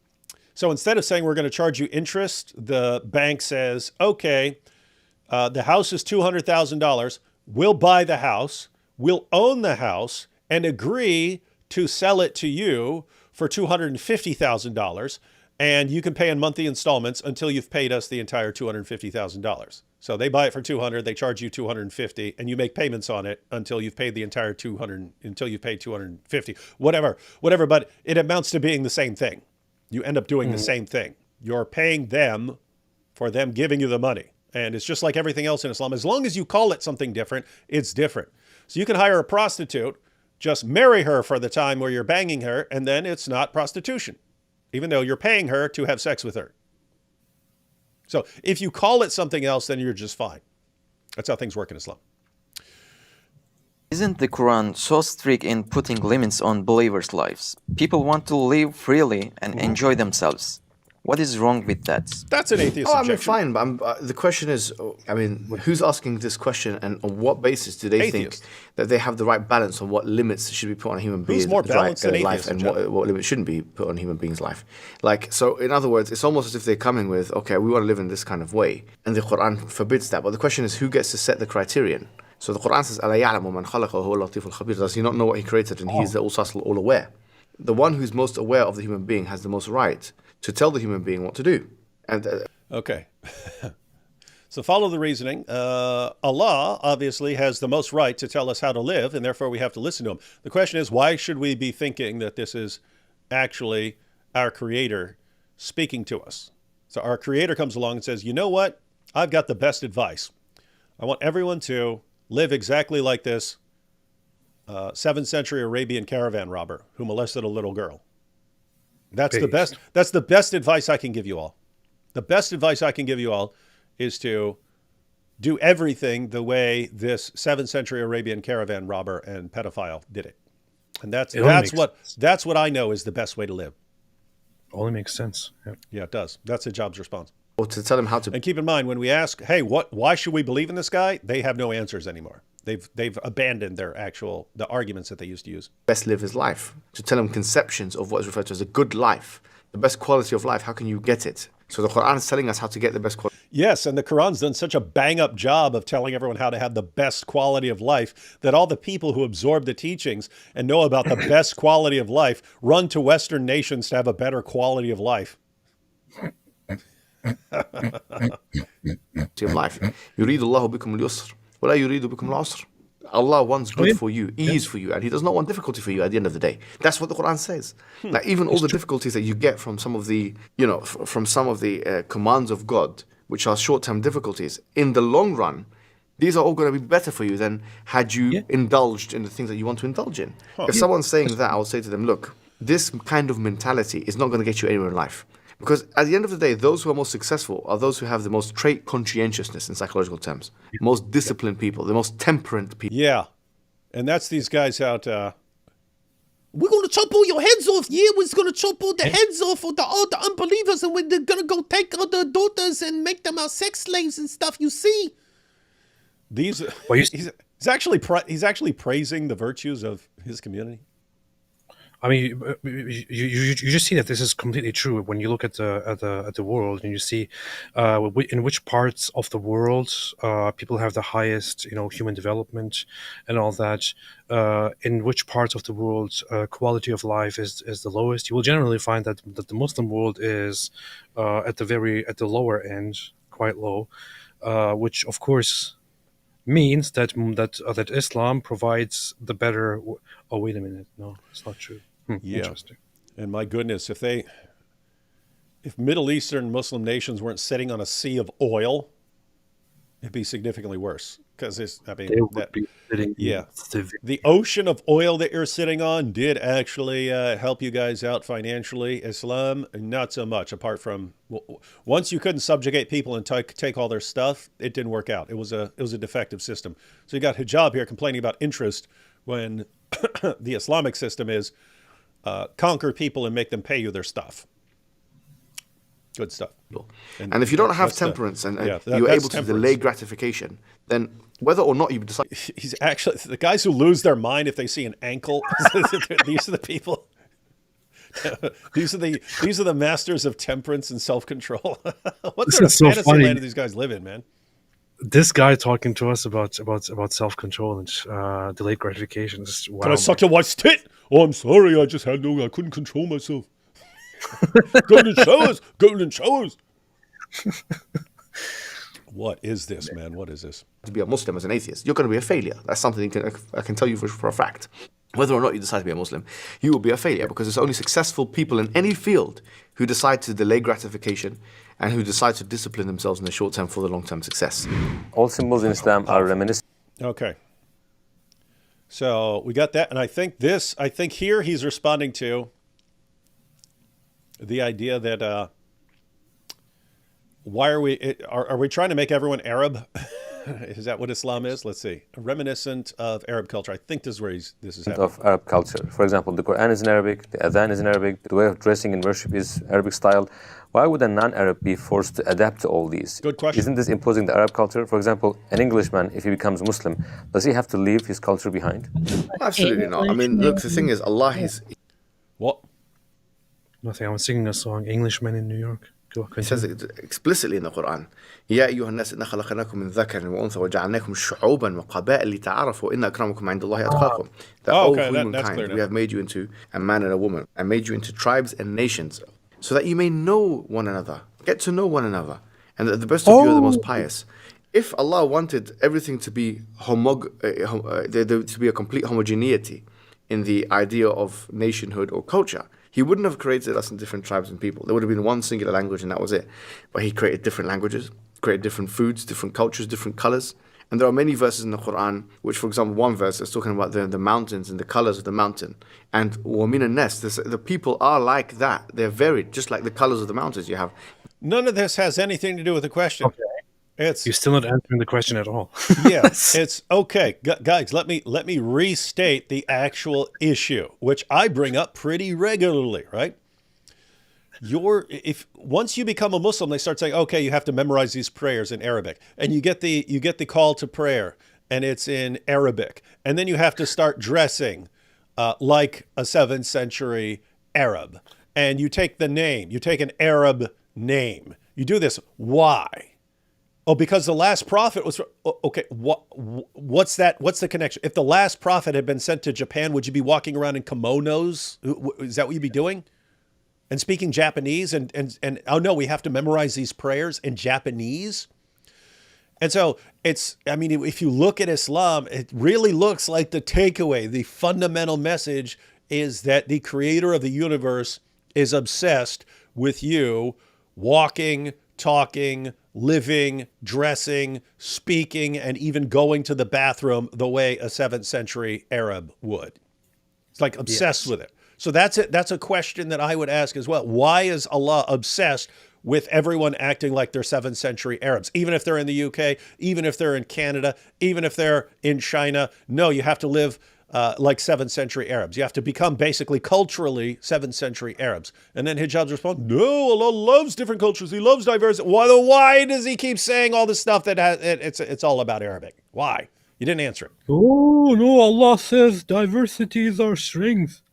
instead of saying we're going to charge you interest, the bank says, okay, the house is $200,000. We'll buy the house, we'll own the house, and agree to sell it to you for $250,000, and you can pay in monthly installments until you've paid us the entire $250,000. So they buy it for $200,000, they charge you $250,000, and you make payments on it until you've paid the entire $200,000, until you've paid $250,000, whatever. But it amounts to being the same thing. You end up doing the same thing. You're paying them for them giving you the money, and it's just like everything else in Islam. As long as you call it something different, it's different. So you can hire a prostitute. Just marry her for the time where you're banging her, and then it's not prostitution, even though you're paying her to have sex with her. So if you call it something else, then you're just fine. That's how things work in Islam. Isn't the Quran so strict in putting limits on believers' lives? People want to live freely and enjoy themselves. What is wrong with that? That's an atheist I mean, objection. fine, but the question is, who's asking this question, and on what basis do they think that they have the right balance on what limits should be put on a human being's life and what limits shouldn't be put on a human being's life? So in other words, it's almost as if they're coming with, okay, we want to live in this kind of way, and the Quran forbids that. But the question is, who gets to set the criterion? So the Quran says, أَلَا يَعْلَمُ مَنْ خَلَقَ وَهُوَ اللَّطِيفُ الْخَبِيرُ. Does he not know what he created, and he is the all aware? The one who's most aware of the human being has the most right to tell the human being what to do. And okay. So follow the reasoning. Allah obviously has the most right to tell us how to live, and therefore we have to listen to him. The question is, why should we be thinking that this is actually our Creator speaking to us? So our Creator comes along and says, you know what? I've got the best advice. I want everyone to live exactly like this 7th century Arabian caravan robber who molested a little girl. That's the best. That's the best advice I can give you all. The best advice I can give you all is to do everything the way this 7th century Arabian caravan robber and pedophile did it. And that's what I know is the best way to live. Only makes sense. Yeah, it does. That's Hijab's response. or to tell them how to. And keep in mind, when we ask, hey, why should we believe in this guy? They have no answers anymore. They've abandoned the arguments that they used to use. Best live his life. To tell him conceptions of what is referred to as a good life, the best quality of life. How can you get it? So the Quran is telling us how to get the best quality. Yes, and the Quran's done such a bang-up job of telling everyone how to have the best quality of life that all the people who absorb the teachings and know about the best quality of life run to Western nations to have a better quality of life. Of life. يريد الله بكم اليسر ولا يريد بكم العسر. Allah wants good for you, ease for you, and He does not want difficulty for you at the end of the day. That's what the Quran says. Like even all the difficulties that you get from some of the, from some of the commands of God, which are short-term difficulties, in the long run, these are all going to be better for you than had you indulged in the things that you want to indulge in. If someone's saying that, I would say to them, look, this kind of mentality is not going to get you anywhere in life. Because at the end of the day, those who are most successful are those who have the most trait conscientiousness in psychological terms, most disciplined people, the most temperate people. Yeah. And that's these guys out, we're going to chop all your heads off. Yeah, we're going to chop all the heads off of all the unbelievers, and we're going to go take all the daughters and make them our sex slaves and stuff, you see. He's actually praising the virtues of his community. I mean, you just see that this is completely true when you look at the world, and you see in which parts of the world people have the highest, human development and all that. In which parts of the world quality of life is the lowest. You will generally find that the Muslim world is at the lower end, quite low, which of course means that Islam provides the better. Oh, wait a minute! No, it's not true. Yeah. Interesting. And my goodness, if Middle Eastern Muslim nations weren't sitting on a sea of oil, it'd be significantly worse. Because the ocean of oil that you're sitting on did actually help you guys out financially. Islam, not so much. Apart from once you couldn't subjugate people and take all their stuff, it didn't work out. It was a defective system. So you got Hijab here complaining about interest when the Islamic system is conquer people and make them pay you their stuff. Good stuff. And if you don't have temperance and you're able to delay gratification, then whether or not you decide... He's actually... The guys who lose their mind if they see an ankle, these are the people... These are the masters of temperance and self-control. What sort of fantasy land do these guys live in, man? This guy talking to us about self-control and delayed gratification. Wow, can I suck your wife's tit? Oh, I'm sorry. I couldn't control myself. Golden showers. What is this, man? What is this? To be a Muslim as an atheist, you're going to be a failure. That's something I can tell you for a fact. Whether or not you decide to be a Muslim, you will be a failure, because it's only successful people in any field who decide to delay gratification and who decide to discipline themselves in the short term for the long-term success. All symbols in Islam are reminiscent. Okay. So we got that, and I think here he's responding to the idea that why are we trying to make everyone Arab? Is that what Islam is? Let's see. Reminiscent of Arab culture. I think this is where this is happening. Of Arab culture. For example, the Quran is in Arabic, the Adhan is in Arabic, the way of dressing in worship is Arabic style. Why would a non-Arab be forced to adapt to all these? Good question. Isn't this imposing the Arab culture? For example, an Englishman, if he becomes Muslim, does he have to leave his culture behind? Absolutely not. I mean, look, the thing is, Allah is... What? Nothing. I was singing a song, Englishman in New York. It says it explicitly in the Quran. يا أيها الناس إنا خلقناكم من ذكر وأنثى وجعلناكم شعوبا وقبائل لتعارفوا إن أكرمكم عند الله أتقاكم. That all humankind, we have made you into a man and a woman, and made you into tribes and nations, so that you may know one another, get to know one another, and that the best of you are the most pious. If Allah wanted everything to be to be a complete homogeneity in the idea of nationhood or culture, He wouldn't have created us in different tribes and people. There would have been one singular language and that was it. But He created different languages, created different foods, different cultures, different colors. And there are many verses in the Quran, which, for example, one verse is talking about the mountains and the colors of the mountain. And وَمِنَ النَّاسِ, the people are like that. They're varied, just like the colors of the mountains you have. None of this has anything to do with the question. Okay. You're still not answering the question at all. Yeah, it's okay. Guys, let me restate the actual issue, which I bring up pretty regularly, right? Once you become a Muslim, they start saying, okay, you have to memorize these prayers in Arabic, and you get the call to prayer, and it's in Arabic, and then you have to start dressing like a 7th century Arab, and you take an Arab name. You do this. Why? Oh, because the last prophet was okay. What's that? What's the connection? If the last prophet had been sent to Japan, would you be walking around in kimonos? Is that what you'd be doing? And speaking Japanese? And oh no, we have to memorize these prayers in Japanese. And so I mean, if you look at Islam, it really looks like the takeaway, the fundamental message is that the creator of the universe is obsessed with you walking, talking, living, dressing, speaking, and even going to the bathroom the way a 7th century Arab would. It's like obsessed with it. So that's it. That's a question that I would ask as well. Why is Allah obsessed with everyone acting like they're 7th century Arabs? Even if they're in the UK, even if they're in Canada, even if they're in China. No, you have to live like 7th century Arabs. You have to become basically culturally 7th century Arabs. And then Hijab's response, no, Allah loves different cultures. He loves diversity. Why does he keep saying all this stuff that it's all about Arabic? Why? You didn't answer it. Oh, no, Allah says diversity is our strength.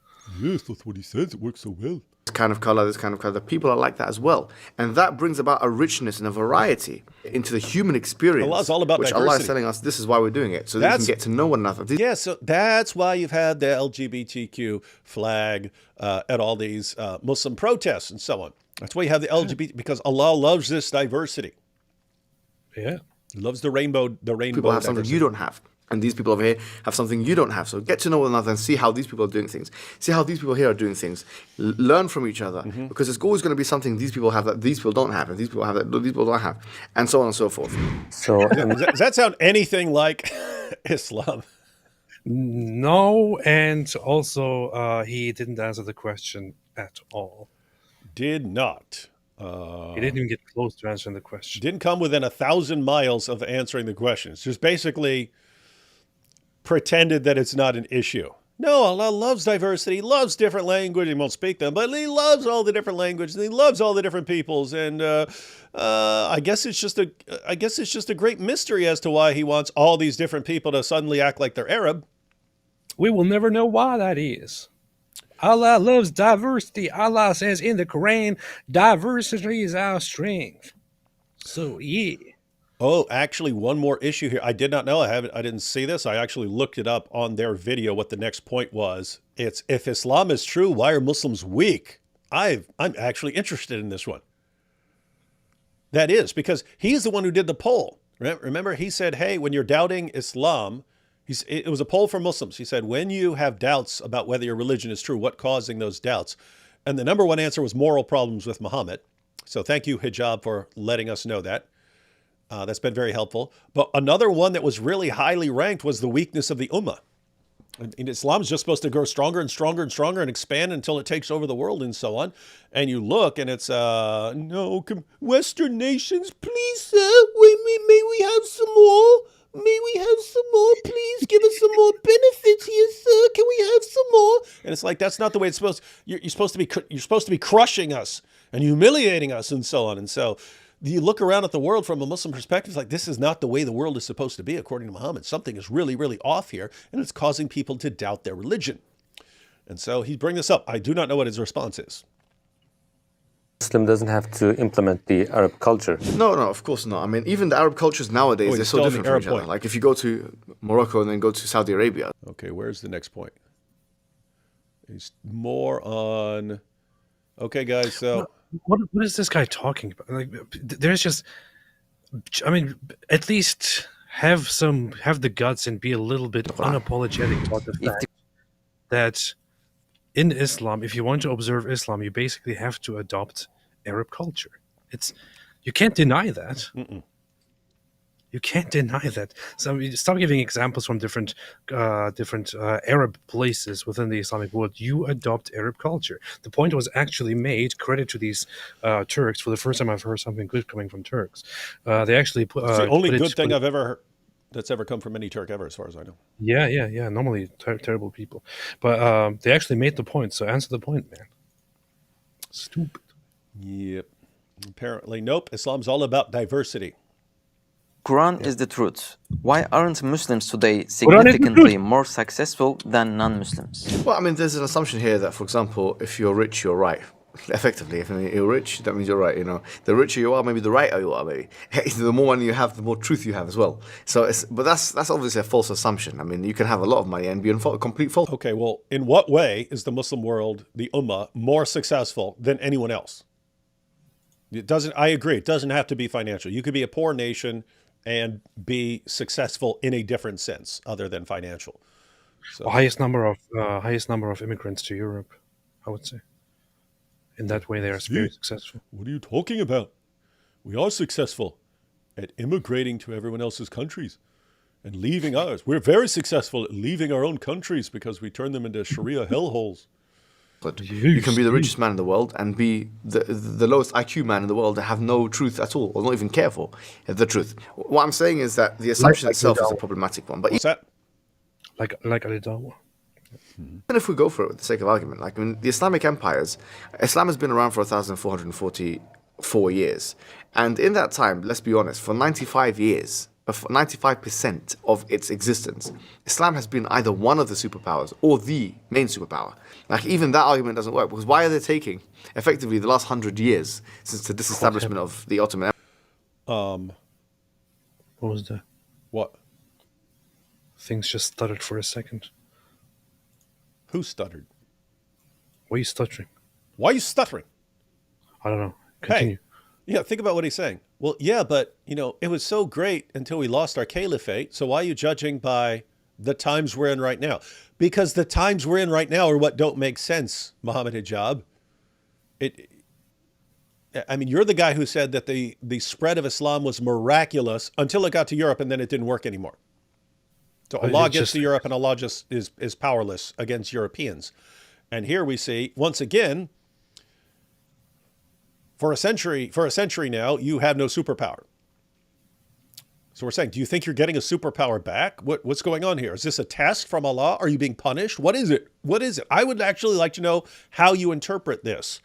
Yes, that's what he says. It works so well. This kind of color, this kind of color. People are like that as well. And that brings about a richness and a variety into the human experience. Allah's all about which diversity. Allah is telling us this is why we're doing it, so that we can get to know one another. Yeah, so that's why you've had the LGBTQ flag at all these Muslim protests and so on. That's why you have the LGBT, because Allah loves this diversity. Yeah. He loves the rainbow People have diversity. something you don't have. And these people over here have something you don't have. So get to know one another and see how these people are doing things. See how these people here are doing things. Learn from each other. Because there's always going to be something these people have that these people don't have. And these people have that these people don't have. And so on and so forth. So Does that sound anything like Islam? No, and also he didn't answer the question at all. Did not. He didn't even get close to answering the question. Didn't come within 1,000 miles of answering the questions. Just basically pretended that it's not an issue. No, Allah loves diversity. He loves different languages. He won't speak them, but he loves all the different languages. And he loves all the different peoples. And I guess it's just a great mystery as to why he wants all these different people to suddenly act like they're Arab. We will never know why that is. Allah loves diversity. Allah says in the Quran, diversity is our strength. So, yeah. Oh, actually, one more issue here. I did not know. I didn't see this. I actually looked it up on their video what the next point was. It's, if Islam is true, why are Muslims weak? I'm actually interested in this one. That is, because he's the one who did the poll. Remember, he said, hey, when you're doubting Islam, it was a poll for Muslims. He said, when you have doubts about whether your religion is true, what's causing those doubts? And the number one answer was moral problems with Muhammad. So thank you, Hijab, for letting us know that. That's been very helpful. But another one that was really highly ranked was the weakness of the Ummah. And Islam is just supposed to grow stronger and stronger and stronger and expand until it takes over the world and so on. And you look and it's, no, Western nations, please, sir, may we have some more? May we have some more? Please give us some more benefits here, sir. Can we have some more? And it's like, that's not the way it's supposed to. You're supposed to be crushing us and humiliating us and so on. And so you look around at the world from a Muslim perspective, it's like, this is not the way the world is supposed to be, according to Muhammad. Something is really, really off here, and it's causing people to doubt their religion. And so he brings this up. I do not know what his response is. Muslim doesn't have to implement the Arab culture. No, of course not. I mean, even the Arab cultures nowadays, they're so different from each other. Like if you go to Morocco and then go to Saudi Arabia. Okay, where's the next point? He's more on... Okay, guys, so... What is this guy talking about? Like, there's just... I mean, at least have the guts and be a little bit unapologetic about the fact that in Islam, if you want to observe Islam, you basically have to adopt Arab culture. You can't deny that. You can't deny that. So stop giving examples from different Arab places within the Islamic world. You adopt Arab culture. The point was actually made. Credit to these Turks. For the first time, I've heard something good coming from Turks. They actually put. It's the only good thing I've ever heard that's ever come from any Turk ever, as far as I know. Yeah. Normally terrible people, but they actually made the point. So answer the point, man. Stupid. Yep. Apparently, nope. Islam's all about diversity. Quran is the truth. Why aren't Muslims today significantly more successful than non-Muslims? Well, I mean, there's an assumption here that, for example, if you're rich, you're right. Effectively, if you're rich, that means you're right. The richer you are, maybe the righter you are. Maybe the more money you have, the more truth you have as well. So, but that's obviously a false assumption. I mean, you can have a lot of money and be in complete false. Okay, well, in what way is the Muslim world, the Ummah, more successful than anyone else? It doesn't. I agree. It doesn't have to be financial. You could be a poor nation and be successful in a different sense other than financial. So, highest number of immigrants to Europe, I would say. In that way, they are very successful. what are you talking about? We are successful at immigrating to everyone else's countries and leaving ours. We're very successful at leaving our own countries because we turn them into Sharia hellholes. But you can be the richest man in the world and be the lowest IQ man in the world and have no truth at all, or not even care for the truth. What I'm saying is that the assumption itself is a problematic one. But What's that? Like Ali Dawah. even if we go for it for the sake of argument, like the Islamic empires, Islam has been around for 1,444 years. And in that time, let's be honest, for 95 years, 95% of its existence, Islam has been either one of the superpowers or the main superpower. Like even that argument doesn't work, because why are they taking effectively the last 100 years since the disestablishment of the Ottoman Empire? What was that? What? Things just stuttered for a second. Who stuttered? Why are you stuttering? Why are you stuttering? I don't know. Continue. Hey, yeah, think about what he's saying. Well, yeah, but, it was so great until we lost our caliphate. So why are you judging by the times we're in right now? Because the times we're in right now are what don't make sense, Mohammed Hijab. You're the guy who said that the spread of Islam was miraculous until it got to Europe and then it didn't work anymore. So Allah gets to Europe and Allah just is powerless against Europeans. And here we see, once again, for a century now, you have no superpower. So we're saying, do you think you're getting a superpower back? What's going on here? Is this a test from Allah? Are you being punished? What is it? What is it? I would actually like to know how you interpret this,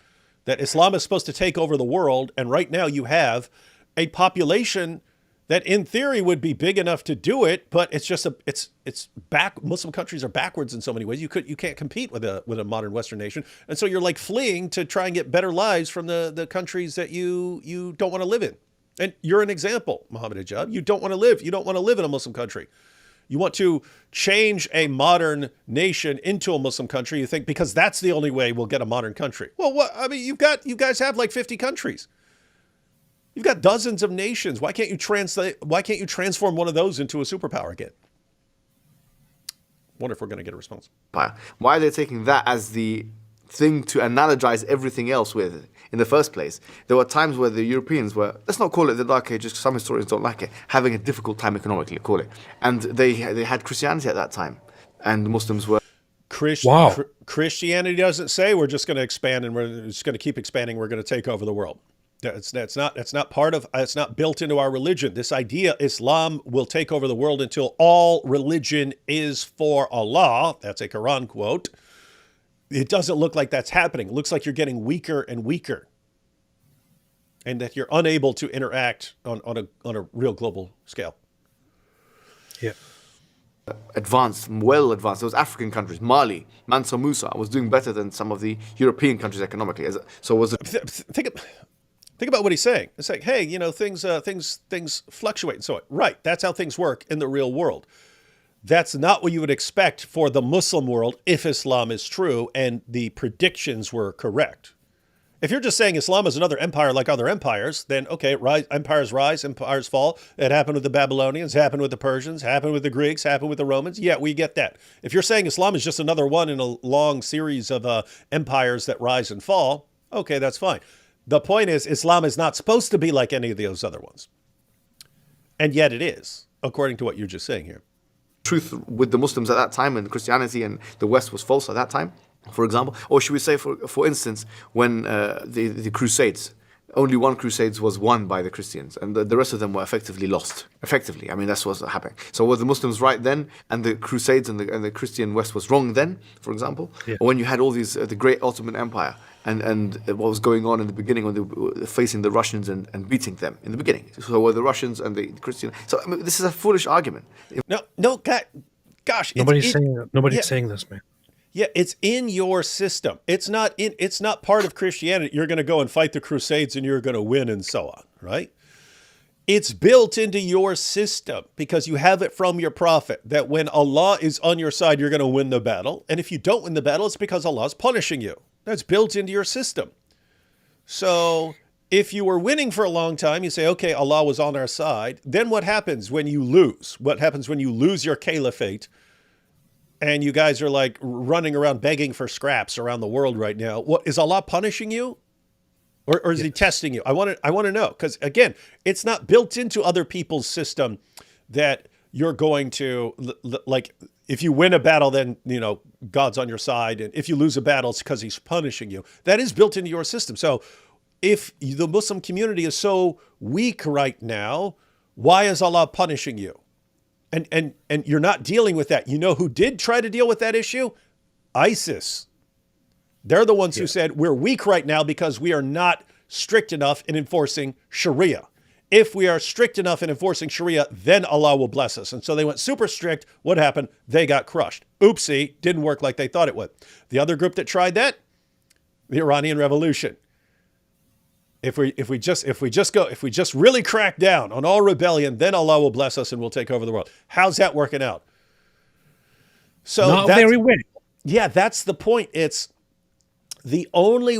that Islam is supposed to take over the world, and right now you have a population that in theory would be big enough to do it, but it's just it's back. Muslim countries are backwards in so many ways. You can't compete with a modern Western nation, and so you're like fleeing to try and get better lives from the countries that you don't want to live in. And you're an example, Mohammed Hijab. You don't want to live in a Muslim country. You want to change a modern nation into a Muslim country. You think because that's the only way we'll get a modern country. Well, you guys have like 50 countries. You've got dozens of nations. Why can't you transform one of those into a superpower again? Wonder if we're going to get a response. Why are they taking that as the thing to analogize everything else with in the first place? There were times where the Europeans were, let's not call it the Dark Ages, some historians don't like it, having a difficult time economically, call it. And they had Christianity at that time. And Muslims were... Christianity doesn't say we're just going to expand and we're just going to keep expanding, we're going to take over the world. It's not built into our religion. This idea, Islam will take over the world until all religion is for Allah. That's a Quran quote. It doesn't look like that's happening. It looks like you're getting weaker and weaker, and that you're unable to interact on a real global scale. Yeah. Well advanced. Those African countries, Mali, Mansa Musa was doing better than some of the European countries economically. Think about what he's saying. It's like, hey, things fluctuate and so on. Right, that's how things work in the real world. That's not what you would expect for the Muslim world if Islam is true and the predictions were correct. If you're just saying Islam is another empire like other empires, then okay, empires rise, empires fall. It happened with the Babylonians, happened with the Persians, happened with the Greeks, happened with the Romans. Yeah, we get that. If you're saying Islam is just another one in a long series of empires that rise and fall, okay, that's fine. The point is, Islam is not supposed to be like any of those other ones. And yet it is, according to what you're just saying here. Truth with the Muslims at that time, and Christianity and the West was false at that time, for example. Or should we say, for instance, when the Crusades, only one Crusades was won by the Christians, and the rest of them were effectively lost. Effectively, that's what's happening. So were the Muslims right then, and the Crusades and the Christian West was wrong then, for example? Yeah. Or when you had all these, the great Ottoman Empire, and what was going on in the beginning when they were facing the Russians and beating them in the beginning. So were the Russians and the Christian. So this is a foolish argument. No, gosh. Nobody's saying this, man. Yeah, it's in your system. It's not part of Christianity. You're going to go and fight the Crusades and you're going to win and so on, right? It's built into your system because you have it from your prophet that when Allah is on your side, you're going to win the battle. And if you don't win the battle, it's because Allah is punishing you. That's built into your system. So if you were winning for a long time, you say, okay, Allah was on our side. Then what happens when you lose? What happens when you lose your caliphate and you guys are like running around begging for scraps around the world right now? What, is Allah punishing you? Or is he testing you? I want to know, because again, it's not built into other people's system that you're going to, like, if you win a battle, then, you know, God's on your side. And if you lose a battle, it's because he's punishing you. That is built into your system. So if the Muslim community is so weak right now, why is Allah punishing you? And you're not dealing with that. You know who did try to deal with that issue? ISIS. They're the ones who said, we're weak right now because we are not strict enough in enforcing Sharia. If we are strict enough in enforcing Sharia, then Allah will bless us. And so they went super strict. What happened? They got crushed. Oopsie, didn't work like they thought it would. The other group that tried that, the Iranian Revolution. If we just really crack down on all rebellion, then Allah will bless us and we'll take over the world. How's that working out? So not very well. Yeah, that's the point. It's the only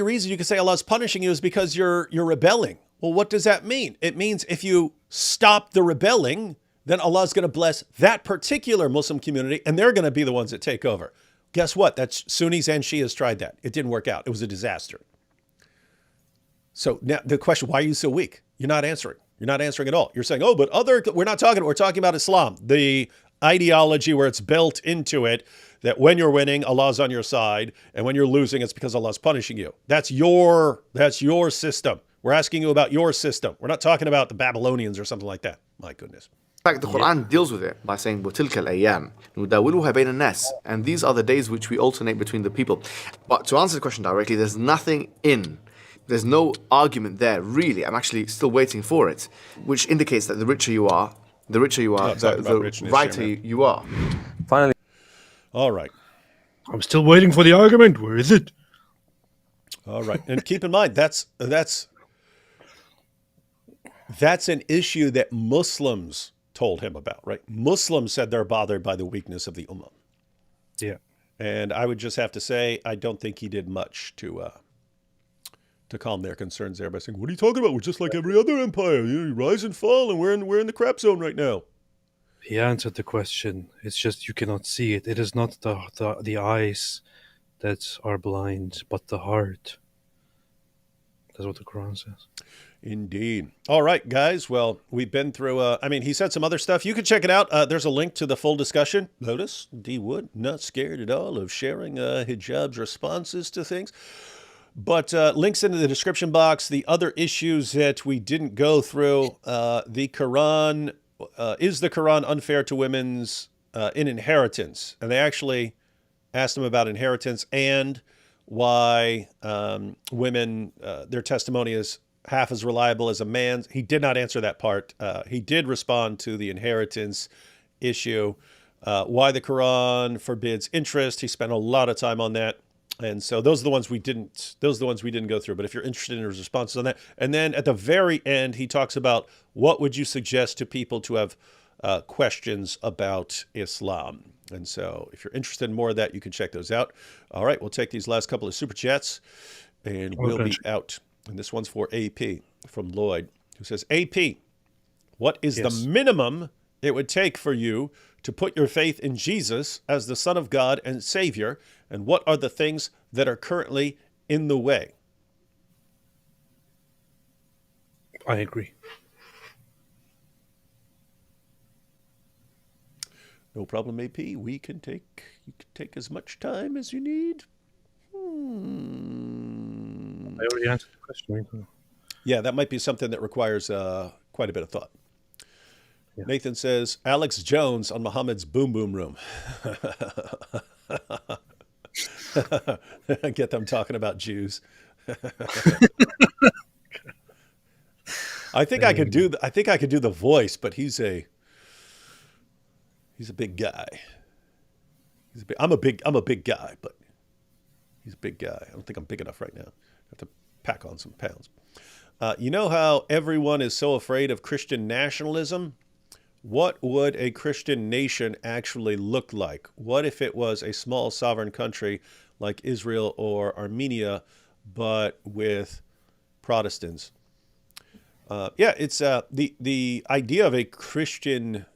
reason you can say Allah's punishing you is because you're rebelling. Well, what does that mean? It means if you stop the rebelling, then Allah's going to bless that particular Muslim community and they're going to be the ones that take over. Guess what? That's Sunnis and Shias tried that. It didn't work out. It was a disaster. So now the question, why are you so weak? You're not answering. You're not answering at all. You're saying, oh, but we're talking about Islam, the ideology where it's built into it that when you're winning, Allah's on your side, and when you're losing, it's because Allah's punishing you. That's your system. We're asking you about your system. We're not talking about the Babylonians or something like that. My goodness. In fact, the Quran deals with it by saying, وَتِلْكَ الْأَيَّامِ نُدَاوِلُهَا بَيْنَ النَّاسِ, and these are the days which we alternate between the people. But to answer the question directly, there's no argument there, really. I'm actually still waiting for it, which indicates that the richer you are, the righter you are. Finally, all right. I'm still waiting for the argument. Where is it? All right. And keep in mind, that's an issue that Muslims told him about, right? Muslims said they're bothered by the weakness of the Ummah. Yeah. And I would just have to say, I don't think he did much to calm their concerns there by saying, what are you talking about? We're just like every other empire. You rise and fall, and we're in the crap zone right now. He answered the question. It's just you cannot see it. It is not the eyes that are blind, but the heart. That's what the Quran says. Indeed. All right, guys. Well, we've been through, he said some other stuff. You can check it out. There's a link to the full discussion. Notice D. Wood, not scared at all of sharing hijab's responses to things. But links in the description box. The other issues that we didn't go through, the Quran, is the Quran unfair to women's in inheritance? And they actually asked him about inheritance and why women, their testimony is half as reliable as a man's. He did not answer that part. He did respond to the inheritance issue, why the Quran forbids interest. He spent a lot of time on that. And so those are the ones we didn't go through. But if you're interested in his responses on that, and then at the very end, he talks about what would you suggest to people to have questions about Islam. And so if you're interested in more of that, you can check those out. All right, we'll take these last couple of super chats and we'll be out. And this one's for AP from Lloyd, who says, AP, what is the minimum it would take for you to put your faith in Jesus as the Son of God and Savior? And what are the things that are currently in the way? I agree. No problem, AP. You can take as much time as you need. I already answered the question. Yeah, that might be something that requires quite a bit of thought. Yeah. Nathan says, Alex Jones on Mohammed's Boom Boom Room. Get them talking about Jews. I think I could do the voice, but he's a big guy. I'm a big guy, but he's a big guy. I don't think I'm big enough right now. I have to pack on some pounds. You know how everyone is so afraid of Christian nationalism? What would a Christian nation actually look like? What if it was a small sovereign country like Israel or Armenia, but with Protestants? It's the idea of a Christian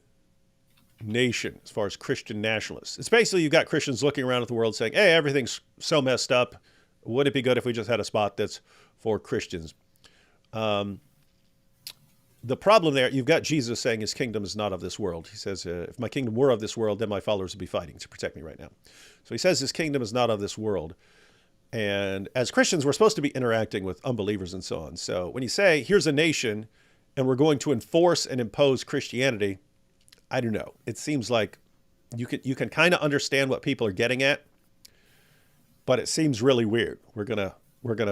nation as far as Christian nationalists. It's basically you've got Christians looking around at the world saying, hey, everything's so messed up. Would it be good if we just had a spot that's for Christians? The problem there, you've got Jesus saying his kingdom is not of this world. He says, if my kingdom were of this world, then my followers would be fighting to protect me right now. So he says his kingdom is not of this world. And as Christians, we're supposed to be interacting with unbelievers and so on. So when you say, here's a nation, and we're going to enforce and impose Christianity, I don't know. It seems like you can kind of understand what people are getting at, but it seems really weird. We're gonna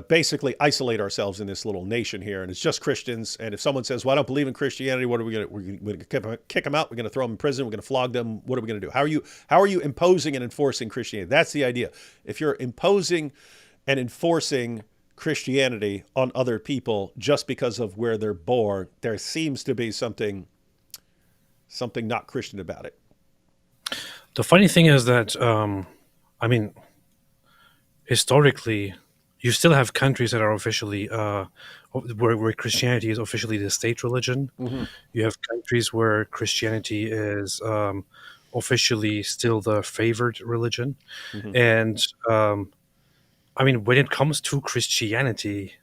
basically isolate ourselves in this little nation here, and it's just Christians. And if someone says, "Well, I don't believe in Christianity," what are we gonna? We're gonna kick them out. We're gonna throw them in prison. We're gonna flog them. What are we gonna do? How are you imposing and enforcing Christianity? That's the idea. If you're imposing and enforcing Christianity on other people just because of where they're born, there seems to be something not Christian about it. The funny thing is that, historically, you still have countries that are officially, where Christianity is officially the state religion. Mm-hmm. You have countries where Christianity is officially still the favored religion. Mm-hmm. And, when it comes to Christianity,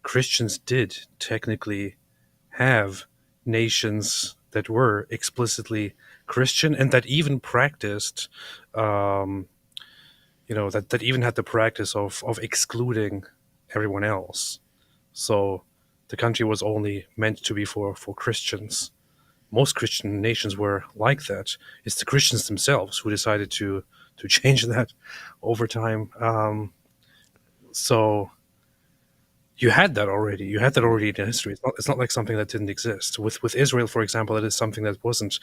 Christians did technically have nations that were explicitly Christian and that even practiced, that even had the practice of excluding everyone else. So the country was only meant to be for Christians. Most Christian nations were like that. It's the Christians themselves who decided to change that over time. So you had that already. You had that already in history. It's not like something that didn't exist. With Israel, for example, it is something that wasn't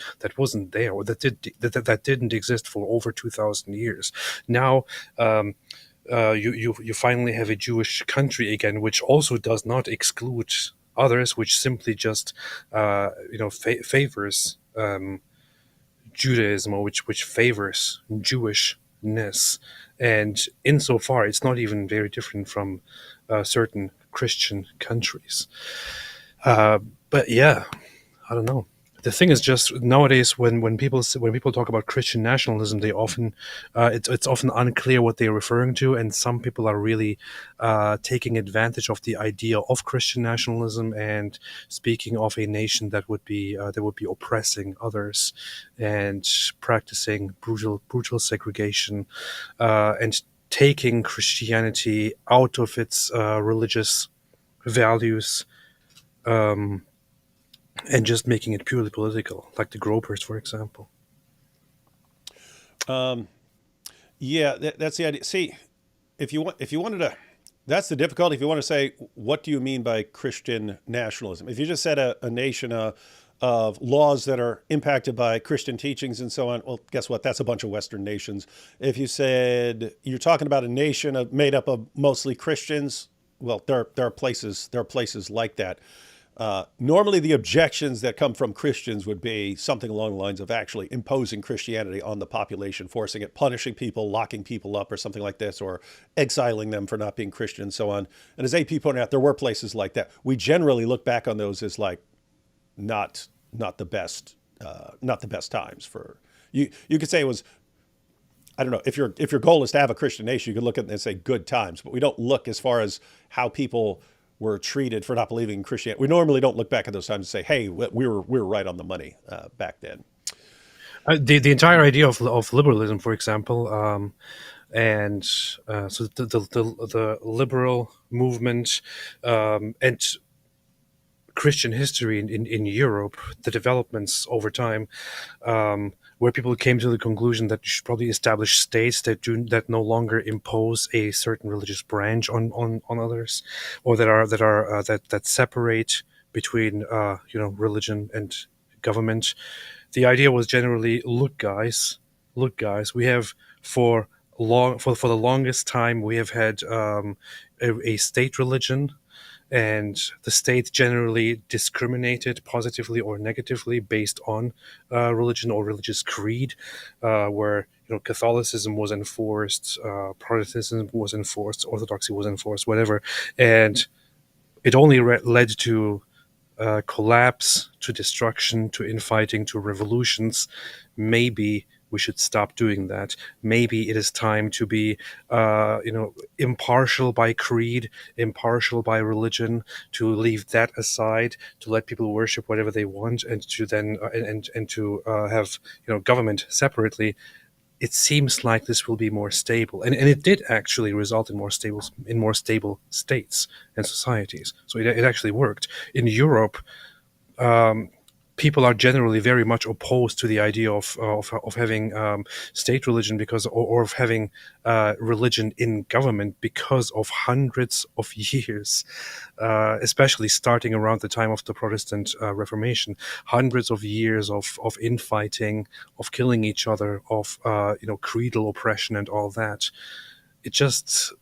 there, or that didn't exist for over 2,000 years. Now, you finally have a Jewish country again, which also does not exclude others, which simply just favors Judaism, or which favors Jewishness. And insofar, it's not even very different from certain Christian countries. But yeah, I don't know. The thing is just nowadays when people talk about Christian nationalism, they often it's often unclear what they're referring to, and some people are really taking advantage of the idea of Christian nationalism and speaking of a nation that would be oppressing others and practicing brutal segregation and taking Christianity out of its religious values. And just making it purely political, like the Gropers, for example. That's the idea. See, if you wanted to, that's the difficulty. If you want to say, what do you mean by Christian nationalism? If you just said a nation of laws that are impacted by Christian teachings and so on, well, guess what? That's a bunch of Western nations. If you said you're talking about a nation made up of mostly Christians, well, there are places like that. Normally the objections that come from Christians would be something along the lines of actually imposing Christianity on the population, forcing it, punishing people, locking people up or something like this, or exiling them for not being Christian and so on. And as AP pointed out, there were places like that. We generally look back on those as like not the best times for you. You could say it was, I don't know, if your goal is to have a Christian nation, you could look at it and say good times, but we don't look as far as how people were treated for not believing in Christianity. We normally don't look back at those times and say, "Hey, we were right on the money back then." The entire idea of liberalism, for example, so the liberal movement and Christian history in Europe, the developments over time, where people came to the conclusion that you should probably establish states that no longer impose a certain religious branch on others, or that separate between religion and government. The idea was generally, look, guys, look, guys, we have for the longest time we have had a state religion, and the state generally discriminated positively or negatively based on religion or religious creed, where Catholicism was enforced, Protestantism was enforced, Orthodoxy was enforced, whatever, and it only led to collapse, to destruction, to infighting, to revolutions. Maybe we should stop doing that. Maybe it is time to be, impartial by creed, impartial by religion, to leave that aside, to let people worship whatever they want, and to then and to have government separately. It seems like this will be more stable, and it did actually result in more stable states and societies. So it actually worked in Europe. People are generally very much opposed to the idea of having state religion or of having religion in government because of hundreds of years, especially starting around the time of the Protestant Reformation, hundreds of years of infighting, of killing each other, of creedal oppression and all that. It just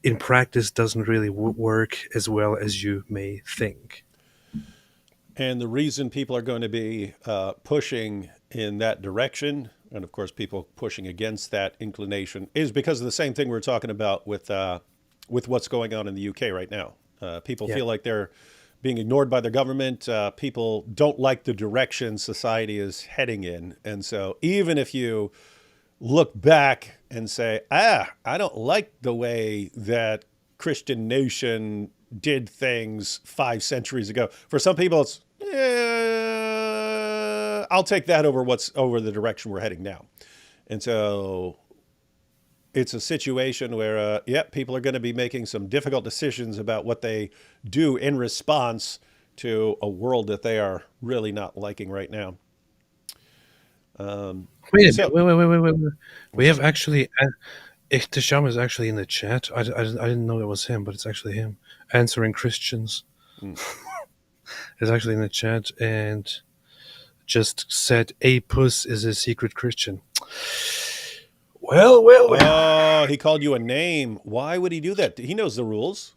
in practice doesn't really work as well as you may think. And the reason people are going to be pushing in that direction, and of course people pushing against that inclination, is because of the same thing we're talking about with what's going on in the UK right now. People feel like they're being ignored by their government. People don't like the direction society is heading in. And so even if you look back and say, I don't like the way that Christian nation did things 5 centuries ago. For some people, it's, I'll take that over the direction we're heading now. And so it's a situation where, people are going to be making some difficult decisions about what they do in response to a world that they are really not liking right now. Wait. We have actually, Ihtisham is actually in the chat. I didn't know it was him, but it's actually him answering Christians. Is actually in the chat and just said a puss is a secret Christian. Well. Oh, he called you a name. Why would he do that? He knows the rules.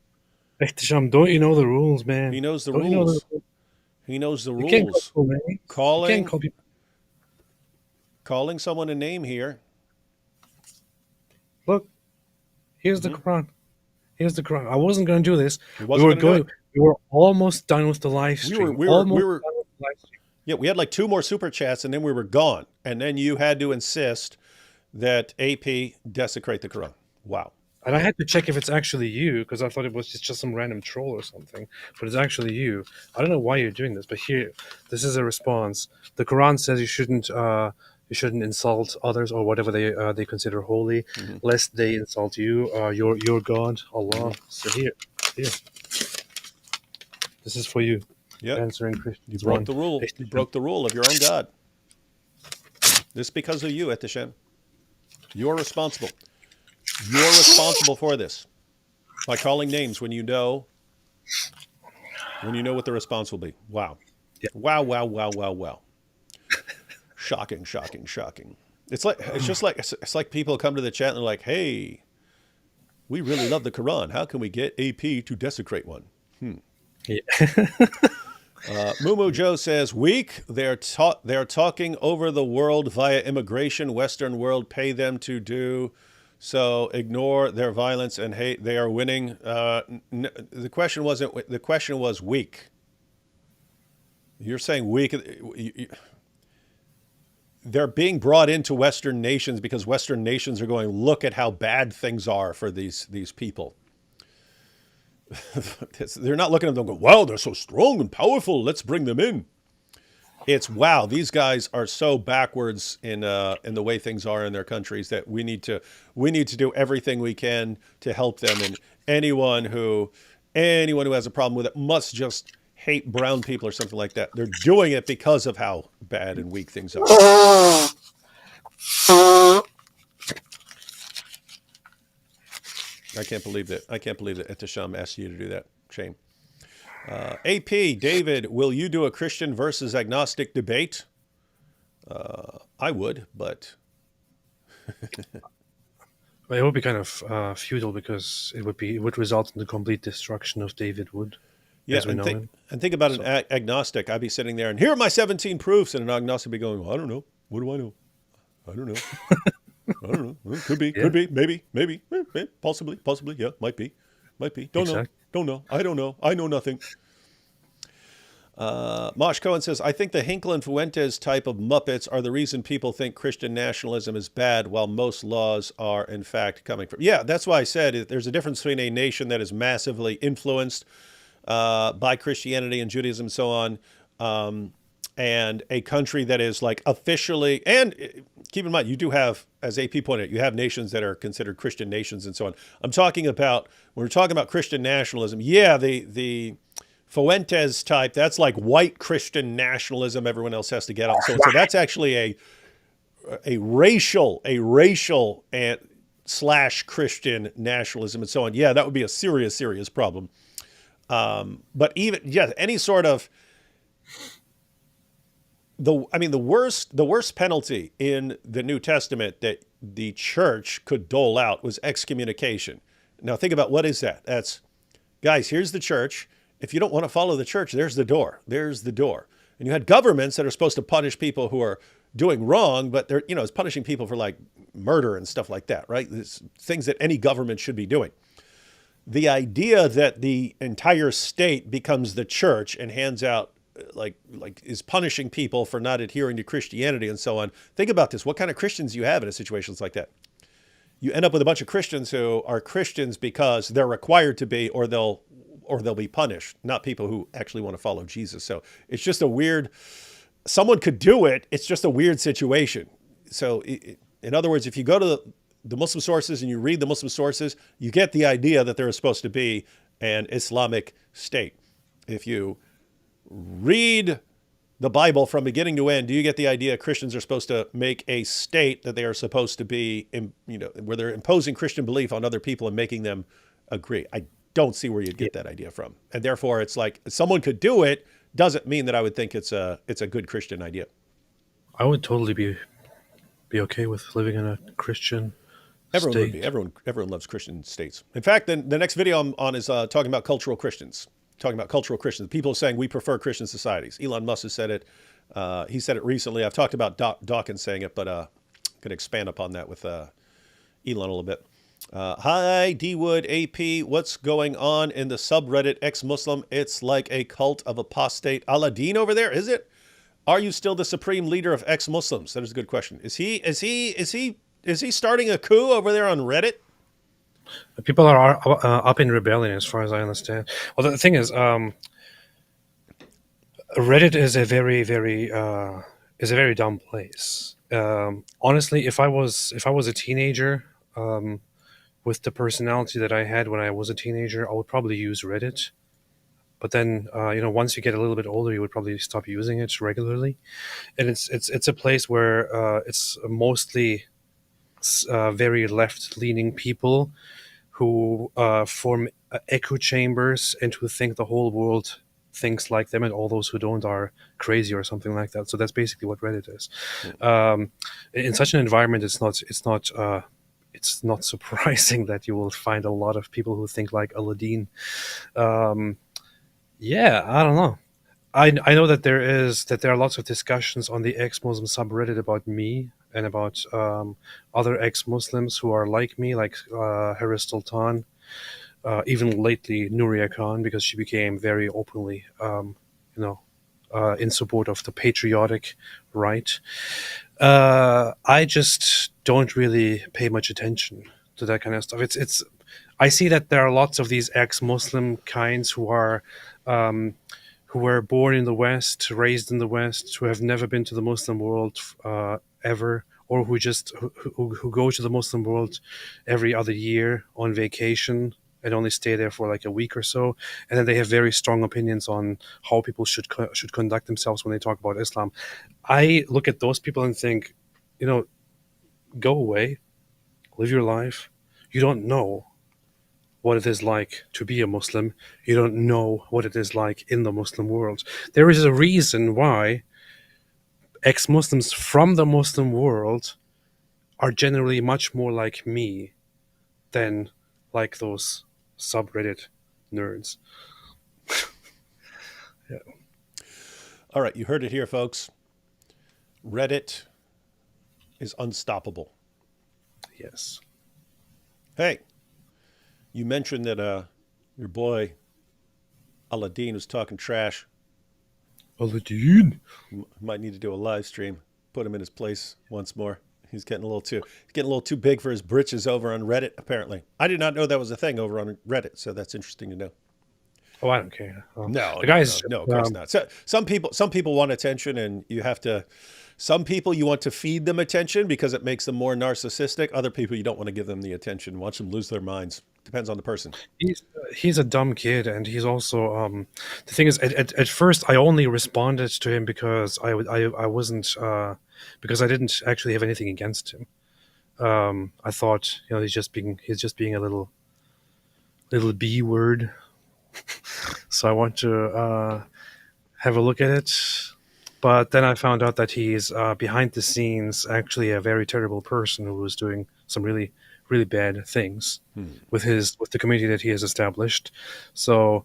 Ihtisham, don't you know the rules, man? He knows the Don't rules. you know the rules? He knows the You can't rules. call people names. You can't call people. Calling someone a name here. Look, here's the Quran. Here's the Quran. I wasn't going to do this. He wasn't gonna do it. We were almost done with the live stream. We were. Yeah, we had like 2 more super chats, and then we were gone. And then you had to insist that AP desecrate the Quran. Wow. And I had to check if it's actually you, because I thought it was just some random troll or something. But it's actually you. I don't know why you're doing this, but here, this is a response. The Quran says you shouldn't insult others or whatever they consider holy, lest they insult you, your God, Allah. So here. This is for you. Yep. Answering Christians. You broke the rule. You broke the rule of your own God. This is because of you, Etishem. You're responsible. You're responsible for this. By calling names when you know what the response will be. Wow. Yeah. Wow. Shocking. It's like people come to the chat and they're like, hey, we really love the Quran. How can we get AP to desecrate one? Yeah. Mumu Joe says, weak. They're talking over the world via immigration. Western world pay them to do so. Ignore their violence and hate. They are winning. The question wasn't. The question was weak. You're saying weak. They're being brought into Western nations because Western nations are going, look at how bad things are for these people. They're not looking at them going, wow, they're so strong and powerful. Let's bring them in. It's, wow, these guys are so backwards in the way things are in their countries that we need to do everything we can to help them. And anyone who has a problem with it must just hate brown people or something like that. They're doing it because of how bad and weak things are. I can't believe that Etisham asked you to do that. Shame. AP, David, will you do a Christian versus agnostic debate? I would, but But it would be kind of futile because it would result in the complete destruction of David Wood, Yeah, as we know him. and think about an agnostic. I'd be sitting there, and here are my 17 proofs, and an agnostic would be going, well, I don't know. What do I know? I don't know. I don't know. Well, could be, maybe, possibly, yeah, might be. Don't know. Don't know. I don't know. I know nothing. Mosh Cohen says, I think the Hinkle and Fuentes type of Muppets are the reason people think Christian nationalism is bad, while most laws are, in fact, coming from. Yeah, that's why I said there's a difference between a nation that is massively influenced by Christianity and Judaism and so on, and a country that is like officially, and keep in mind, you do have, as AP pointed out, you have nations that are considered Christian nations and so on. I'm talking about, when we're talking about Christian nationalism, yeah, the Fuentes type, that's like white Christian nationalism. Everyone else has to get out. So that's actually a racial and / Christian nationalism and so on. Yeah, that would be a serious problem. But even, any sort of, the worst penalty in the New Testament that the church could dole out was excommunication. Now think about, what is that? That's, guys, here's the church. If you don't want to follow the church, there's the door. There's the door. And you had governments that are supposed to punish people who are doing wrong, but they're, it's punishing people for like murder and stuff like that, right? It's things that any government should be doing. The idea that the entire state becomes the church and hands out, like is punishing people for not adhering to Christianity and so on. Think about this. What kind of Christians you have in situations like that? You end up with a bunch of Christians who are Christians because they're required to be, or they'll be punished, not people who actually want to follow Jesus. So it's just a weird, someone could do it. It's just a weird situation. So in other words, if you go to the Muslim sources and you read the Muslim sources, you get the idea that there is supposed to be an Islamic state. If you read the Bible from beginning to end, do you get the idea Christians are supposed to make a state that they are supposed to be, where they're imposing Christian belief on other people and making them agree? I don't see where you'd get that idea from. And therefore, it's like, someone could do it, doesn't mean that I would think it's a good Christian idea. I would totally be okay with living in a Christian Everyone state. would be. Everyone loves Christian states. In fact, the next video I'm on is talking about cultural Christians. People saying we prefer Christian societies. Elon Musk has said it. He said it recently. I've talked about Dawkins saying it, but I'm going to expand upon that with Elon a little bit. Hi, D-Wood, AP. What's going on in the subreddit ex-Muslim? It's like a cult of apostate Aladdin over there, is it? Are you still the supreme leader of ex-Muslims? That is a good question. Is he starting a coup over there on Reddit? People are up in rebellion, as far as I understand. Well, the thing is, Reddit is a very dumb place. Honestly, if I was a teenager, with the personality that I had when I was a teenager, I would probably use Reddit. But then, once you get a little bit older, you would probably stop using it regularly. And it's a place where it's mostly very left-leaning people who form echo chambers and who think the whole world thinks like them, and all those who don't are crazy or something like that. So that's basically what Reddit is. In such an environment, it's not surprising that you will find a lot of people who think like Aladdin. I don't know. I know that there are lots of discussions on the ex-Muslim subreddit about me and about other ex-Muslims who are like me, like Haris Sultan, even lately Nuria Khan, because she became very openly, in support of the patriotic right. I just don't really pay much attention to that kind of stuff. I see that there are lots of these ex-Muslim kinds who were born in the West, raised in the West, who have never been to the Muslim world ever, or who go to the Muslim world every other year on vacation and only stay there for like a week or so, and then they have very strong opinions on how people should conduct themselves when they talk about Islam. I look at those people and think, go away, live your life. You don't know what it is like to be a Muslim. You don't know what it is like in the Muslim world. There is a reason why ex-Muslims from the Muslim world are generally much more like me than like those subreddit nerds. Yeah. All right, you heard it here, folks. Reddit is unstoppable. Yes. Hey, you mentioned that your boy Aladdin was talking trash. Aladdin. Might need to do a live stream. Put him in his place once more. He's getting a little too big for his britches over on Reddit. Apparently, I did not know that was a thing over on Reddit. So that's interesting to know. Oh, I don't care. No, the guys. no, of course not. So some people want attention, and you have to. Some people you want to feed them attention because it makes them more narcissistic. Other people you don't want to give them the attention. Watch them lose their minds. Depends on the person. He's a dumb kid, and he's also the thing is at first I only responded to him because I wasn't because I didn't actually have anything against him. I thought he's just being a little B word, so I want to have a look at it. But then I found out that he's behind the scenes actually a very terrible person who was doing some really bad things with the community that he has established. So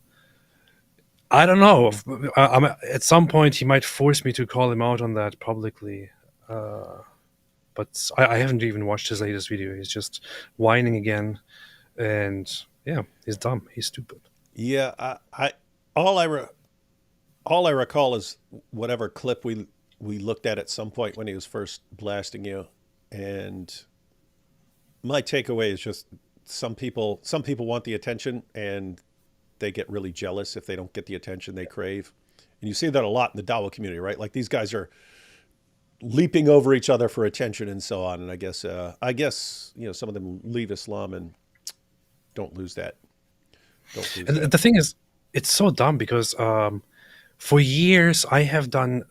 I don't know. At some point he might force me to call him out on that publicly. But I haven't even watched his latest video. He's just whining again, and yeah, he's dumb. He's stupid. Yeah, all I recall is whatever clip we looked at some point when he was first blasting you, and my takeaway is just some people want the attention and they get really jealous if they don't get the attention they crave, and you see that a lot in the dawah community, right? Like these guys are leaping over each other for attention and so on. And I guess some of them leave Islam and don't lose that. And the thing is, it's so dumb because for years I have done,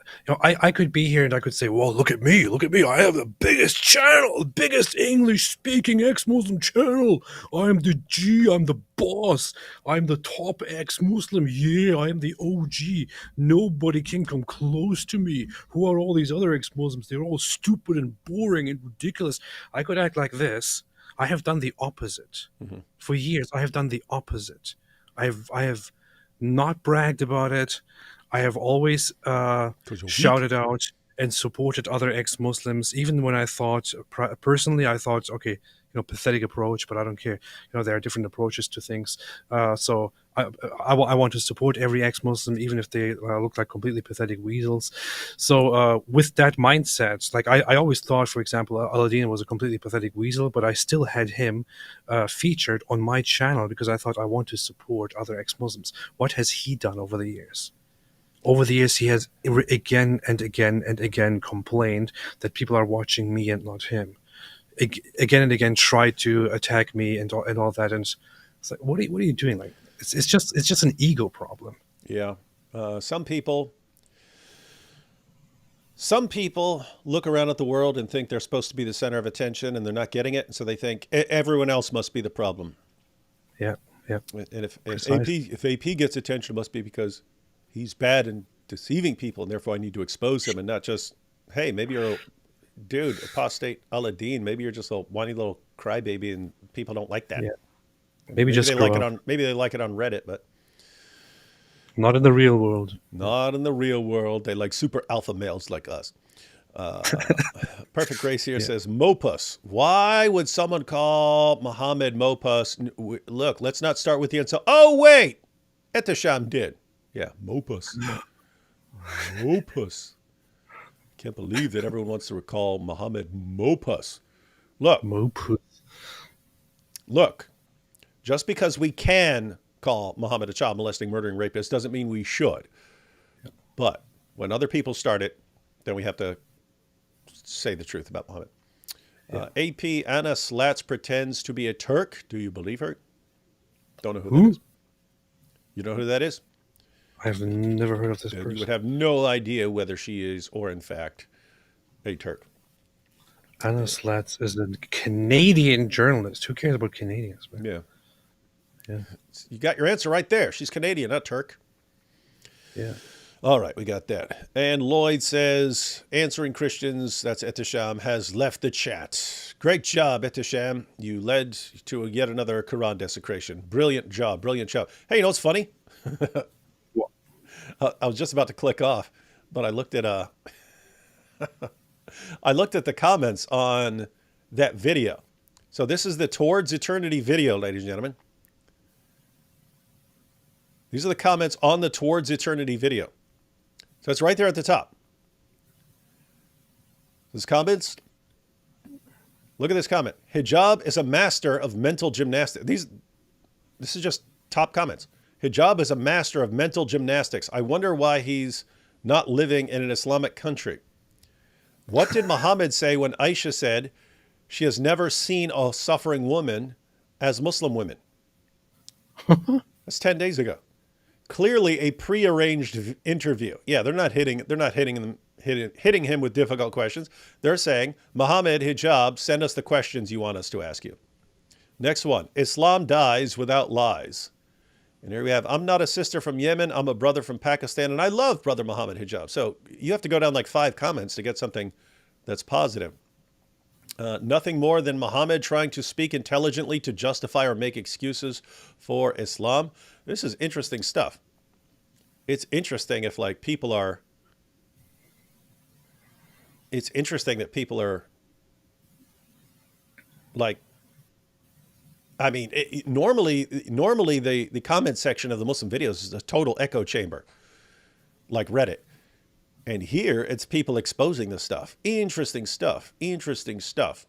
I could be here and I could say, well, look at me, I have the biggest channel, the biggest English speaking ex-Muslim channel. I'm the boss, I'm the top ex-Muslim, yeah, I am the OG, nobody can come close to me. Who are all these other ex-Muslims? They're all stupid and boring and ridiculous. I could act like this. I have done the opposite. For years I have done the opposite. I have not bragged about it. I have always shouted out and supported other ex-Muslims, even when I thought, personally, okay, pathetic approach, but I don't care. There are different approaches to things. So I want to support every ex-Muslim, even if they look like completely pathetic weasels. So with that mindset, like I always thought, for example, Aladdin was a completely pathetic weasel, but I still had him featured on my channel because I thought I want to support other ex-Muslims. What has he done over the years? Over the years, he has again and again and again complained that people are watching me and not him. Again and again tried to attack me and all that. And it's like, what are you doing? Like, it's just an ego problem. Yeah. Some people look around at the world and think they're supposed to be the center of attention and they're not getting it. And so they think everyone else must be the problem. Yeah. And if AP gets attention, it must be because he's bad and deceiving people, and therefore I need to expose him, and not just, hey, maybe you're a dude, apostate Aladdin, maybe you're just a whiny little crybaby and people don't like that. Yeah. Maybe just they like it on Reddit, but not in the real world. Not in the real world. They like super alpha males like us. Perfect Grace here says, Mopus. Why would someone call Muhammad Mopus? Look, let's not start with the insult. Oh, wait. Etisham did. Yeah, Mopus. Mopus. Can't believe that everyone wants to recall Muhammad Mopus. Look, just because we can call Muhammad a child molesting, murdering rapist doesn't mean we should. But when other people start it, then we have to say the truth about Muhammad. AP Anna Slats pretends to be a Turk. Do you believe her? Don't know who that is. You know who that is? I've never heard of this person. You would have no idea whether she is or in fact a Turk. Anna Slats is a Canadian journalist. Who cares about Canadians, man? Yeah. You got your answer right there. She's Canadian, not Turk. Yeah. All right, we got that. And Lloyd says, answering Christians, that's Etisham, has left the chat. Great job, Etisham. You led to yet another Quran desecration. Brilliant job, brilliant job. Hey, you know what's funny? What? I was just about to click off, but I looked at I looked at the comments on that video. So this is the Towards Eternity video, ladies and gentlemen. These are the comments on the Towards Eternity video. So it's right there at the top. This comments. Look at this comment. Hijab is a master of mental gymnastics. This is just top comments. Hijab is a master of mental gymnastics. I wonder why he's not living in an Islamic country. What did Muhammad say when Aisha said she has never seen a suffering woman as Muslim women? That's 10 days ago. Clearly a prearranged interview. Yeah, they're not hitting him with difficult questions. They're saying, Muhammad, hijab, send us the questions you want us to ask you. Next one. Islam dies without lies. And here we have, I'm not a sister from Yemen. I'm a brother from Pakistan. And I love Brother Muhammad hijab. So you have to go down like 5 comments to get something that's positive. Nothing more than Muhammad trying to speak intelligently to justify or make excuses for Islam. This is interesting stuff. It's interesting if like people are, it's interesting that people are like, I mean, normally the comment section of the Muslim videos is a total echo chamber, like Reddit. And here it's people exposing this stuff. Interesting stuff. Interesting stuff.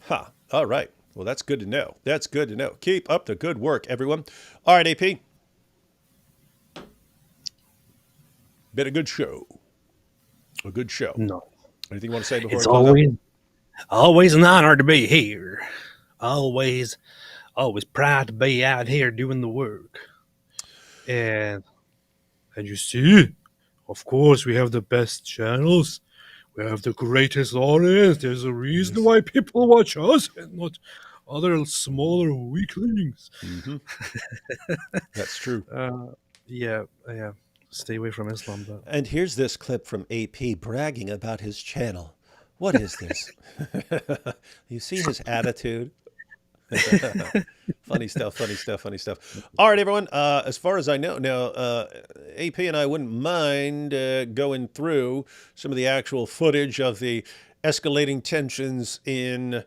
Huh. All right. Well, that's good to know. That's good to know. Keep up the good work, everyone. All right, AP. Been a good show. A good show. No. Anything you want to say before It's we close out? always an honor to be here. Always proud to be out here doing the work. And you see, of course, we have the best channels. We have the greatest audience. There's a reason why people watch us and not other smaller weaklings. Mm-hmm. That's true. Yeah. Stay away from Islam. But And here's this clip from AP bragging about his channel. What is this? You see his attitude? Funny stuff. All right, everyone. As far as I know now, AP and I wouldn't mind going through some of the actual footage of the escalating tensions in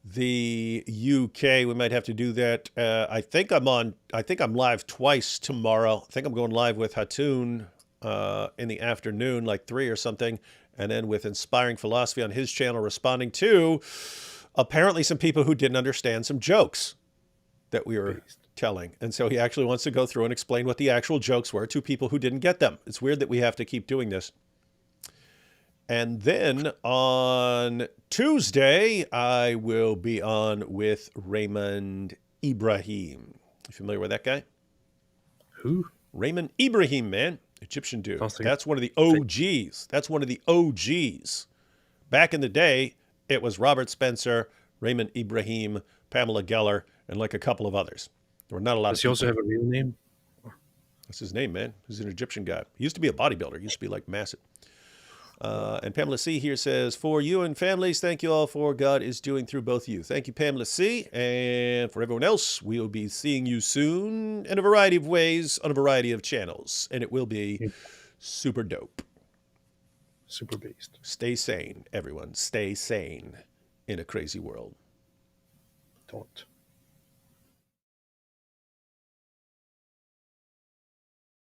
the UK. We might have to do that. I think I'm live twice tomorrow. I think I'm going live with Hatun in the afternoon, like 3 or something, and then with Inspiring Philosophy on his channel, responding to apparently some people who didn't understand some jokes that we were telling. And so he actually wants to go through and explain what the actual jokes were to people who didn't get them. It's weird that we have to keep doing this. And then on Tuesday, I will be on with Raymond Ibrahim. You familiar with that guy? who? Raymond Ibrahim, man. Egyptian dude. Sounds like That's one of the OGs. That's one of the OGs. Back in the day, it was Robert Spencer, Raymond Ibrahim, Pamela Geller, and like a couple of others. There were not a lot Does of he also people. have a real name? That's his name, man. He's an Egyptian guy. He used to be a bodybuilder. He used to be like massive. And Pamela C here says, for you and families, thank you all for God is doing through both of you. Thank you, Pamela C. And for everyone else, we'll be seeing you soon in a variety of ways on a variety of channels. And it will be super dope. Super beast. Stay sane, everyone. Stay sane in a crazy world. Don't.